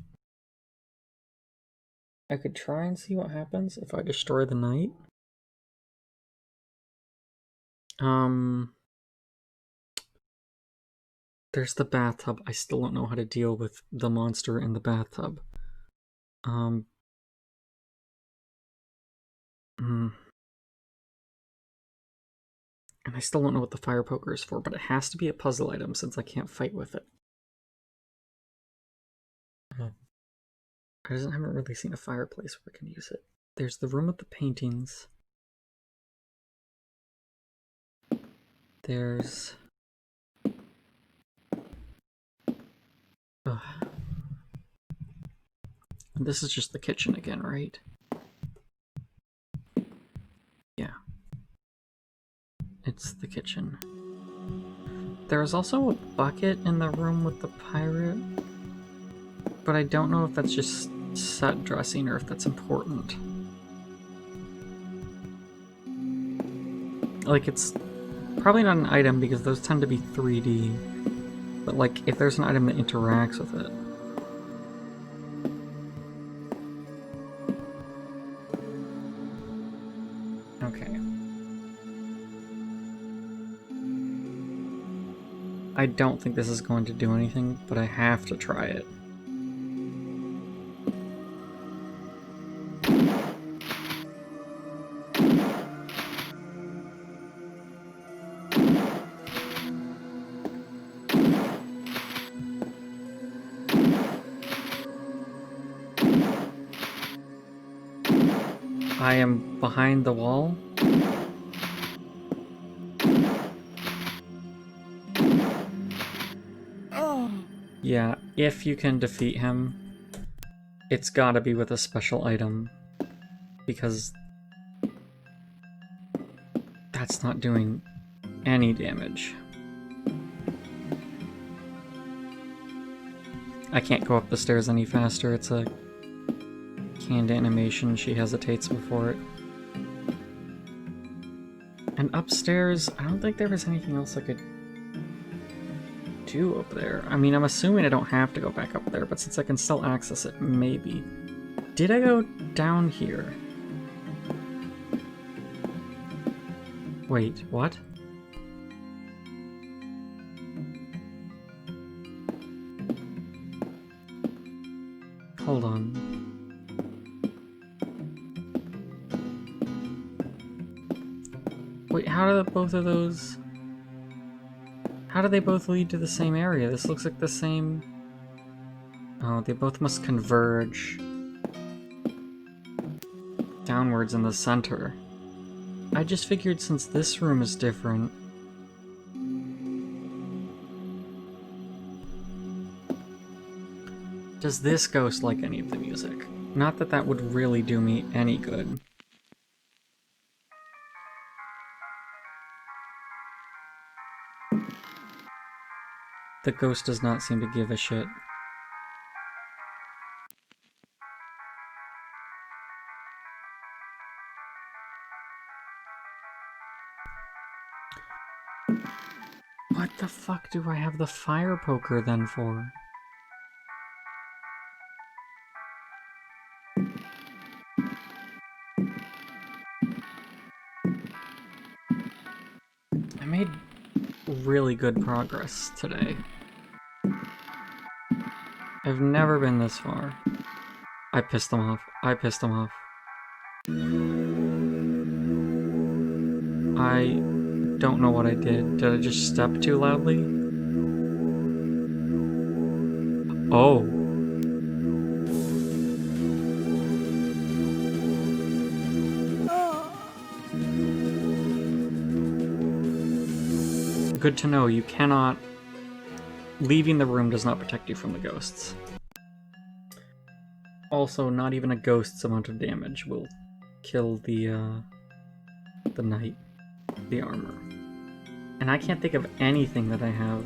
I could try and see what happens if I destroy the knight. There's the bathtub. I still don't know how to deal with the monster in the bathtub. And I still don't know what the fire poker is for, but it has to be a puzzle item since I can't fight with it. I haven't really seen a fireplace where I can use it. There's the room with the paintings. There's... And this is just the kitchen again, right? Yeah. It's the kitchen. There's also a bucket in the room with the pirate, but I don't know if that's just set dressing or if that's important. Like, it's probably not an item because those tend to be 3D, but like, if there's an item that interacts with it. Okay. I don't think this is going to do anything, but I have to try it. I am behind the wall. Yeah, if you can defeat him, it's gotta be with a special item. Because that's not doing any damage. I can't go up the stairs any faster. It's a canned animation. She hesitates before it. And upstairs, I don't think there was anything else I could do up there. I mean, I'm assuming I don't have to go back up there, but since I can still access it, maybe. Did I go down here? Wait, what? Hold on. Wait, how do both of those... How do they both lead to the same area? This looks like the same... Oh, they both must converge downwards in the center. I just figured since this room is different... Does this ghost like any of the music? Not that that would really do me any good. The ghost does not seem to give a shit. What the fuck do I have the fire poker then for? I made really good progress today. I've never been this far. I pissed them off. I pissed them off. I don't know what I did. Did I just step too loudly? Oh. Good to know, you cannot... Leaving the room does not protect you from the ghosts. Also, not even a ghost's amount of damage will kill the knight, the armor. And I can't think of anything that I have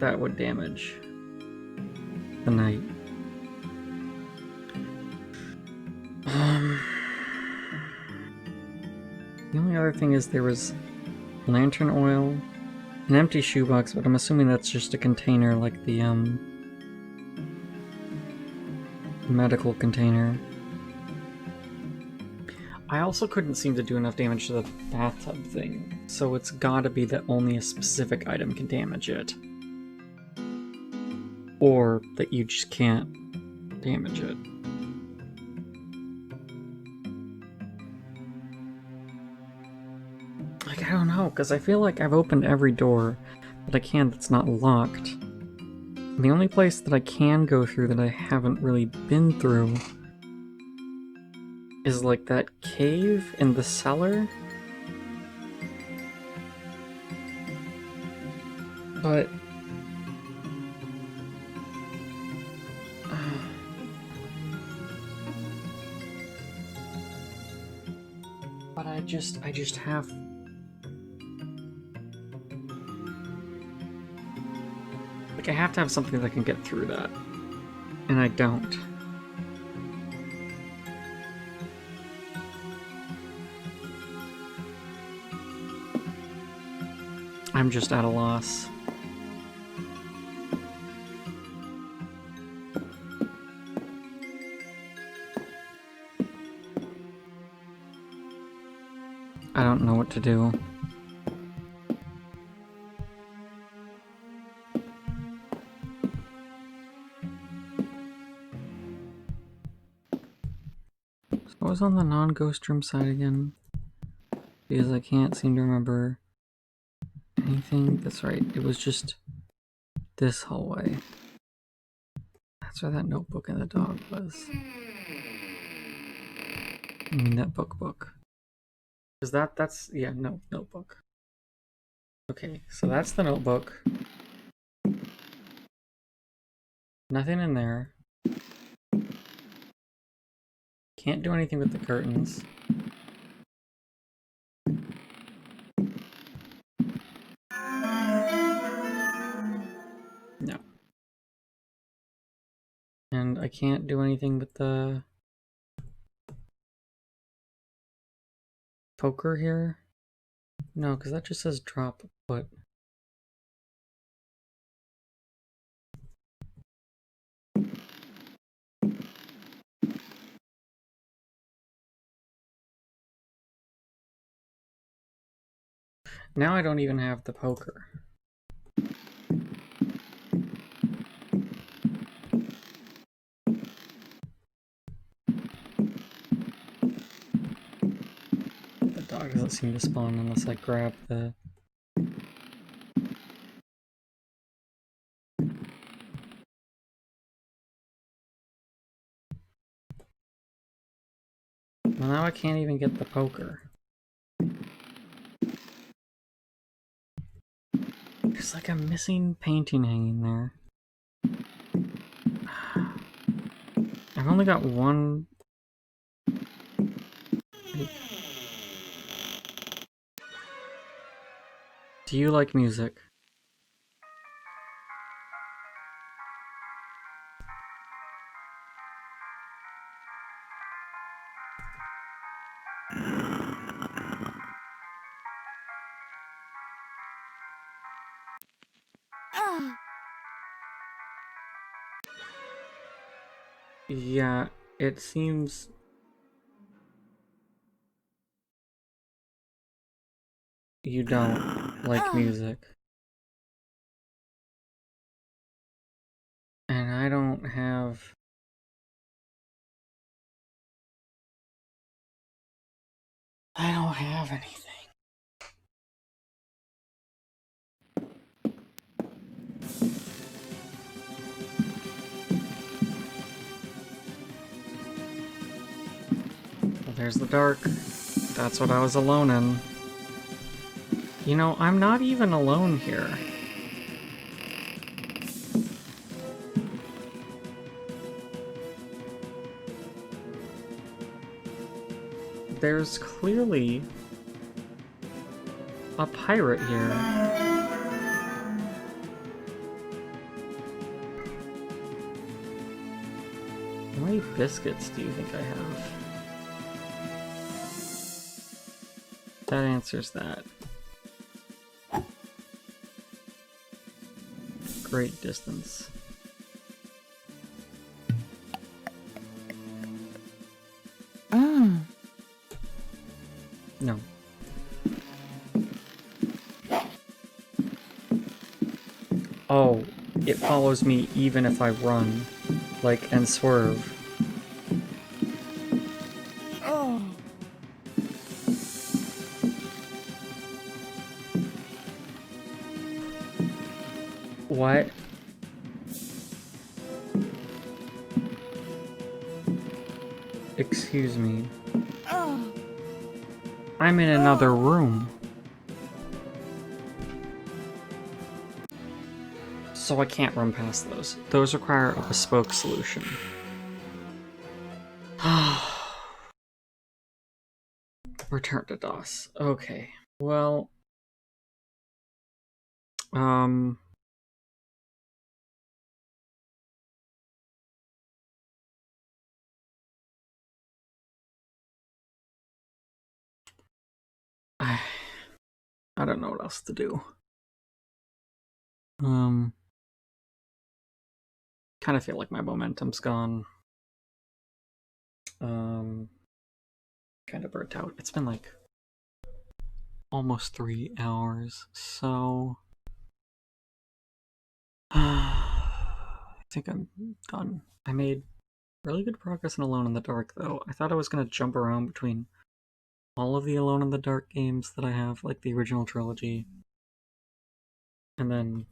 that would damage the knight. The only other thing is there was lantern oil, an empty shoebox, but I'm assuming that's just a container like the medical container. I also couldn't seem to do enough damage to the bathtub thing, so it's gotta be that only a specific item can damage it. Or that you just can't damage it. Like, I don't know, because I feel like I've opened every door that I can that's not locked. And the only place that I can go through that I haven't really been through is like that cave in the cellar. But I just have like I have to have something that can get through that. And I don't. I'm just at a loss. I don't know what to do. So I was on the non-ghost room side again, because I can't seem to remember anything. That's right, it was just this hallway. That's where that notebook and the dog was. I mean that book. Is that's, yeah, no, notebook. Okay, so that's the notebook. Nothing in there. Can't do anything with the curtains. No. And I can't do anything with the poker here. No, because that just says drop, but... Now I don't even have the poker. The dog doesn't seem to spawn unless I grab the... Well, now I can't even get the poker. There's like a missing painting hanging there. I've only got one... Do you like music? Yeah, it seems... You don't like music. And I don't have... I don't have anything. Well, there's the dark. That's what I was alone in. You know, I'm not even alone here. There's clearly a pirate here. How many biscuits do you think I have? That answers that. Great distance. Ah. No. Oh, it follows me even if I run, like, and swerve. Oh. What? Excuse me. Oh. I'm in another room. So I can't run past those. Those require a bespoke solution. Return to DOS. Okay. Well... I don't know what else to do. Kind of feel like my momentum's gone. Kind of burnt out. It's been like almost 3 hours, so I think I'm done. I made really good progress in Alone in the Dark, though. I thought I was gonna jump around between all of the Alone in the Dark games that I have, like the original trilogy, and then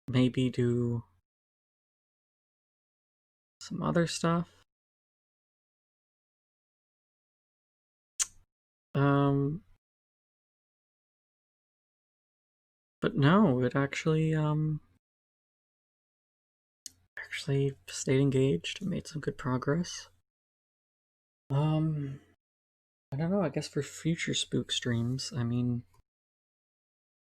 maybe do some other stuff. But no, it actually stayed engaged, made some good progress. I don't know, I guess for future spook streams, I mean,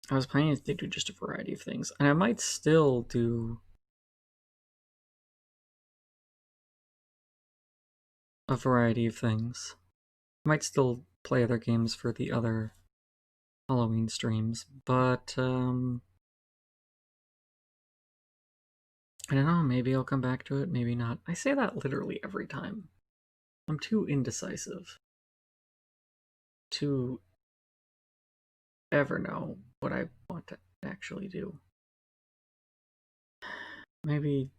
I was planning to do just a variety of things, and I might still do a variety of things. I might still play other games for the other Halloween streams, but I don't know, maybe I'll come back to it, maybe not. I say that literally every time. I'm too indecisive to ever know what I want to actually do. Maybe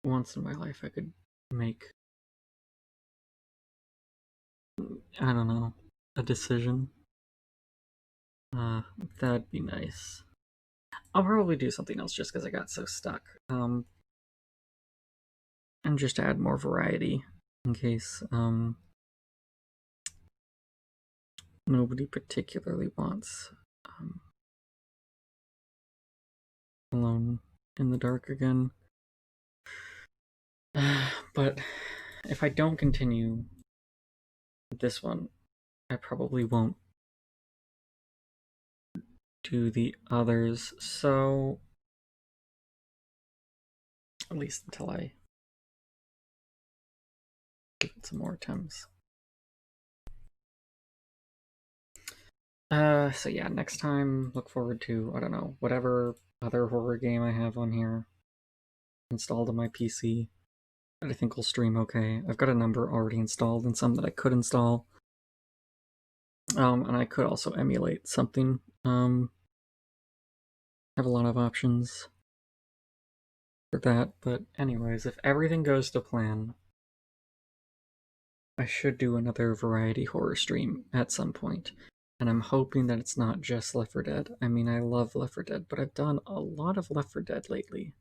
once in my life I could make, I don't know, a decision. That'd be nice. I'll probably do something else just because I got so stuck. And just add more variety in case nobody particularly wants Alone in the Dark again. But if I don't continue with this one, I probably won't do the others, so at least until I give it some more attempts. So yeah, next time, look forward to, I don't know, whatever other horror game I have on here installed on my PC that I think will stream okay. I've got a number already installed and some that I could install. And I could also emulate something. I have a lot of options for that, but anyways, if everything goes to plan, I should do another variety horror stream at some point. And I'm hoping that it's not just Left 4 Dead. I mean, I love Left 4 Dead, but I've done a lot of Left 4 Dead lately.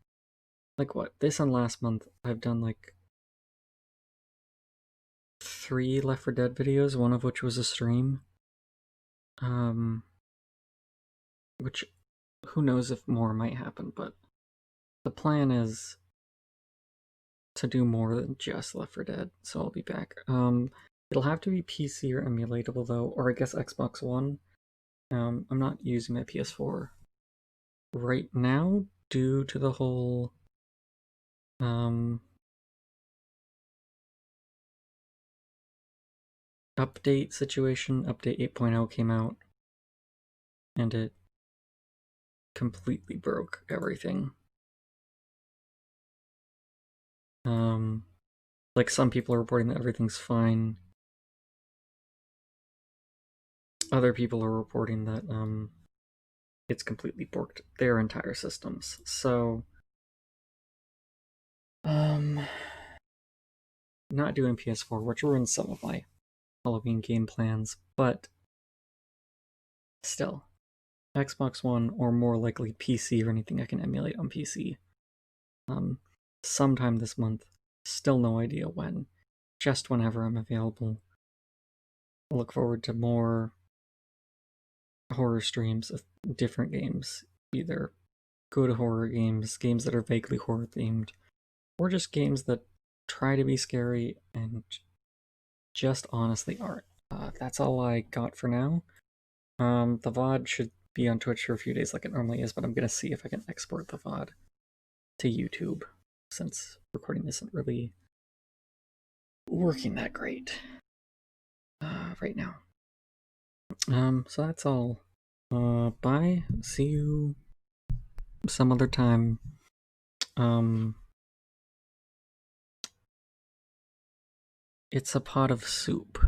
Like what? This and last month, I've done like 3 Left 4 Dead videos, one of which was a stream. Which, who knows if more might happen, but the plan is to do more than just Left 4 Dead, so I'll be back. It'll have to be PC or emulatable though, or I guess Xbox One. I'm not using my PS4 right now due to the whole update situation. Update 8.0 came out and it completely broke everything. Like some people are reporting that everything's fine. Other people are reporting that it's completely borked their entire systems. So not doing PS4, which ruins some of my Halloween game plans, but still, Xbox One or more likely PC or anything I can emulate on PC. Sometime this month, still no idea when, just whenever I'm available. I look forward to more horror streams of different games, either good horror games, games that are vaguely horror themed, or just games that try to be scary and just honestly aren't. That's all I got for now. The VOD should be on Twitch for a few days like it normally is, but I'm gonna see if I can export the VOD to YouTube, since recording isn't really working that great right now. So that's all. Bye. See you some other time. It's a pot of soup.